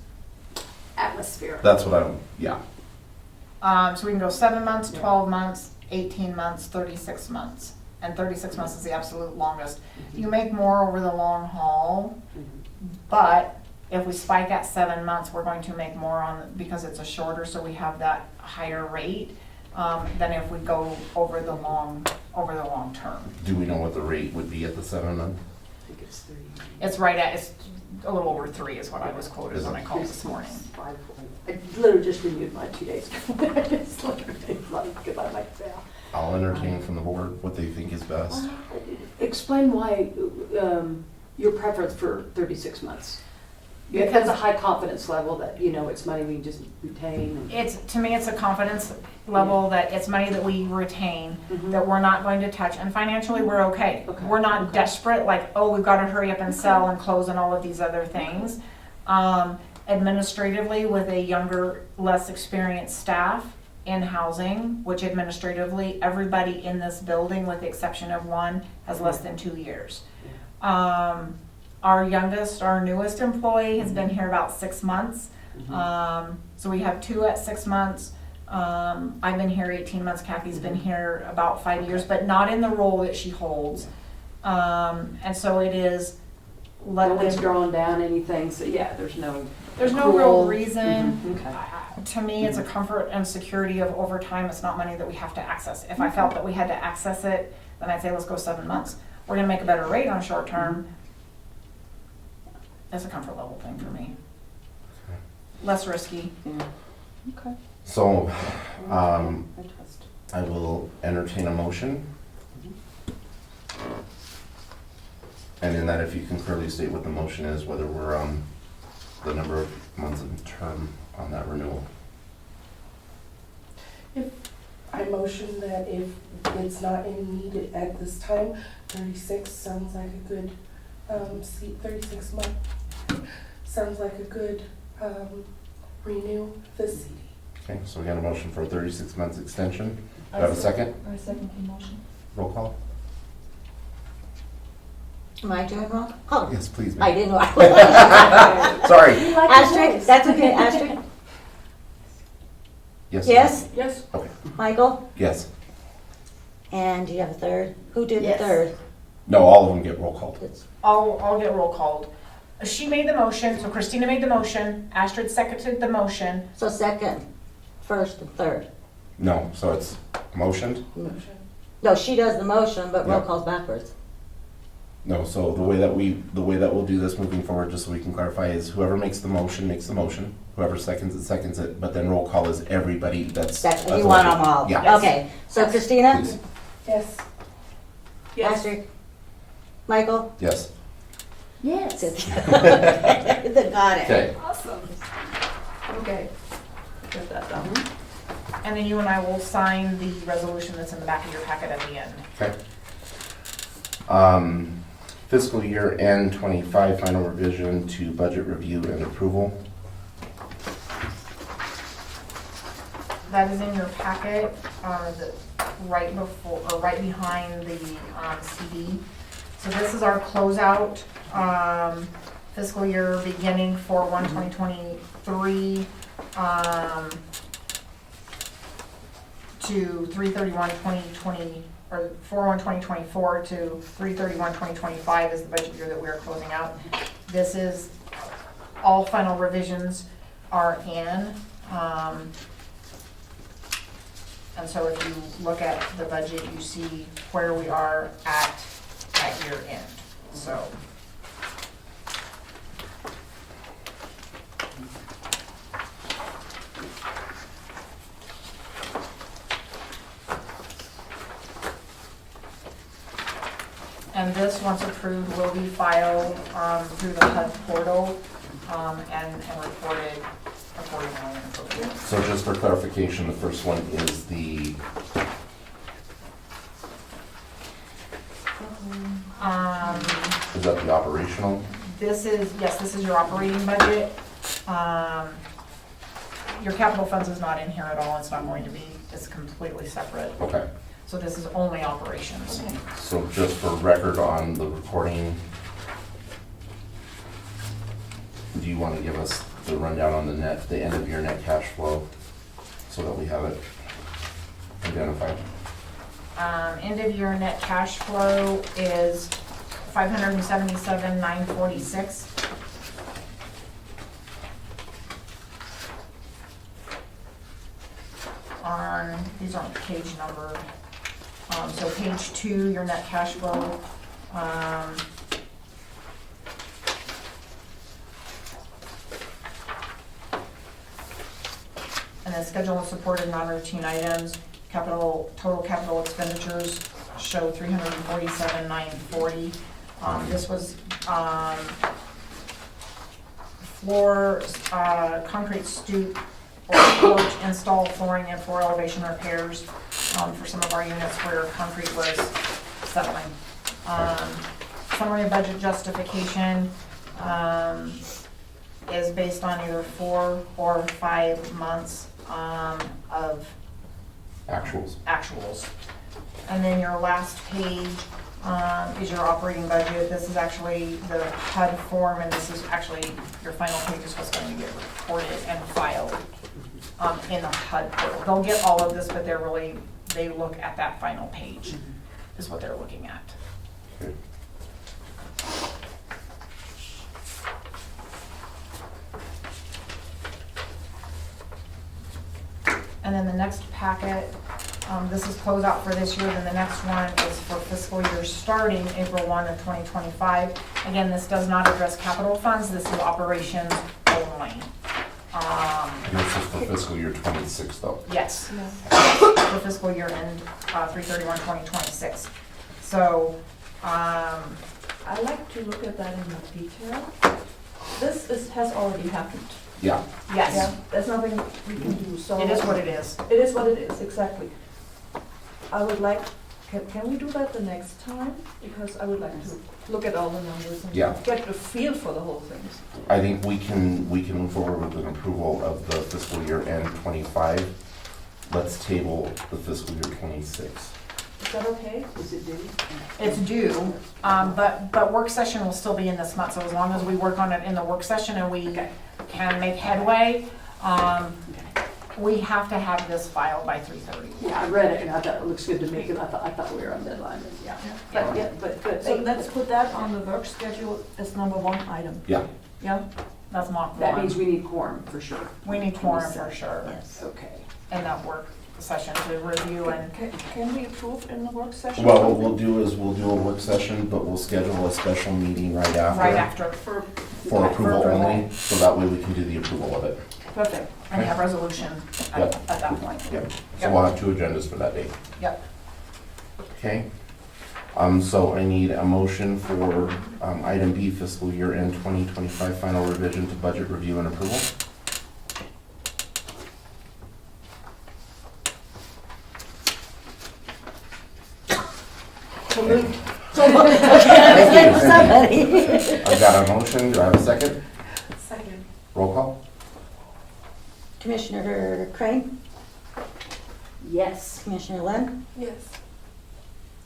atmosphere. That's what I'm, yeah. So we can go 7 months, 12 months, 18 months, 36 months. And 36 months is the absolute longest. You make more over the long haul, but if we spike at 7 months, we're going to make more on, because it's a shorter, so we have that higher rate, than if we go over the long term. Do we know what the rate would be at the 7 month? I think it's 3. It's right at, it's a little over 3 is what I was quoted when I called this morning. I literally just renewed mine 2 days ago. It's literally like, because I'm like, yeah. I'll entertain from the board what they think is best. Explain why your preference for 36 months. Because a high confidence level that, you know, it's money we just retain. And To me, it's a confidence level that it's money that we retain, that we're not going to touch, and financially, we're okay. Okay. We're not desperate, like, oh, we've got to hurry up and sell and close and all of these other things. Administratively, with a younger, less experienced staff in housing, which administratively, everybody in this building, with the exception of one, has less than 2 years. Our youngest, our newest employee has been here about 6 months. So we have 2 at 6 months. I've been here 18 months. Kathy's been here about 5 years, but not in the role that she holds. And so it is. no one's drawn down anything, so yeah, there's no real rule. reason. Okay. To me, it's a comfort and security of over time. It's not money that we have to access. If I felt that we had to access it, then I'd say let's go 7 months. We're gonna make a better rate on short term. It's a comfort level thing for me. Less risky. Okay. So, I trust. I will entertain a motion. And in that, if you can clearly state what the motion is, whether we're the number of months of term on that renewal. I motion that if it's not in need at this time, 36 sounds like a good, 36 month sounds like a good renew the CD. Okay, so we got a motion for a 36 months extension. Do I have a second? I second the motion. Roll call? Am I doing wrong? Oh, Yes, please. I ma'am. didn't know. Sorry. Astrid, that's okay, Astrid? Yes. Yes? Yes. Okay. Michael? Yes. And do you have a third? Who did the Yes. third? No, all of them get roll called. It's- I'll get roll called. She made the motion, so Christina made the motion, Astrid seconded the motion. So second, first, and third. No, so it's motioned? Motion. No, she does the motion, but roll Yeah. calls backwards. No, so the way that we'll do this moving forward, just so we can clarify, is whoever makes the motion, whoever seconds it, but then roll call is everybody that's. That's, you want them all? Yeah. Okay, so Christina? Please. Yes. Astrid? Michael? Yes. Yes. Then got it. Okay. Awesome. Okay. Get that done. And then you and I will sign the resolution that's in the back of your packet at the end. Okay. Fiscal year end 25 final revision to budget review and approval. That is in your packet, right before, or right behind the CD. So this is our closeout, fiscal year beginning for 1/2023, to 3/31/2020, or 4/1/2024 to 3/31/2025 is the budget year that we are closing out. This is, all final revisions are in. And so if you look at the budget, you see where we are at year end, so. And this, once approved, will be filed through the HUD portal and reported accordingly and appropriately. So just for clarification, the first one is the, is that the operational? This is, yes, this is your operating budget. Your capital funds is not in here at all, it's not going to be, it's completely separate. Okay, So this is only operations. so just for record on the recording, do you want to give us the rundown on the end of year net cash flow, so that we have it identified? End of year net cash flow is $577,946. These aren't page numbered. So page 2, your net cash flow. And then schedule and supported non-routine items. Total capital expenditures show $347,940. This was floor, concrete stoop or porch install flooring and floor elevation repairs for some of our units where concrete was settling. Summary of budget justification is based on either 4 or 5 months of actuals. And then your last page is your operating budget. This is actually the HUD form, and this is actually your final page is what's going to get recorded and filed in the HUD portal. They'll get all of this, but they look at that final page is what they're looking at. Okay. And then the next packet, this is closeout for this year, then the next one is for fiscal year starting April 1 of 2025. Again, this does not address capital funds, this is operations only. And this is for fiscal year 26 though? Yes, for fiscal year end 3/31/2026. So, I like to look at that in more detail. This has already happened. Yeah. yes, Yeah, there's nothing we can do, so. it is what it is. It is what it is, exactly. I would like, can we do that the next time? Because I would like to look at all the numbers and Yeah. get a feel for the whole thing. I think we can move forward with an approval of the fiscal year end 25. Let's table the fiscal year 26. Is that okay? Is it due? It's due, but work session will still be in this month, so as long as we work on it in the work session and we can make headway, we have to have this filed by 3:30. Yeah, I read it and I thought it looks good to me, and I thought we were on deadline, and yeah. But good. So let's put that on the work schedule as number 1 item. Yeah. Yeah? That's Mach That means 1. we need quorum for sure. We need quorum for sure Yes. Okay. in that work session to review and, Can we approve in the work session? Well, what we'll do is we'll do a work session, but we'll schedule a special meeting right after. right after, For Okay, approval for approval. only, so that way we can do the approval of it. Perfect. and have resolution Yep. at that point. Yep. So we'll have 2 agendas for that date. Yep. Okay. So I need a motion for item B, fiscal year end 2025 final revision to budget review and approval. Somebody. I've got a motion, do I have a second? Second. Roll call? Commissioner Crane, Yes. Commissioner Lynn, Yes.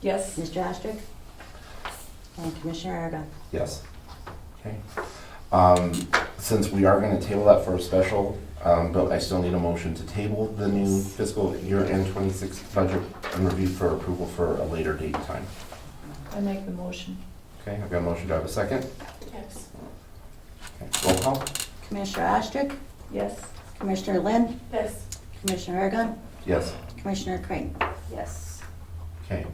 Yes. Mr. Ostrich, and Commissioner Aragon. Yes. Okay. Since we are gonna table that for a special, but I still need a motion to table the new fiscal year end 26 budget and review for approval for a later date and time. I make the motion. Okay, I've got a motion, do I have a second? Yes. Okay. Roll call? Commissioner Ostrich, Yes. Commissioner Lynn, Yes. Commissioner Aragon, Yes. Commissioner Crane. Yes. Okay.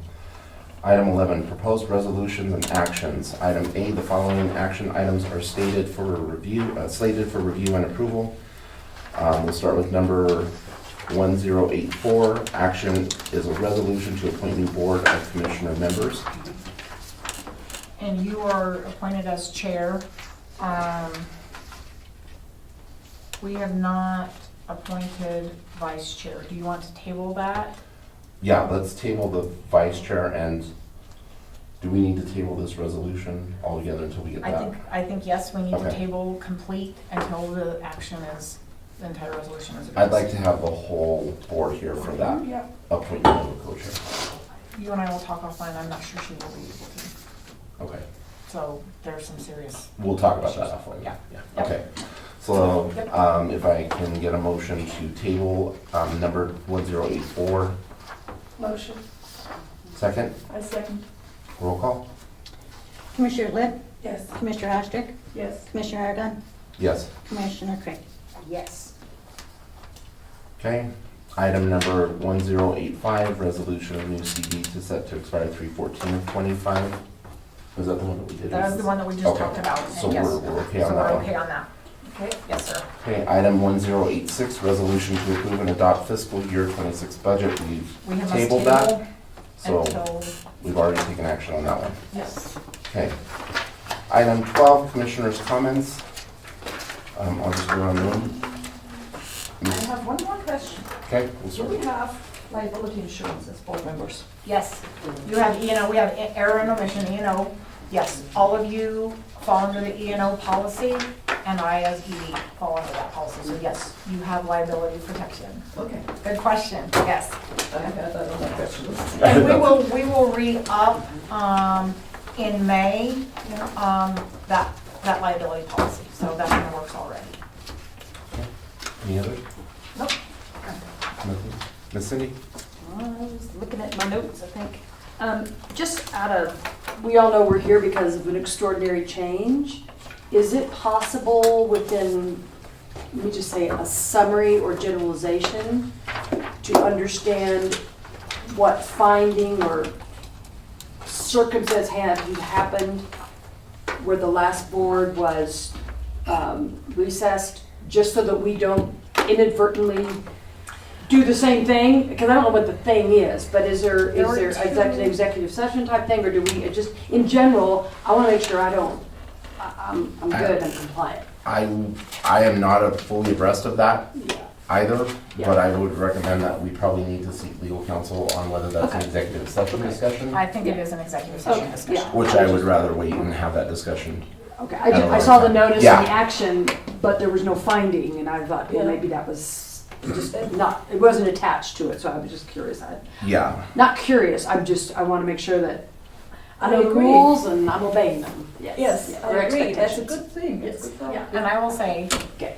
Item 11, proposed resolutions and actions. Item A, the following action items are slated for review and approval. We'll start with number 1084. Action is a resolution to appoint new Board of Commissioner members. And you are appointed as chair. We have not appointed vice chair. Do you want to table that? Yeah, let's table the vice chair, and do we need to table this resolution altogether until we get that? I think yes, we need to Okay. table complete until the entire resolution is. I'd like to have the whole board here for that Yeah. appointment of a co-chair. You and I will talk offline. I'm not sure she will be able to. Okay, So there's some serious. we'll talk about that offline. Yeah. Okay, so if I can get a motion to table number 1084. Motion. Second, I second. roll call? Commissioner Lynn, Yes. Commissioner Ostrich, Yes. Commissioner Aragon, Yes. Commissioner Crane. Yes. Okay. Item number 1085, resolution of new CD to set to expire 3/14/25. Was that the one that we did? That is the one that we just Okay. talked about. So and yes. we're okay So on we're that one? okay on that. Okay, yes, sir. Okay, item 1086, resolution to approve and adopt fiscal year 26 budget. We've We have tabled must that, table so until, we've already taken action on that one. yes. Okay. Item 12, commissioners' comments. I'll just go around the room. I have one more question. Okay, we'll Do start. we have liability insurance as board members? Yes, you have E&O, we have error and omission, E&O. Yes, all of you fall under the E&O policy, and I as ED fall under that policy. So yes, you have liability protection. Okay, Good question, yes. I have that on my questions. And we will re-up, in May, that liability policy. So that's in the works already. Any others? Nope. Nothing? Miss Cindy? I was looking at my notes, I think. Just we all know we're here because of an extraordinary change. Is it possible within, let me just say, a summary or generalization to understand what finding or circumstance have happened where the last board was recessed, just so that we don't inadvertently do the same thing? Because I don't know what the thing is, but is there an executive session type thing, or do we just, in general, I want to make sure I'm good and compliant. I am not fully abreast of that Yeah. either, Yeah. but I would recommend that we probably need to seek legal counsel on whether that's an Okay. executive session Okay. discussion, I think it is an executive session Okay, discussion. yeah. which I would rather wait and have that discussion. Okay, I don't I know. saw the notice Yeah. and the action, but there was no finding, and I thought, well, Yeah. maybe that was just not, it wasn't attached to it, so I was just curious. Yeah, Not curious, I want to make sure that I know the agree. rules and I'm obeying them. Yes, Yeah, I their agree, that's a expectations. good thing. It's Yes. good for Yeah. And I will say, Okay.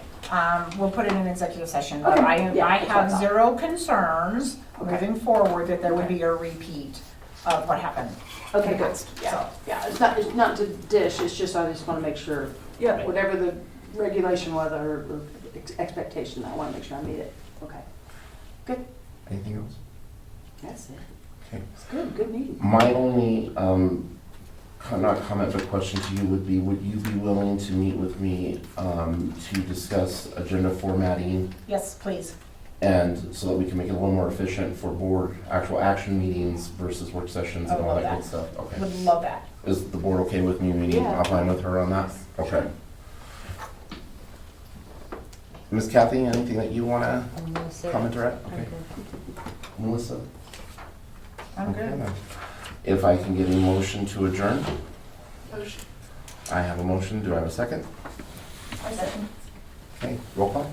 we'll put it in executive session, but Okay, I yeah, that's what I have thought. zero concerns Okay. moving forward that there would be a repeat of what happened. Okay, in the good. past. Yeah, So, yeah, it's not to dish, it's just I just want to make sure, Yeah, whatever the regulation was or expectation, I want to make sure I meet it. Okay. anything else? That's it. Okay. It's good meeting. My only, not comment, but question to you would be, would you be willing to meet with me to discuss agenda formatting, yes, please. and so that we can make it a little more efficient for board actual action meetings versus work sessions I and would all love that that. good stuff? Okay. Would love that. Is the board okay with me meeting Yeah. offline with her on that? Okay. Ms. Kathy, anything that you want to comment or add? Okay. Melissa? I'm Okay, good. then. If I can get a motion to adjourn, Motion. I have a motion. Do I have a second? I second. Okay, roll call.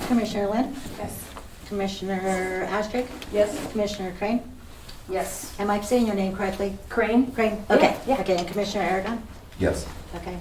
Commissioner Lynn, Yes. Commissioner Ostrich, yes. Commissioner Crane. Yes. Am I saying your name correctly? Crane? Crane? Yeah, Okay, yeah. okay, and Commissioner Aragon? Yes. Okay.